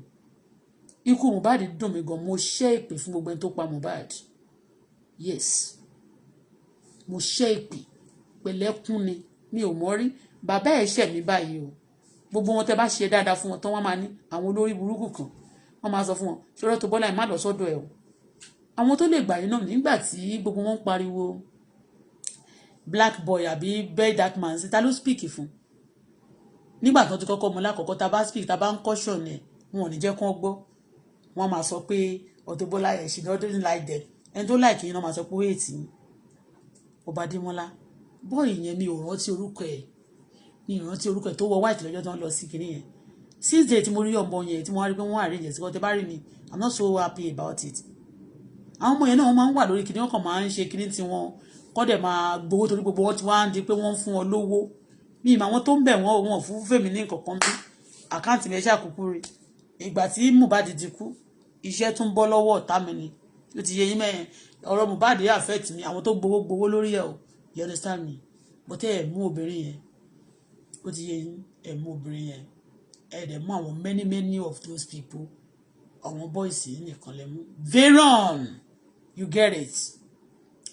ikú Mohbad dùn mí gan mo ṣẹ́ ìpè fún gbogbo ẹni tó pa Mohbad yes mo ṣẹ́ ìpè pẹ̀lẹ́kún ni mi ò mọ̀ rí bàbá ẹ̀ ṣẹ̀ mí báyìí o gbogbo wọn tẹ́ bá ṣe dáadáa fún wọn tán wọ́n máa ní àwọn olórí burúkú kan wọ́n máa sọ fún wọn ṣọ́rọ́ tó Bọ́lá ẹ̀ má lọ sọ́dọ̀ ẹ̀ o àwọn tó lè gbà yín náà nígbà tí gbogbo wọn ń pariwo black boy àbí beg that man sí ta ló speak fún nígbà tó ti kọ́kọ́ mọ lákọ̀ọ́kọ́ ta bá speak ta bá ń caution ẹ̀ wọn ò ní jẹ́ kán gbọ́ wọ́n máa sọ pé Auto Bola ẹ̀ she doesn't like them ẹni tó like yín náà máa sọ pé ó hate yín Ọba Adémọ́lá bọ́ọ̀lù yẹn mi ò rántí orúkọ ẹ̀ tó wọ white lọ́jọ́ tó ń lọ sí kinní yẹn since day tí mo rí ọmọ yẹn tí mo wá rí pé wọ́n arrange sí kọ́ tẹ́ bá rí mi I'm not so happy about it àwọn ọmọ yẹn náà wọ́n máa ń wà lórí kinní wọn kàn máa ń ṣe kinní tí wọ́n kọ́ dẹ̀ máa gbowó torí gbogbo wọn ti wá ń di pé wọ́n ń fún wọn lówó mi ìmọ̀ àwọn tó ń bẹ̀ wọ́n fún fèmí ní nǹkan bí àkáǹtì mi ṣàkókò rí ìgbà tí Mohbad ti kú iṣẹ́ tún bọ́ lọ́wọ́ ọ̀tá mi ni ó ti yẹ yín mẹ́rin ọ̀rọ̀ Mohbad yà affect mi àwọn tó gbowó lórí ẹ̀ o you understand me but ẹ̀ mú obìnrin yẹn ó ti yẹ yín ẹ̀ mú obìnrin yẹn ẹ̀ dẹ̀ mú àwọn many of those people àwọn boys yìí nìkan lẹ mú Veron you get it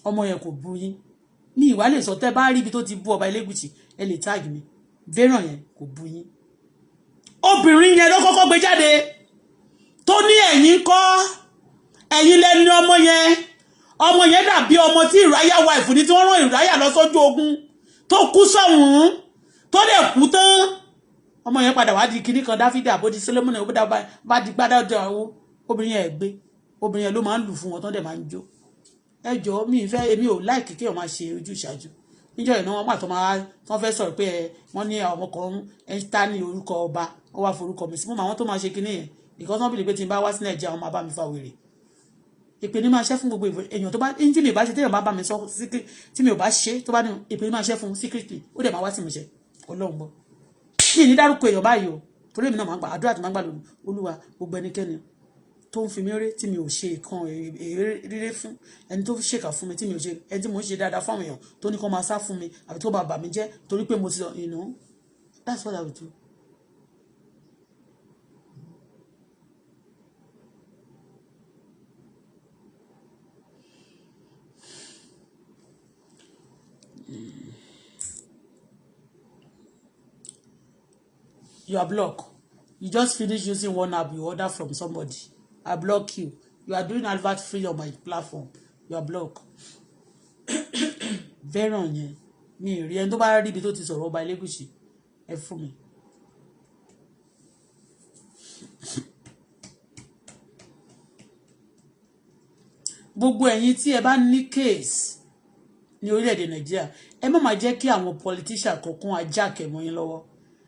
ọmọ yẹn kò bú yín ní ìwà lè sọ tẹ́ bá rí ibi tó ti bú Ọba Elégùṣì ẹ lè tag mi Veron yẹn kò bú yín obìnrin yẹn ló kọ́kọ́ gbé jáde tó ní ẹ̀yin kọ́ ẹ̀yin lẹ́ni ọmọ yẹn dàbí ọmọ tí Ìráyà wife ní tí wọ́n rán Ìráyà lọ sójú ogun tó kú sọ́hùn tó dẹ̀ kú tán ọmọ yẹn padà wá di kinní kan Dáfídì àbódi Sólómọ́nì ó bá di gbádá ọjọ́ owó obìnrin yẹn gbé obìnrin yẹn ló máa ń lù fún wọn tó dẹ̀ máa ń jó ẹjọ́ mi ìfẹ́ èmi ò láìkì kí wọ́n máa ṣe ojú ìṣáájú níjọ́ ìná wọn pàtó wọ́n fẹ́ sọ̀rọ̀ pé wọ́n ní ọmọ kan ń ta ní orúkọ ọba ó wá forúkọ mi sí mọ́ àwọn tó máa ṣe kinní yẹn because wọ́n bìlì pé tí n bá wá sí Nàìjíríà wọn máa bá mi fa wèrè ìpè ní máa ṣẹ́ fún gbogbo èèyàn tó bá ń tí mi ò bá ṣe téèyàn bá bá mi sọ tí mi ò bá ṣe tó bá ní ìpè ní máa ṣẹ́ fún secretly ó dẹ̀ máa wá sí mi ṣe Ọlọ́run gbọ́ mi ní dárúkọ èèyàn báyìí o torí èmi náà máa ń gbà àdúrà tí máa ń gbà lónìí Olúwa gbogbo ẹnikẹ́ni tó ń fi mí rí tí mi ò ṣe ìkan rere fún ẹni tó ṣèkà fún mi tí mi ò ṣe ẹni tí mo ń ṣe dáadáa fáwọn èèyàn tó ní kó máa sá fún mi àbí tó bá bà mí jẹ́ torí pé mo ti sọ that's what I would do. You are blocked. You just finished using one app you order from somebody. I block you. You are doing advert free on my platform. You are blocked. Veron yẹn mi rí ẹni tó bá rí ibi tó ti sọ̀rọ̀ Ọba Elégùṣì ẹ fún mi. gbogbo ẹ̀yin tí ẹ bá ní case ní orílẹ̀-èdè Nàìjíríà ẹ má máa jẹ́ kí àwọn politician kọ̀ọ̀kan ajáàkẹ́ mọ́ yín lọ́wọ́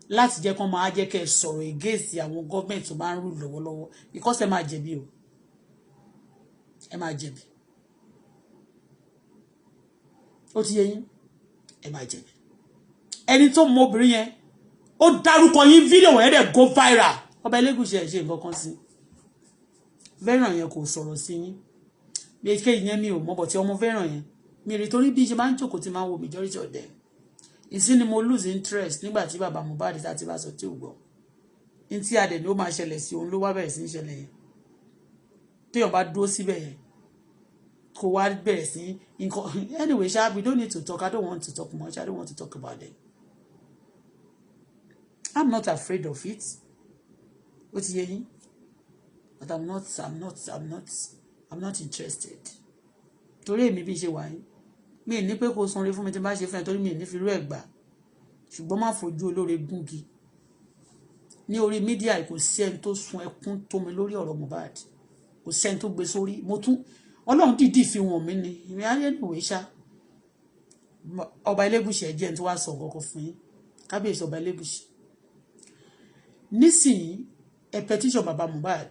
láti jẹ́ kán máa jẹ́ kẹ́ sọ̀rọ̀ against àwọn government tó bá ń rú lọ́wọ́lọ́wọ́ because ẹ máa jẹ̀bi o ẹ máa jẹ̀bi ó ti yé yín ẹ máa jẹ̀bi ẹni tó mọ obìnrin yẹn ó dárúkọ yín fídíò wọ̀nyẹn dẹ̀ go viral Ọba Elégùṣì ẹ̀ ṣe nǹkan kan sí Fẹ́ràn yẹn kò sọ̀rọ̀ sí yín bí èké yẹn mi ò mọ̀ bọ̀ tí ọmọ Fẹ́ràn yẹn mi rí torí bí ṣe máa ń jókòó tí máa ń wo majority of them ìsín ni mo lose interest nígbà tí bàbá Mohbad tá ti bá sọ tí ò gbọ́ ní tí adẹ̀ ni ó máa ṣẹlẹ̀ sí òun ló wá bẹ̀rẹ̀ sí ní ṣẹlẹ̀ yẹn téèyàn bá dúró síbẹ̀ yẹn kó wá bẹ̀rẹ̀ sí nǹkan anyway ṣá we don't need to talk I don't want to talk much I don't want to talk about them I'm not afraid of it ó ti yé yín but I'm not interested torí èmi bí ṣe wà yín mi ní pé kó sanre fún mi tí bá ṣe fún ẹ torí mi ní fi rú ẹ̀ gbà ṣùgbọ́n má fojú olóore gúngi ní orí mídíà kò sí ẹni tó sun ẹkún tó mi lórí ọ̀rọ̀ Mohbad kò sí ẹni tó gbé sórí mo tún Ọlọ́run dìídì fi wọ̀n mí ni ìrìn ayé nìwé ṣá Ọba Elégùṣì ẹ̀jẹ̀ tó wá sọ kọ̀ọ̀kan fún yín kábíyèsí Ọba Elégùṣì nísìnyí ẹ petition bàbá Mohbad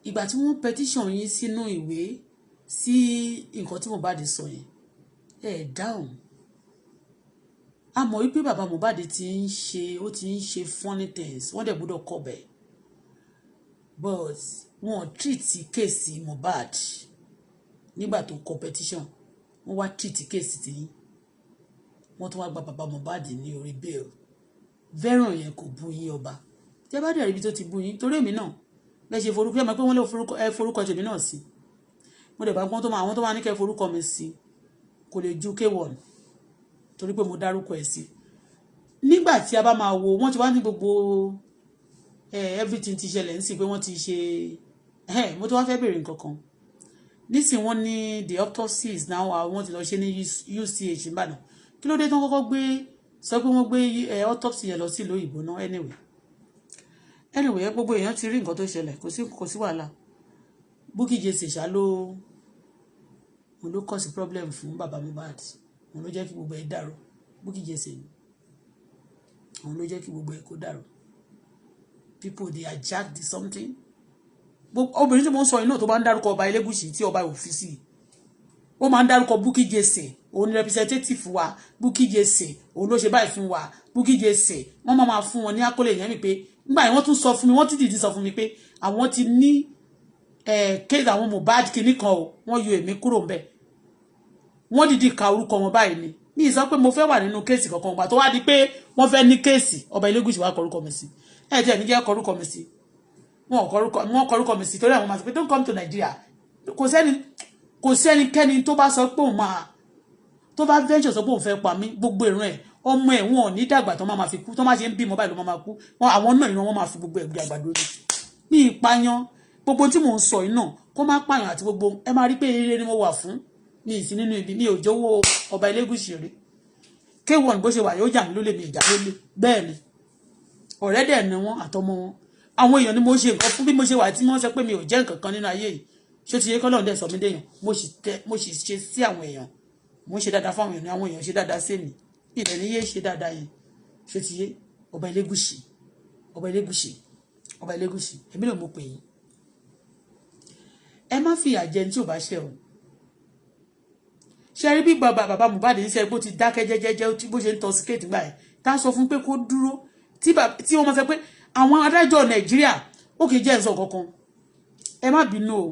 ìgbà tí wọ́n petition yín sínú ìwé sí nǹkan tí Mohbad sọ yẹn ẹ dáhùn a mọ̀ wípé bàbá Mohbad ti ń ṣe funny things wọ́n dẹ̀ gbọ́dọ̀ kọ́ bẹ̀ but wọ́n treat kéèsì Mohbad nígbà tó kọ petition wọ́n wá treat kéèsì tí wọ́n tún wá gba bàbá Mohbad ní orí bail Fẹ́ràn yẹn kò bú yín ọba tí ẹ bá dẹ̀ rí ibi tó ti bú yín torí èmi náà bẹ́ẹ̀ ṣe forúkọ ẹ mọ̀ pé wọ́n lè forúkọ tèmi náà sí mo dẹ̀ bá gbọ́n tó máa àwọn tó máa ní kẹ́ forúkọ mi sí kò lè ju K1 torí pé mo dárúkọ ẹ̀ sí nígbà tí a bá máa wo wọ́n ti wá ní gbogbo everything ti ṣẹlẹ̀ ń sì pé wọ́n ti ṣe mo tó wá fẹ́ bèèrè nǹkan kan nísìnyí wọ́n ní the autopsy is now wọ́n ti lọ ṣe ní UCH Ìbàdàn kí ló dé tán kọ́kọ́ gbé sọ pé wọ́n gbé autopsy yẹn lọ sí ìlú òyìnbó náà anyway gbogbo èèyàn ti rí nǹkan tó ṣẹlẹ̀ kò sí wàhálà Bukky Jesse ṣá ló kọ́ sí problem fún bàbá Mohbad òun ló jẹ́ kí gbogbo ẹ̀ dàrú Bukky Jesse òun ló jẹ́ kí gbogbo ẹ̀ kó dàrú people they are jacked something obìnrin tí mo ń sọ iná tó bá ń dárúkọ Ọba Elégùṣì tí ọba ò fi sí ó máa ń dárúkọ Bukky Jesse òun ni representative wa Bukky Jesse òun ló ṣe báyìí fún wa Bukky Jesse wọ́n máa fún wọn ní àkọlé yẹn mi pé nígbà yẹn wọ́n tún sọ fún mi wọ́n ti dìdí sọ fún mi pé àwọn ti ní kéèdè àwọn Mohbad kìíní kan o wọ́n yọ èmi kúrò ńbẹ̀ wọ́n dìdí ka orúkọ wọn báyìí ni mi sọ pé mo fẹ́ wà nínú kéèsì kankan gbà tó wá di pé wọ́n fẹ́ ní kéèsì Ọba Elégùṣì wá kọ orúkọ mi sí tí ẹ̀ ní jẹ́ kọ orúkọ mi sí wọ́n kọ orúkọ mi sí torí àwọn máa sọ pé don't come to Nigeria kò sẹ́nikẹ́ni tó bá sọ pé òun tó bá venture sọ pé òun fẹ́ pa mí gbogbo ìran ẹ̀ ọmọ ẹ̀ wọn ò ní dàgbà tó máa fi kú tó máa ṣe ń bímọ báyìí ló máa kú àwọn náà ìran wọn máa fi gbogbo ẹ̀gbẹ́ àgbàdo ní ìpààyàn gbogbo tí mò ń sọ yìí náà kó má pààyàn àti gbogbo ẹ máa rí pé eré ni mo wà fún ní ìsìn nínú ibi mi ò jówó Ọba Elégùṣì rí K1 bó ṣe wà yóò jà mí lólè mi ìjà lólè bẹ́ẹ̀ ni ọ̀rẹ́ dẹ̀ ni wọ́n àtọmọ wọn àwọn èèyàn ni mo ṣe nǹkan fún bí mo ṣe wà tí wọ́n sọ pé mi ò jẹ́ nǹkan kan nínú ayé yìí ṣé ti yẹ kọ́lọ́run dẹ̀ sọ mí déyàn mo sì ṣe sí àwọn èèyàn mo ń ṣe dáadáa fún àwọn èèyàn àwọn èèyàn ṣe dáadáa sí mi ilẹ̀ ní yé ṣe dáadáa yẹn ṣé ti yé Ọba Elégùṣì èmi ló mo pè yín ẹ má fi àjẹ tí ò bá ṣe o ṣe rí bí bàbá Mohbad ń ṣe bó ti dákẹ́ jẹ́jẹ́jẹ́ bó ṣe ń tọ́ síkèètì gbà ẹ̀ tá a sọ fún pé kó dúró tí wọ́n máa sọ pé àwọn adájọ́ Nàìjíríà ó kì í jẹ́ ẹ̀sọ́ kankan ẹ má bínú o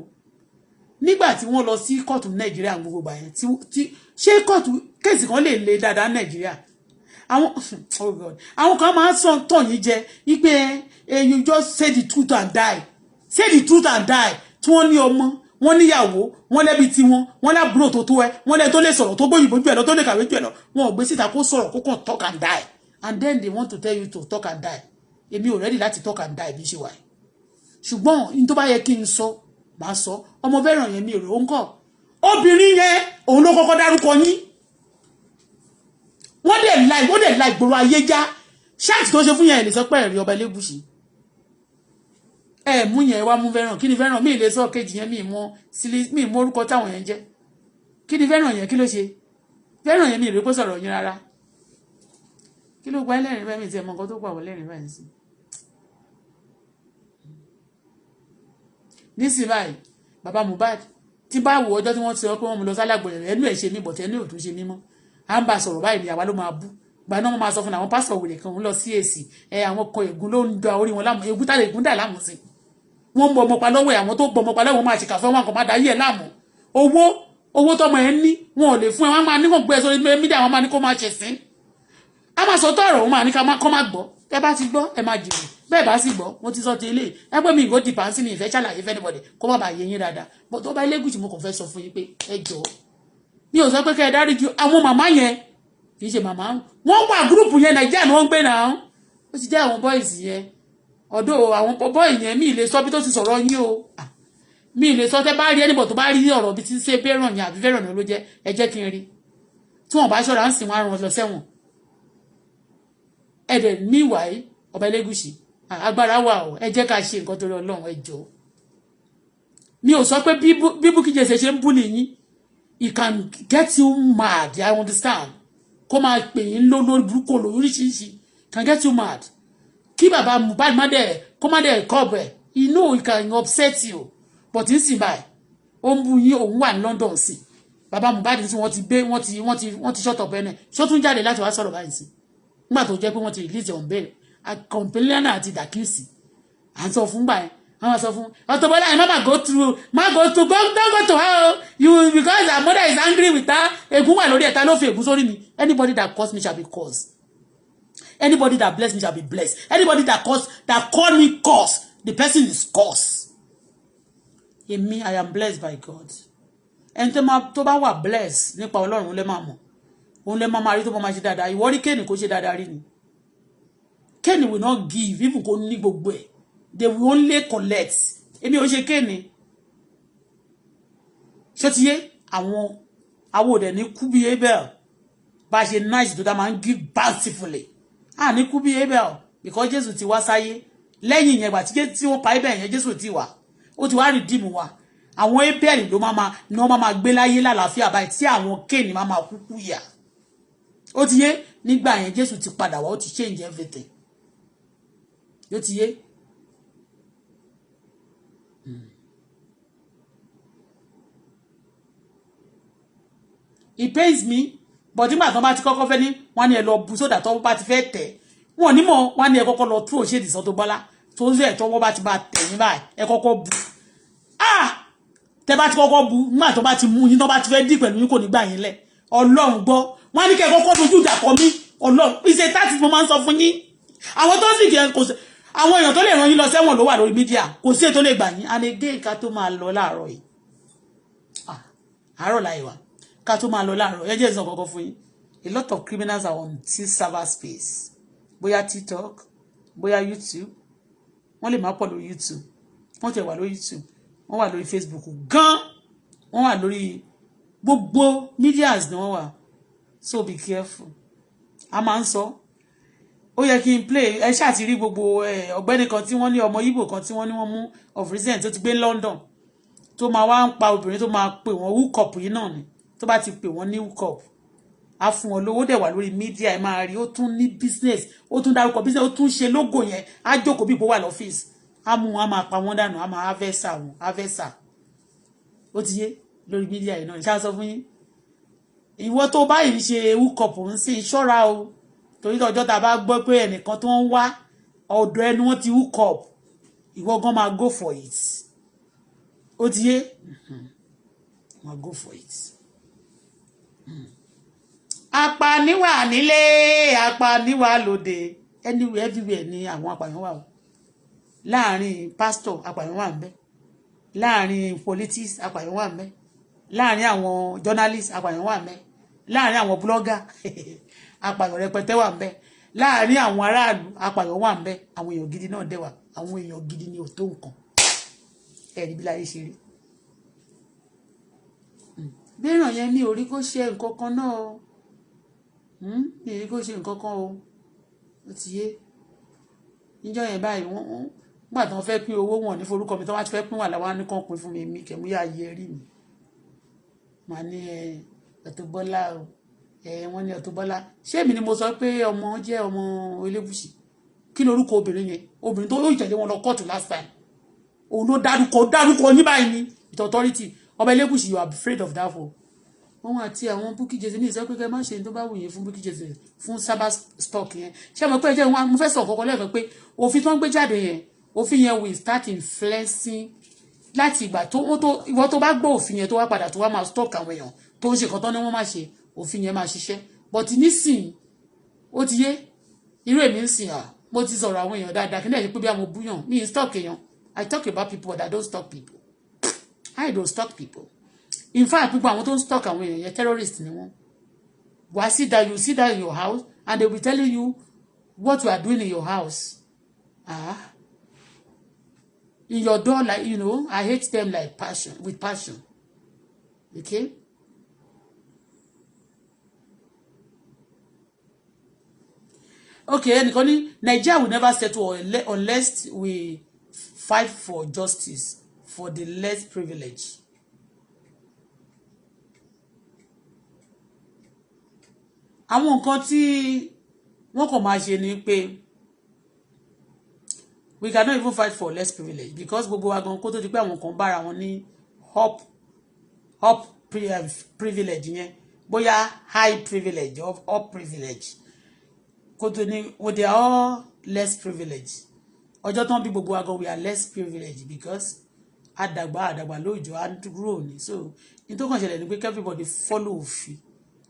nígbà tí wọ́n lọ sí kóòtù Nàìjíríà gbogbo gbà yẹn ṣé kóòtù kéèsì kan lè le dáadáa Nàìjíríà àwọn kan máa ń sọ tọ̀ yín jẹ wípé you just say the truth and die tí wọ́n ní ọmọ wọ́n níyàwó wọ́n lẹ́bi tí wọ́n lábúrò tó ẹ wọ́n lẹ́ tó lè sọ̀rọ̀ tó gbóyìnbó jù ẹ̀ lọ tó lè kàwé jù ẹ̀ lọ wọn ò gbé síta kó sọ̀rọ̀ kó kàn talk and die and then they want to tell you to talk and die èmi ò ready láti talk and die bí ṣe wà yìí ṣùgbọ́n ní tó bá yẹ kí n sọ máa sọ ọmọ Fẹ́ràn yẹn mi ò rò ó ń kọ́ obìnrin yẹn òun ló kọ́kọ́ dárúkọ yín wọ́n dẹ̀ la ìgboro ayé já ṣáàtì tó ṣe fún yẹn lè sọ pé ẹ̀rí Ọba Elégùṣì ẹ mú yẹn wá mú fẹ́ràn kí ni fẹ́ràn mi lè sọ kejì yẹn mi mọ orúkọ táwọn yẹn jẹ́ kí ni fẹ́ràn yẹn kí ló ṣe fẹ́ràn yẹn mi rí pé sọ̀rọ̀ yín rárá kí ló gba ẹlẹ́rìn báyìí mi ti ẹ̀ mọ nǹkan tó pa àwọn ẹlẹ́rìn báyìí sí. nísìnyí báyìí bàbá Mohbad tí bá wo ọjọ́ tí wọ́n ti sọ pé wọ́n mú lọ sálàgbọ̀n ẹnu ẹ̀ ṣe mí bọ̀tẹ́ ẹnu ò tún ṣe mí mọ́ à ń bá sọ̀rọ̀ báyìí ni àwa ló máa bú gba náà wọ́n máa sọ fún àwọn pásítọ̀ wèrè kan ń lọ sí èsì àwọn kan ègún ló ń da orí wọn láàmú ègún tàlẹ̀ ègún dà láàmú sí wọ́n ń bọ ọmọ pa lọ́wọ́ ẹ̀ àwọn tó bọ ọmọ pa lọ́wọ́ máa ṣìkà fún wọn kàn máa dáyé ẹ̀ láàmú owó tọmọ ẹ̀ ní wọn ò lè fún ẹ wọn máa ní kò gbé ẹ sórí mídíà wọn máa ní kó máa ṣẹ̀sín a máa sọ tọ̀rọ̀ wọn máa ní kó máa gbọ́ ẹ bá ti gbọ́ ẹ máa jìbì bẹ́ẹ̀ bá sì gbọ́ mo ti sọ ti ilé ẹgbẹ́ mi ìgò dìpà sí mi ìfẹ́ ṣàlàyé fẹ́nibọ̀dẹ̀ kó má bàa yé yín dáadáa bọ́ tó bá Elégùṣì mo kàn fẹ́ sọ fún yín pé ẹ jọ mi ò sọ pé kẹ́ ẹ dáríjì àwọn màmá yẹn kì í ṣe màmá wọn wà gúrùpù yẹn Nàìjíríà ni wọ́n ń gbé náà ó ti jẹ́ àwọn boys yẹn ọ̀dọ̀ àwọn boy yẹn mi ì lè sọ bí tó ti sọ̀rọ̀ yín o mi ì lè sọ tẹ́ bá rí ẹnìbọ̀ tó bá rí ọ̀rọ̀ bí ti ṣe bẹ́ràn yẹn àbí fẹ́ràn ló jẹ́ ẹ jẹ́ kí n rí tí wọ́n bá ṣọ́ra ń sìn wọn àrùn lọ sẹ́wọ̀n ẹ̀dẹ̀ níwàá ọba Elégùṣì agbára wà o ẹ jẹ́ ká ṣe nǹkan torí Ọlọ́run ẹ jọ̀ọ́ mi ò sọ pé bí Bukky Jesse ṣe ń búlì yín it can get you mad I understand kó máa pè yín lórí burúkú lóríṣiríṣi can get you mad kí bàbá Mohbad kó má dẹ̀ kọ́ bẹ̀ you know it can upset you but n sìn báyìí ó ń bú yín òun wà ní London sí bàbá Mohbad tí wọ́n ti shut up ẹnu ṣó tún jáde láti wá sọ̀rọ̀ báyìí sí nígbà tó jẹ́ pé wọ́n ti release on bail kọ̀ǹpẹ́lẹ́nà àti dàkíyèsí à ń sọ fún gbà yẹn wọ́n máa sọ fún Auto Bola yẹn má go to don't go to her you because her mother is angry with her ègún wà lórí ẹ̀ta ló fi ègún sórí mi anybody that curse me shall be cursed anybody that bless me shall be blessed anybody that call me curse the person is cursed èmi I am blessed by God ẹni tó bá wà blessed nípa Ọlọ́run lè máa mọ̀ òun lè máa rí tó máa ṣe dáadáa ìwọ rí kéènì kó ṣe dáadáa rí ni kéènì will not give even kó ní gbogbo ẹ̀ they will only collect èmi ò ṣe kéènì ṣé ti yé àwọn òdẹ̀ ní kú bí Abel bá ṣe nice tó dá máa ń give bountifully ní kú bí Abel because Jésù ti wá sáyé lẹ́yìn yẹn gbà tí wọ́n pa Abel yẹn Jésù ti wà ó ti wá redeem wa àwọn Abel ló máa gbé láyé lálàáfíà báyìí tí àwọn kéènì máa kúkú yà ó ti yé nígbà yẹn Jésù ti padà wá ó ti change everything ó ti yé it pains me but nígbà tó bá ti kọ́kọ́ fẹ́ ní wọ́n ní ẹ lọ bu sódà tó bá ti fẹ́ tẹ̀ wọ́n ní mọ̀ wọ́n ní ẹ kọ́kọ́ lọ tú òṣèdì Auto Bola tó ń fẹ́ tọ́wọ́ bá ti bá tẹ̀ yín báyìí ẹ kọ́kọ́ bu tẹ bá ti kọ́kọ́ bu nígbà tó bá ti mú yín tó bá ti fẹ́ dì pẹ̀lú yín kò ní gbà yín lẹ̀ Ọlọ́run gbọ́ wọ́n ní kẹ́ kọ́kọ́ dojú ìjà kọ mí Ọlọ́run iṣẹ́ táàtì mo máa ń sọ fún yín àwọn tó sì kẹ́ kò sí àwọn èèyàn tó lè ràn yín lọ sẹ́wọ̀n ló wà lórí mídíà kò sí ètò lè gbà yín and again ká tó máa lọ láàárọ̀ yìí àárọ̀ láì wá ká tó máa lọ láàárọ̀ ẹ jẹ́ ìsàn kọ́kọ́ fún yín a lot of criminals are on this server space bóyá TikTok bóyá YouTube wọ́n lè má pọ̀ lórí YouTube wọ́n tẹ̀ wà lórí YouTube wọ́n wà lórí Facebook gan wọ́n wà lórí gbogbo medias ni wọ́n wà so be careful a máa ń sọ ó yẹ kí n play ẹ ṣáà ti rí gbogbo ọ̀gbẹ́ni kan tí wọ́n ní ọmọ Ìgbò kan tí wọ́n ní wọ́n mú of recent tó ti gbé London tó máa wá ń pa obìnrin tó máa pè wọ́n hook up yìí náà ni tó bá ti pè wọ́n ní hook up á fún wọn lówó dẹ̀ wà lórí media ẹ máa rí ó tún ní business ó tún dárúkọ business ó tún ṣe logo yẹn á jókòó bí ipò wà lọ́fíìsì á mú wọn á máa pa wọ́n dànù á máa harvester ó ti yé lórí media yìí náà ṣáà sọ fún yín ìwọ tó báyìí ṣe hook up ń sìn ṣọ́ra o torí ọjọ́ tá a bá gbọ́ pé ẹnìkan tó ń wá ọ̀dọ̀ ẹni wọ́n ti hook up ìwọ gan máa go for it ó ti yé máa go for it. apaniwà nílé apaniwà lóde anywhere everywhere ni àwọn apàyàn wà o láàrin pastor apàyàn wà ńbẹ̀ láàrin politics apàyàn wà ńbẹ̀ láàrin àwọn journalist apàyàn wà ńbẹ̀ láàrin àwọn blogger apàyàn rẹpẹtẹ wà ńbẹ̀ láàrin àwọn aráàlú apàyàn wà ńbẹ̀ àwọn èèyàn gidi náà dẹ̀ wà àwọn èèyàn gidi ni ò tó nǹkan ẹ̀rí bí láyé ṣe rí bẹ́ẹ̀ràn yẹn mi ò rí kó ṣe nǹkan kan náà o mi ò rí kó ṣe nǹkan kan o ó ti yé níjọ́ yẹn báyìí nígbà tí wọ́n fẹ́ pín owó wọn ní forúkọ mi tí wọ́n ti fẹ́ pín wà láwọn nìkan pín fún mi kẹ̀múyà ayé rí mi màá ní Auto Bola o wọ́n ní Auto Bola ṣé èmi ni mo sọ pé ọmọ jẹ́ ọmọ Elégùṣì kí ni orúkọ obìnrin yẹn obìnrin tó yóò tẹ̀lé wọn lọ kóòtù last time òun ló dárúkọ ní báyìí ní with authority ọba Elégùṣì you are afraid of that for wọn àti àwọn Bukky Jesse ní ìsọ pé kẹ má ṣe tó bá wù yín fún Bukky Jesse fún sábà stock yẹn ṣé mo pé jẹ́ wọn mo fẹ́ sọ kọ́kọ́ lẹ́ẹ̀kan pé òfin tó ń gbé jáde yẹn òfin yẹn will start influencing láti ìgbà tó ìwọ tó bá gbọ́ òfin yẹn tó wá padà tó wá máa stock àwọn èèyàn tó ń ṣe kan tán ni wọ́n máa ṣe òfin yẹn máa ṣiṣẹ́ but nísìnyí ó ti yé irú èmi ń sìn mo ti sọ̀rọ̀ àwọn èèyàn dáadáa kí ní ẹ̀yìn pé bí àwọn búyàn mi ń stock èèyàn I talk about people but I don't stock people I don't stock people in fact people àwọn tó ń stock àwọn èèyàn yẹn terrorist ni wọ́n wá sit down you sit down in your house and they will be telling you what you are doing in your house in your door like you know I hate them like passion with passion okay. Okay, ẹnìkan ní Nigeria will never settle unless we fight for justice for the less privileged. Àwọn nǹkan tí wọ́n kàn máa ṣe ni pé we cannot even fight for less privilege because gbogbo wa gan kó tó di pé àwọn kan bára wọn ní up privilege yẹn bóyá high privilege or up privilege kó tó ní well, they are all less privileged ọjọ́ tó ń bí gbogbo wa gan we are less privileged because àdàgbà lóòjọ́ àdúró ní so ní tó kàn ṣẹlẹ̀ ni pé everybody follow òfin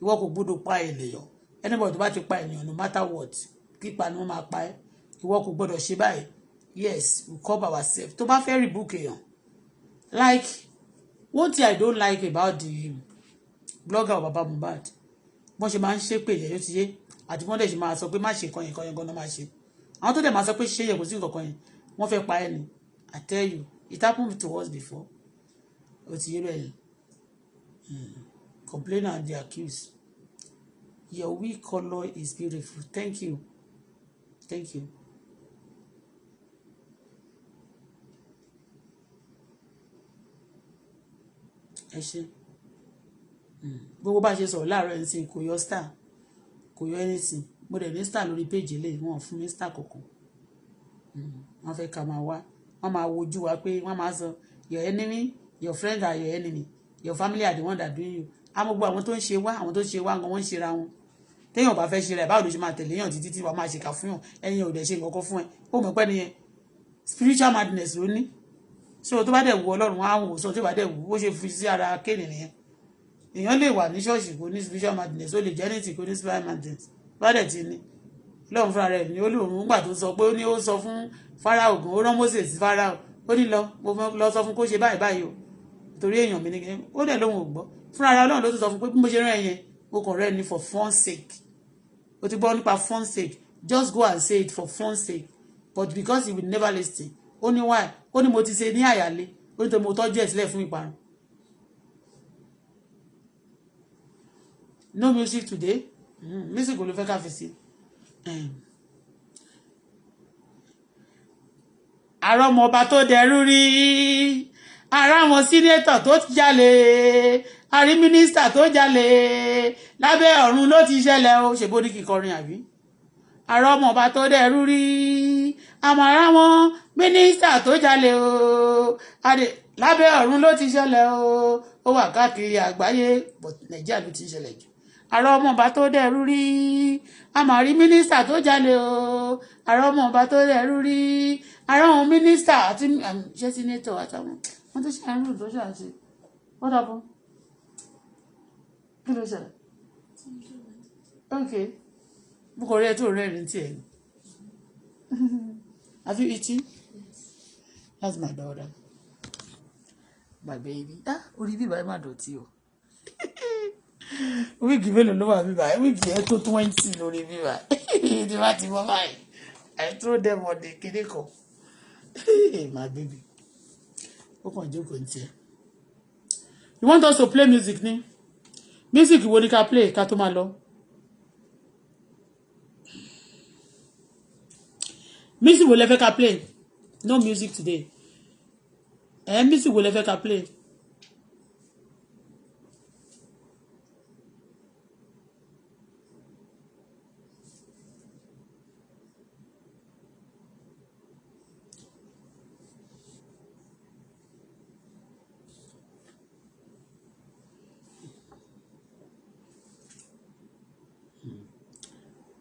ìwọ kò gbọ́dọ̀ pa ènìyàn anybody tó bá ti pa ènìyàn no matter what pípa ni wọ́n máa pa ẹ́ ìwọ kò gbọ́dọ̀ ṣe báyìí yes we cover ourselves tó bá fẹ́ rebuke èèyàn like one thing I don't like about the blogger Baba Mohbad wọ́n ṣe máa ń ṣépè yẹn yóò ti yé àti wọ́n dẹ̀ ṣe máa sọ pé má ṣe nǹkan yẹn gan-an máa ṣe àwọn tó dẹ̀ máa sọ pé ṣe yẹ kò sí nǹkan yẹn wọ́n fẹ́ pa ẹ́ ni I tell you it happened to us before ó ti yé bẹ́ẹ̀ complainer and the accused your wig color is beautiful thank you ẹ ṣé gbogbo bá ṣe sọ̀rọ̀ láàárọ̀ ẹ̀ ń sìn kò yọ star kò yọ anything mo dẹ̀ ní star lórí péjì eléyìí wọn fún mi star kankan wọ́n fẹ́ ká máa wá wọ́n máa wojú wa pé wọ́n máa sọ your enemy your friend are your enemy your family are the one that doing you amúgbó àwọn tó ń ṣe wá àwọn tó ń ṣe wá gan wọ́n ń ṣera wọn téèyàn bá fẹ́ ṣe rẹ̀ báwo ló ṣe máa tẹ̀lé èèyàn títí tí wàá máa ṣèkà fún yàn ẹ̀yìn ò dẹ̀ ṣe nǹkan kan fún ẹ ó mọ̀ pé nìyẹn spiritual madness ló ní so tó bá dẹ̀ wù Ọlọ́run á wò sọ tó bá dẹ̀ wù ó ṣe fi sí ara kéènì nìyẹn èèyàn lè wà ní ṣọ́ọ̀ṣì kò ní spiritual madness ó lè jẹ́ ní ti kò ní spiritual madness bá dẹ̀ ti ní lọ́run fúnra rẹ̀ ní olóòrùn gbà tó sọ pé ó ní ó sọ fún Fáráò gan ó rán Mósè sí Fáráò ó ní lọ sọ fún kó ṣe báyìí báyìí o torí èèyàn mi ní kí ó dẹ̀ lóhun ò gbọ́ fúnra rẹ̀ Ọlọ́run ló tún sọ fún pé bí mo ṣe rán ẹ̀yẹn mo kàn rẹ́ ni for fun sake o ti gbọ́ nípa fun sake just go and say it for fun sake but because he will never listen ó ní why ó ní mo ti ṣe ní àyàlé ó ní tó mo tọ́jú ẹ̀ sílẹ̀ fún ìparun. No music today music ló fẹ́ ká fi sí. àrà ọmọ ọba tó dẹrú rí àrà àwọn sínétọ̀ tó jalè àrí mínísítà tó jalè lábẹ́ ọ̀run ló ti ṣẹlẹ̀ o ṣèbó ní kíkọrin àbí àrà ọmọ ọba tó dẹrú rí àmọ́ àrà wọn mínísítà tó jalè o lábẹ́ ọ̀run ló ti ṣẹlẹ̀ o ó wà káàkiri àgbáyé but Nàìjíríà ló ti ṣẹlẹ̀ jù àrà ọmọ ọba tó dẹrú rí àmọ́ àrí mínísítà tó jalè o àrà ọmọ ọba tó dẹrú rí àrà àwọn mínísítà àti ṣẹ́ sínétọ̀ àtàwọn wọ́n tó ṣe àrùn tó ṣe àṣe what happened? Kí ló ṣẹlẹ̀? Okay. Mo kò rí ẹ tó rẹ́rìn tí ẹ̀ ní. Have you eaten? That's my daughter. My baby. Orí bíbá ẹ má dọ̀tí o. Wíìgì mélòó ló wà bíbá ẹ? Wíìgì ẹ tó 20 lórí bíbá. Ìdí bá ti mọ́ báyìí. I throw them on the kéde kan. My baby. Ó kàn jókòó ní tiẹ̀. You want us to play music ni? Music wo ni ká play ká tó máa lọ? Music wo lẹ fẹ́ ká play? No music today. Music will ever play.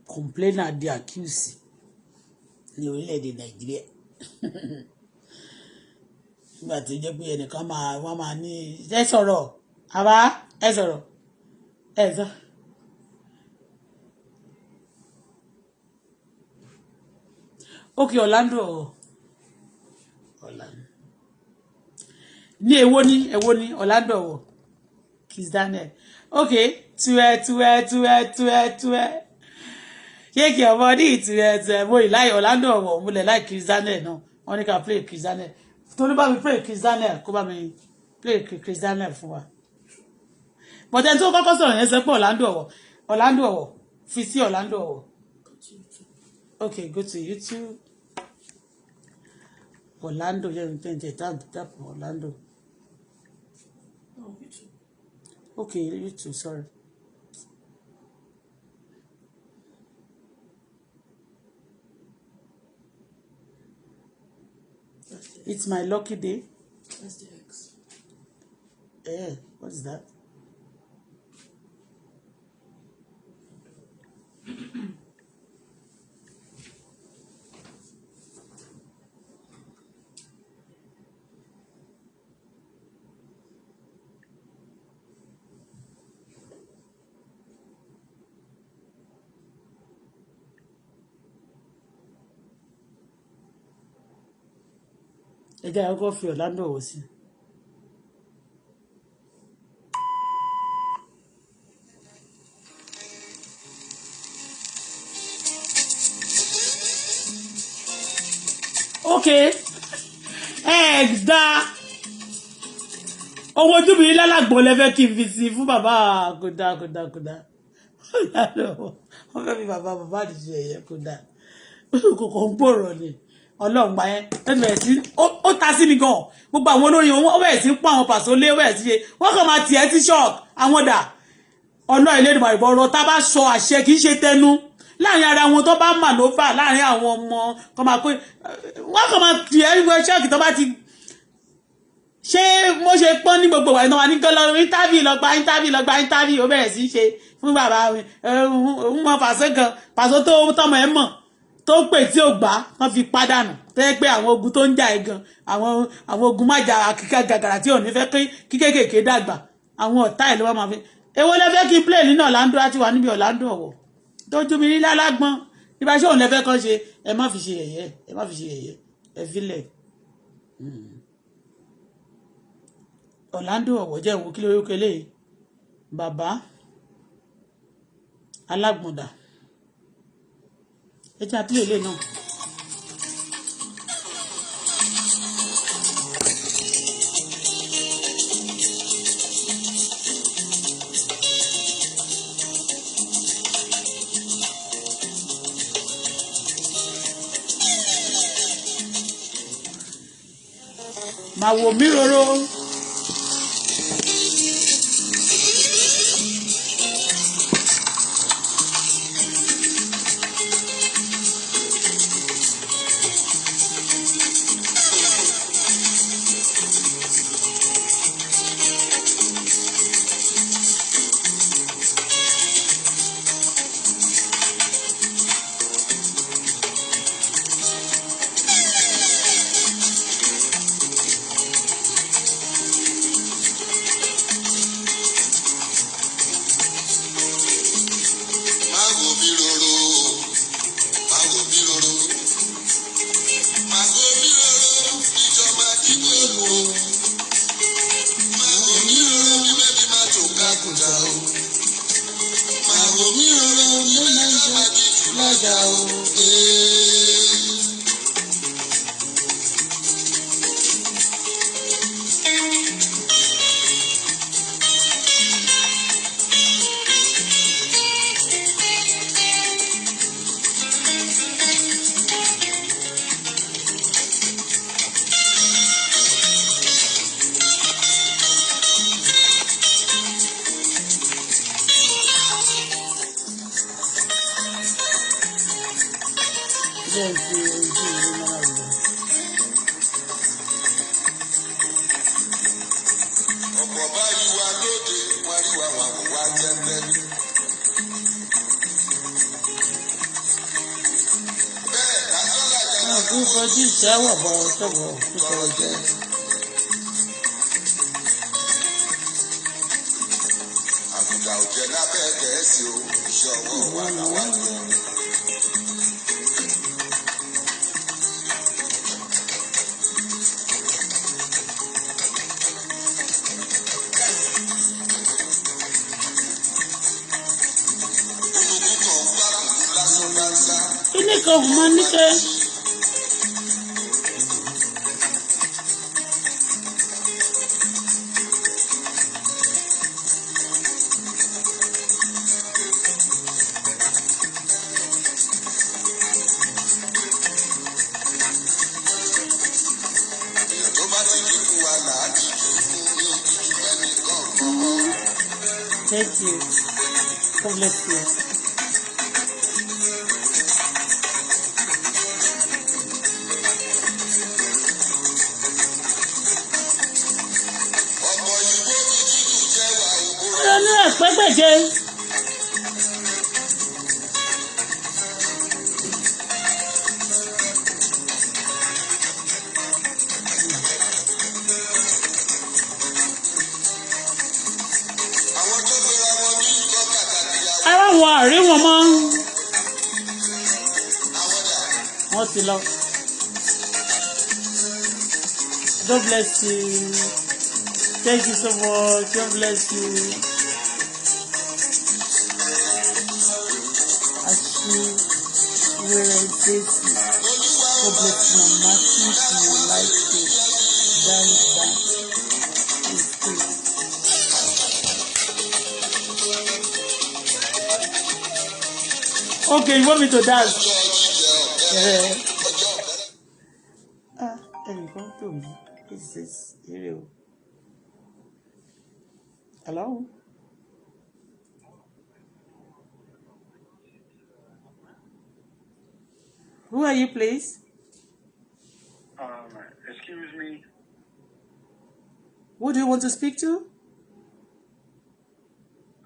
Complainer dey accuse ní orílẹ̀-èdè Nàìjíríà. Nígbà tí ó jẹ́ pé ẹnìkan wọ́n máa ní ẹ sọ̀rọ̀ àbá ẹ sọ̀rọ̀ ẹ sọ. Okay, Orlando ní èwo ní Orlando Kiss Daniel. Okay, tuẹ. Shake your body to mo like Orlando mo le like Kiss Daniel náà. Wọ́n ní ká play Kiss Daniel. Tó ní bá mi play Kiss Daniel, kó bá mi play Kiss Daniel fún wa. But then tó kọ́kọ́ sọ̀rọ̀ yẹn sọ pé Orlando fi sí Orlando. Okay, go to YouTube. Orlando, tap Orlando. Oh, YouTube. Okay, YouTube, sorry. It's my lucky day. That's the X. What is that? Ẹ jẹ́ àkọ́kọ́ fi Orlando wọ̀ sí. Okay, gba owó ojú mi lálàgbọ́n lẹ́fẹ́ kí n fi sí fún bàbá kódà. Wọ́n fẹ́ fi bàbá àdìsí ẹ̀yẹ kódà. Kòkò ń gbòòrò ni. Ọlọ́run gba yẹn bẹ̀rẹ̀ sí ó ta sí mi gan gbogbo àwọn olórin wọn ó bẹ̀rẹ̀ sí pọ́n àwọn pàṣẹ lé ó bẹ̀rẹ̀ sí ṣe wọ́n kàn máa tiẹ̀ tí shock àwọn dà ọ̀nà ìlédìmọ̀ ìbọn ọ̀rọ̀ tá a bá sọ àṣẹ kì í ṣe tẹnu láàrin ara wọn tó bá manova láàrin àwọn ọmọ kan máa pé wọ́n kàn máa tiẹ̀ ìwé shock tó bá ti ṣé mo ṣe pọ́n ní gbogbo ìwà ìnáwó ní kọ́ lọ interview lọ gba interview ó bẹ̀rẹ̀ sí ṣe fún bàbá òun mọ pàṣẹ kan pàṣẹ tó tọmọ ẹ mọ̀ tó pè tí ò gbà wọ́n fi pàdánù tẹ́ pé àwọn ogun tó ń jà gan àwọn ogun má jà kíkà gàgàrà tí ò ní fẹ́ kí kékèké dàgbà àwọn ọ̀tá ẹ̀ ló wá máa fi èwo lẹ fẹ́ kí play nínú Orlando àti wà níbi Orlando ọ̀wọ̀ tó jú mi ní lálágbọ́n nípa ṣé òun lẹ fẹ́ kàn ṣe ẹ má fi ṣe yẹ̀yẹ́ ẹ filẹ̀ Orlando ọ̀wọ̀ jẹ́ ìwò kí lórí kele bàbá alágbọ̀ndà ẹ jẹ́ àpilẹ̀ ilé náà. Màá wò mí roro. Ini kau mana ke? Thank you. God bless you. Pẹ́pẹ́jẹ. Ara wọn àrí wọn mọ́. Wọ́n ti lọ. God bless you. Thank you so much. God bless you. Where I say God bless you, Matthew, you like to dance that. Okay, you want me to dance? There you go to me. This is real. Hello? Who are you, please? Excuse me. Who do you want to speak to?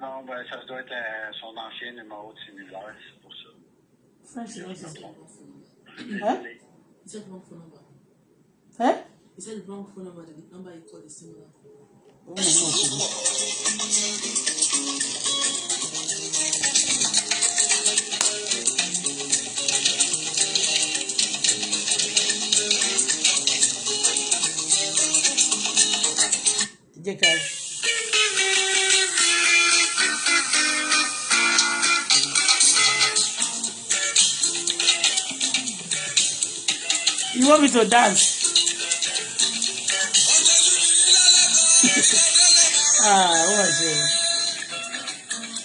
Non, ben, ça doit être son ancien numéro de cellulaire, c'est pour ça. French He nation. said wrong phone number. Huh? He said the wrong phone number. The number he called is similar. Oh, no. You want me to dance? What's it?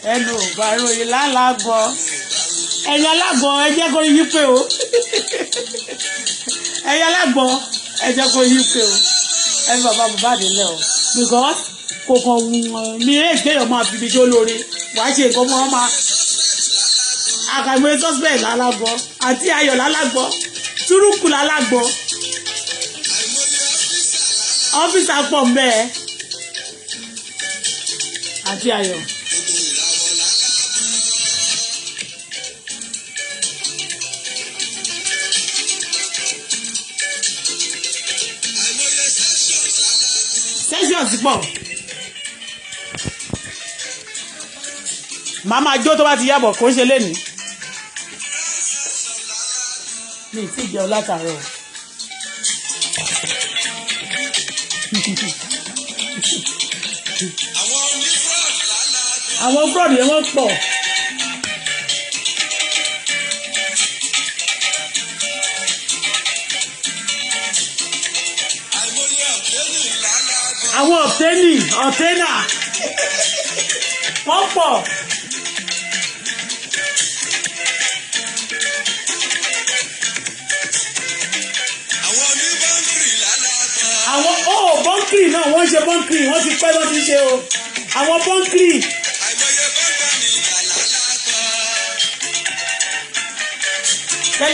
Hello, baro ìlàlágbọ́. Ẹ̀yin alágbọ́, ẹ jẹ́ kó yí pé o. Ẹ̀yin alágbọ́, ẹ jẹ́ kó yí pé o. Ẹ fi bàbá délẹ̀ o. Because kò kàn mi ẹ̀ kéèyàn máa fi ibi tó lóore. Wàá ṣe nǹkan mọ́ máa. Àkàìmọ̀ suspect lálágbọ́ àti ayọ̀ lálágbọ́. Túrúkù lálágbọ́. Ọ́fíìsà pọ̀ mbẹ́ àti ayọ̀. Sessions pọ̀. Màmá jó tó bá ti yàbọ̀ kó ń ṣe lénìí. Mi ì tí ì jẹun látàárọ̀. Àwọn fraud yẹn wọ́n pọ̀. Àwọn ọ̀tẹ́nà wọ́n pọ̀. Àwọn bọ́ńkìrì náà wọ́n ṣe bọ́ńkìrì wọ́n ti pẹ́ wọ́n ti ṣe o. Àwọn bọ́ńkìrì.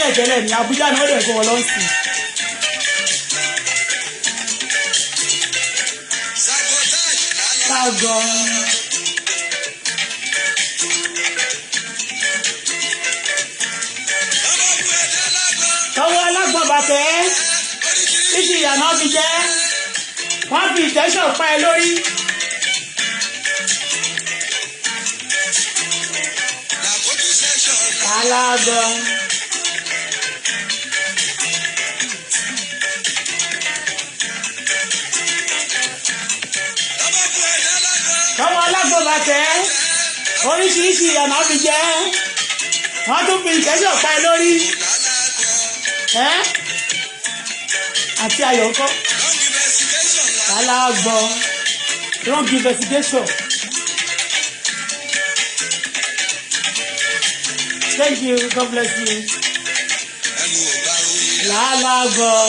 tẹ́lẹ̀ ní Abuja ni wọ́n dẹ̀ fún wọn lọ́sìn. Lágọ̀. Tọwọ́ alágbọ̀n bàtẹ́ títí ìyànà fi jẹ́ wọ́n fi ìtẹ́sọ̀ pa ẹ lórí. Alágọ̀. Tọwọ́ alágbọ̀n bàtẹ́ oríṣiríṣi ìyànà fi jẹ́ wọ́n tún fi ìtẹ́sọ̀ pa ẹ lórí. Àti ayọ̀ ńkọ́. Alágbọ̀. Wrong investigation. Thank you. God bless you. Lálágbọ̀.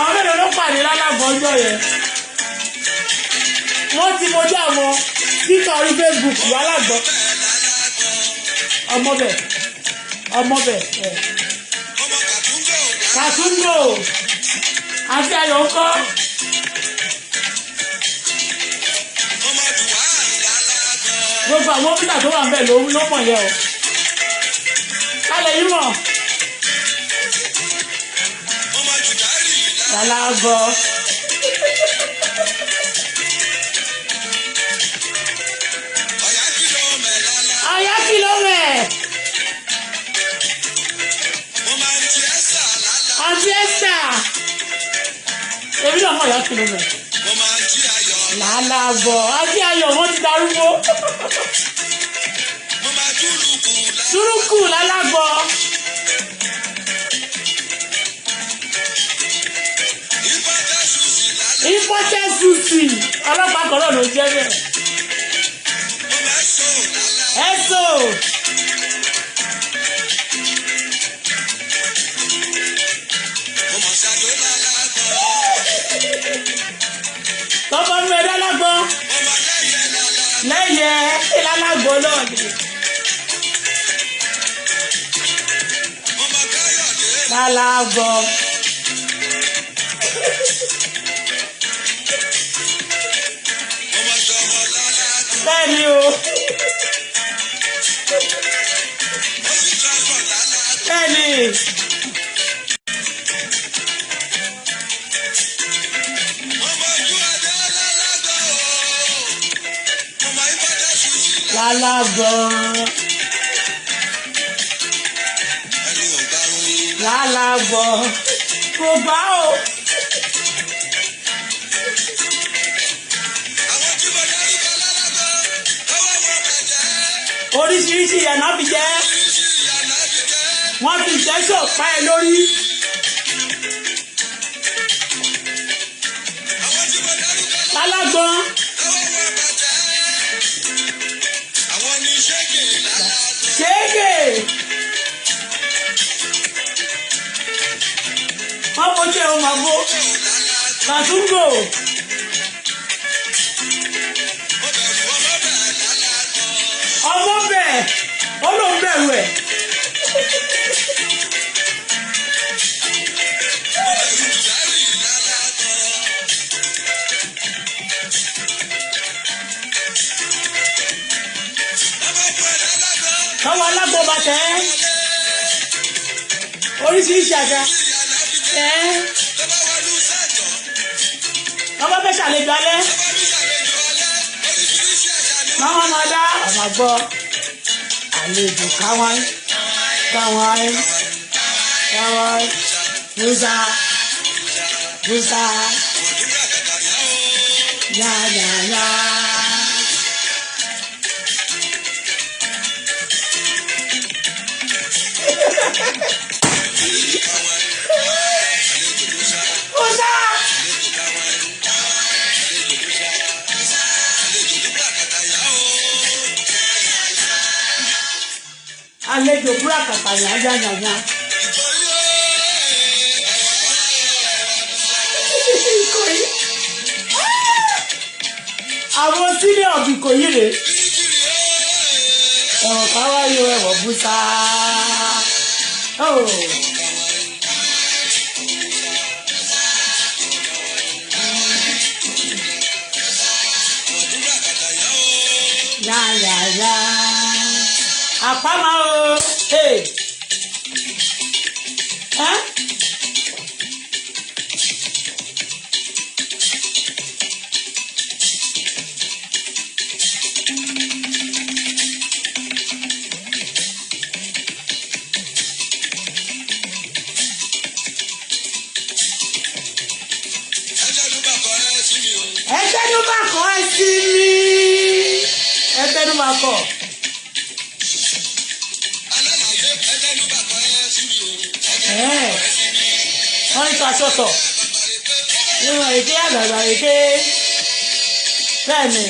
Àwọn mélòó ló pàdé lálágbọ̀ ọjọ́ yẹn? Wọ́n ti mojú àwọn títà orí Facebook lálágbọ̀. Ọmọ bẹ̀. Kàtúngò. Àti ayọ̀ ńkọ́. Gbogbo àwọn bílà tó wà ń bẹ̀ ló mọ̀ yẹ o. Kálẹ̀ yìí mọ̀. Lálágbọ̀. Ọ̀yá kìlómẹ̀. Àti Ẹ́sà. Èmi náà mọ̀ Ọ̀yá kìlómẹ̀. Lálágbọ̀. Àti ayọ̀ wọ́n ti darúgbó. Túrúkù lálágbọ̀. Ìpọ́tẹ́ Susi. Ọlọ́pàá kan náà ló jẹ́ bẹ́ẹ̀. Ẹ̀sọ́. Tọ́pọ̀ mi ẹ̀dá lágbọ́. Lẹ́yẹ ìlálágbọ́ náà ni. Lálágbọ́. Bẹ́ẹ̀ni o. Bẹ́ẹ̀ni. Lálágbọ̀. Lálágbọ̀. Kò bá o. Oríṣiríṣi ìyànà fi jẹ́. Wọ́n fi ìtẹ́sọ̀ pa ẹ lórí. Lálágbọ̀. Ṣéèkè. Wọ́n fojú ẹ̀ wọ́n máa bó. Kàtúngò. Ọmọ bẹ̀. Ó lóun bẹ̀rù ẹ̀. Tọwọ́ alágbọ̀ bàtẹ́. Oríṣiríṣi àga. Ọmọ fẹ́ ṣàlejò alẹ́. Máma máa dá ọmọ gbọ́. Àlejò káwọn bùsà yáyáyá. Bùsà. Àlejò búràkàtà yáyáyá. Àwọn sílẹ̀ ọ̀bì kò yí rèé. ẹ̀wọ̀n káwá yóò ẹ̀wọ̀n búsá. Yáyáyá àpamọ́ o. Ẹtẹnubakọ. Wọ́n ń ta sọ́tọ̀. Ìwọ̀n èké àgbàgbà èké. Bẹ́ẹ̀ni.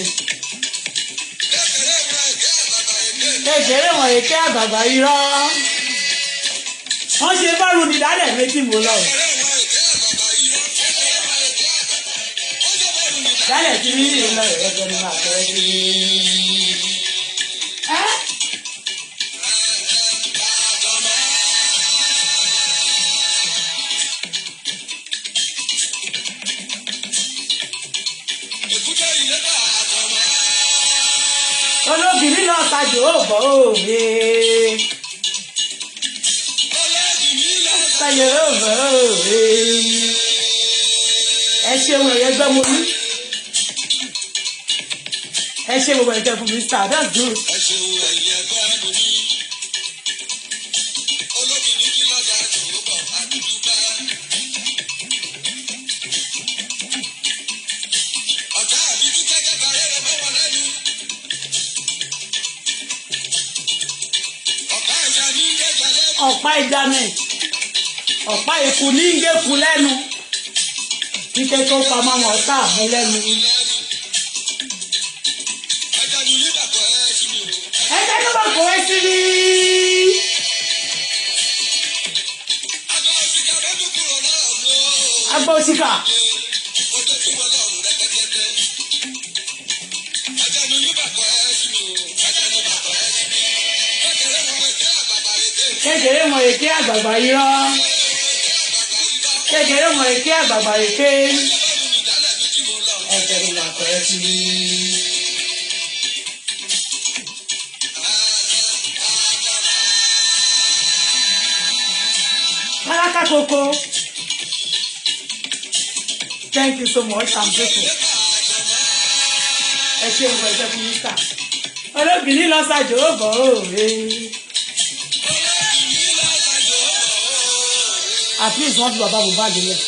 Kékeré wọn èké àgbàgbà irọ́. Wọ́n ṣe bọ́ọ̀lù nídàálẹ̀ méjì mú lọ. Dálẹ̀ tí mi ní ìlọ ìrẹ́jọ ní máa tẹ́ sí. Olóbìnrin lọ tajà ó bọ̀ òwe. Tajà ó bọ̀ òwe. Ẹ ṣeun ẹ̀yẹ gbẹ́ mo ní. Ẹ ṣe gbogbo ẹ̀jẹ̀ fún mi star, that's good. Ọ̀pá ìdáná ọ̀pá ikú ní ìgékun lẹ́nu kíkẹ́ tó pamọ́ wọn ọ̀tá mi lẹ́nu. Ẹ̀jẹ̀ ló bá kọ́ ẹ sí mi. Agbó òsìkà. Kékeré mọ̀ èké àgbàgbà irọ́. Kékeré mọ̀ èké àgbàgbà èké. Ẹ̀jẹ̀ ló bá kọ́ ẹ sí mi. Malaka Koko. Thank you so much. I'm grateful. Ẹ ṣe ìwọ ẹ̀jẹ̀ fún Mr. Olóbìnrin lọ ṣàjò ó bọ̀ òwe. At least wọ́n fi bàbá bò báàgì lẹ̀.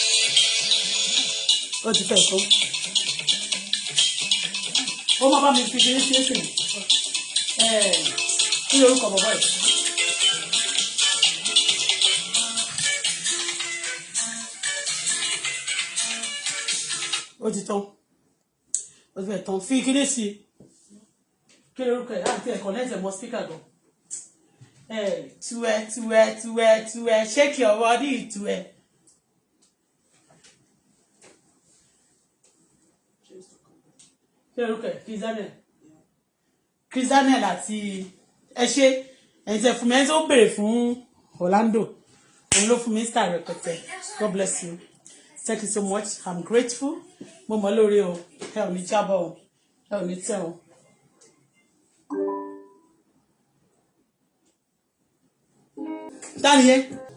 Ó ti fẹ́ tó. Ó máa bá mi fi ṣe é sí èsì. Kí ni orúkọ bàbá yìí? Ó ti tán. Ó ti fẹ́ tán. Fi kíní sí. Kí ni orúkọ ẹ̀? Láti ẹ̀kọ́ lẹ́sẹ̀ mọ́ spíkà gan. Tuẹ, shake your body, tuẹ. Kí lórúkọ ẹ̀? Chris Daniel àti ẹ ṣe ẹ̀yin tẹ́ fún mi ẹni tó béèrè fún Orlando òun ló fún mi star rẹpẹtẹ. God bless you. Thank you so much. I'm grateful. Mo mọ̀ lórí o. Ẹ ò ní jábọ̀ o. Ẹ ò ní tẹ̀ o. Daniel.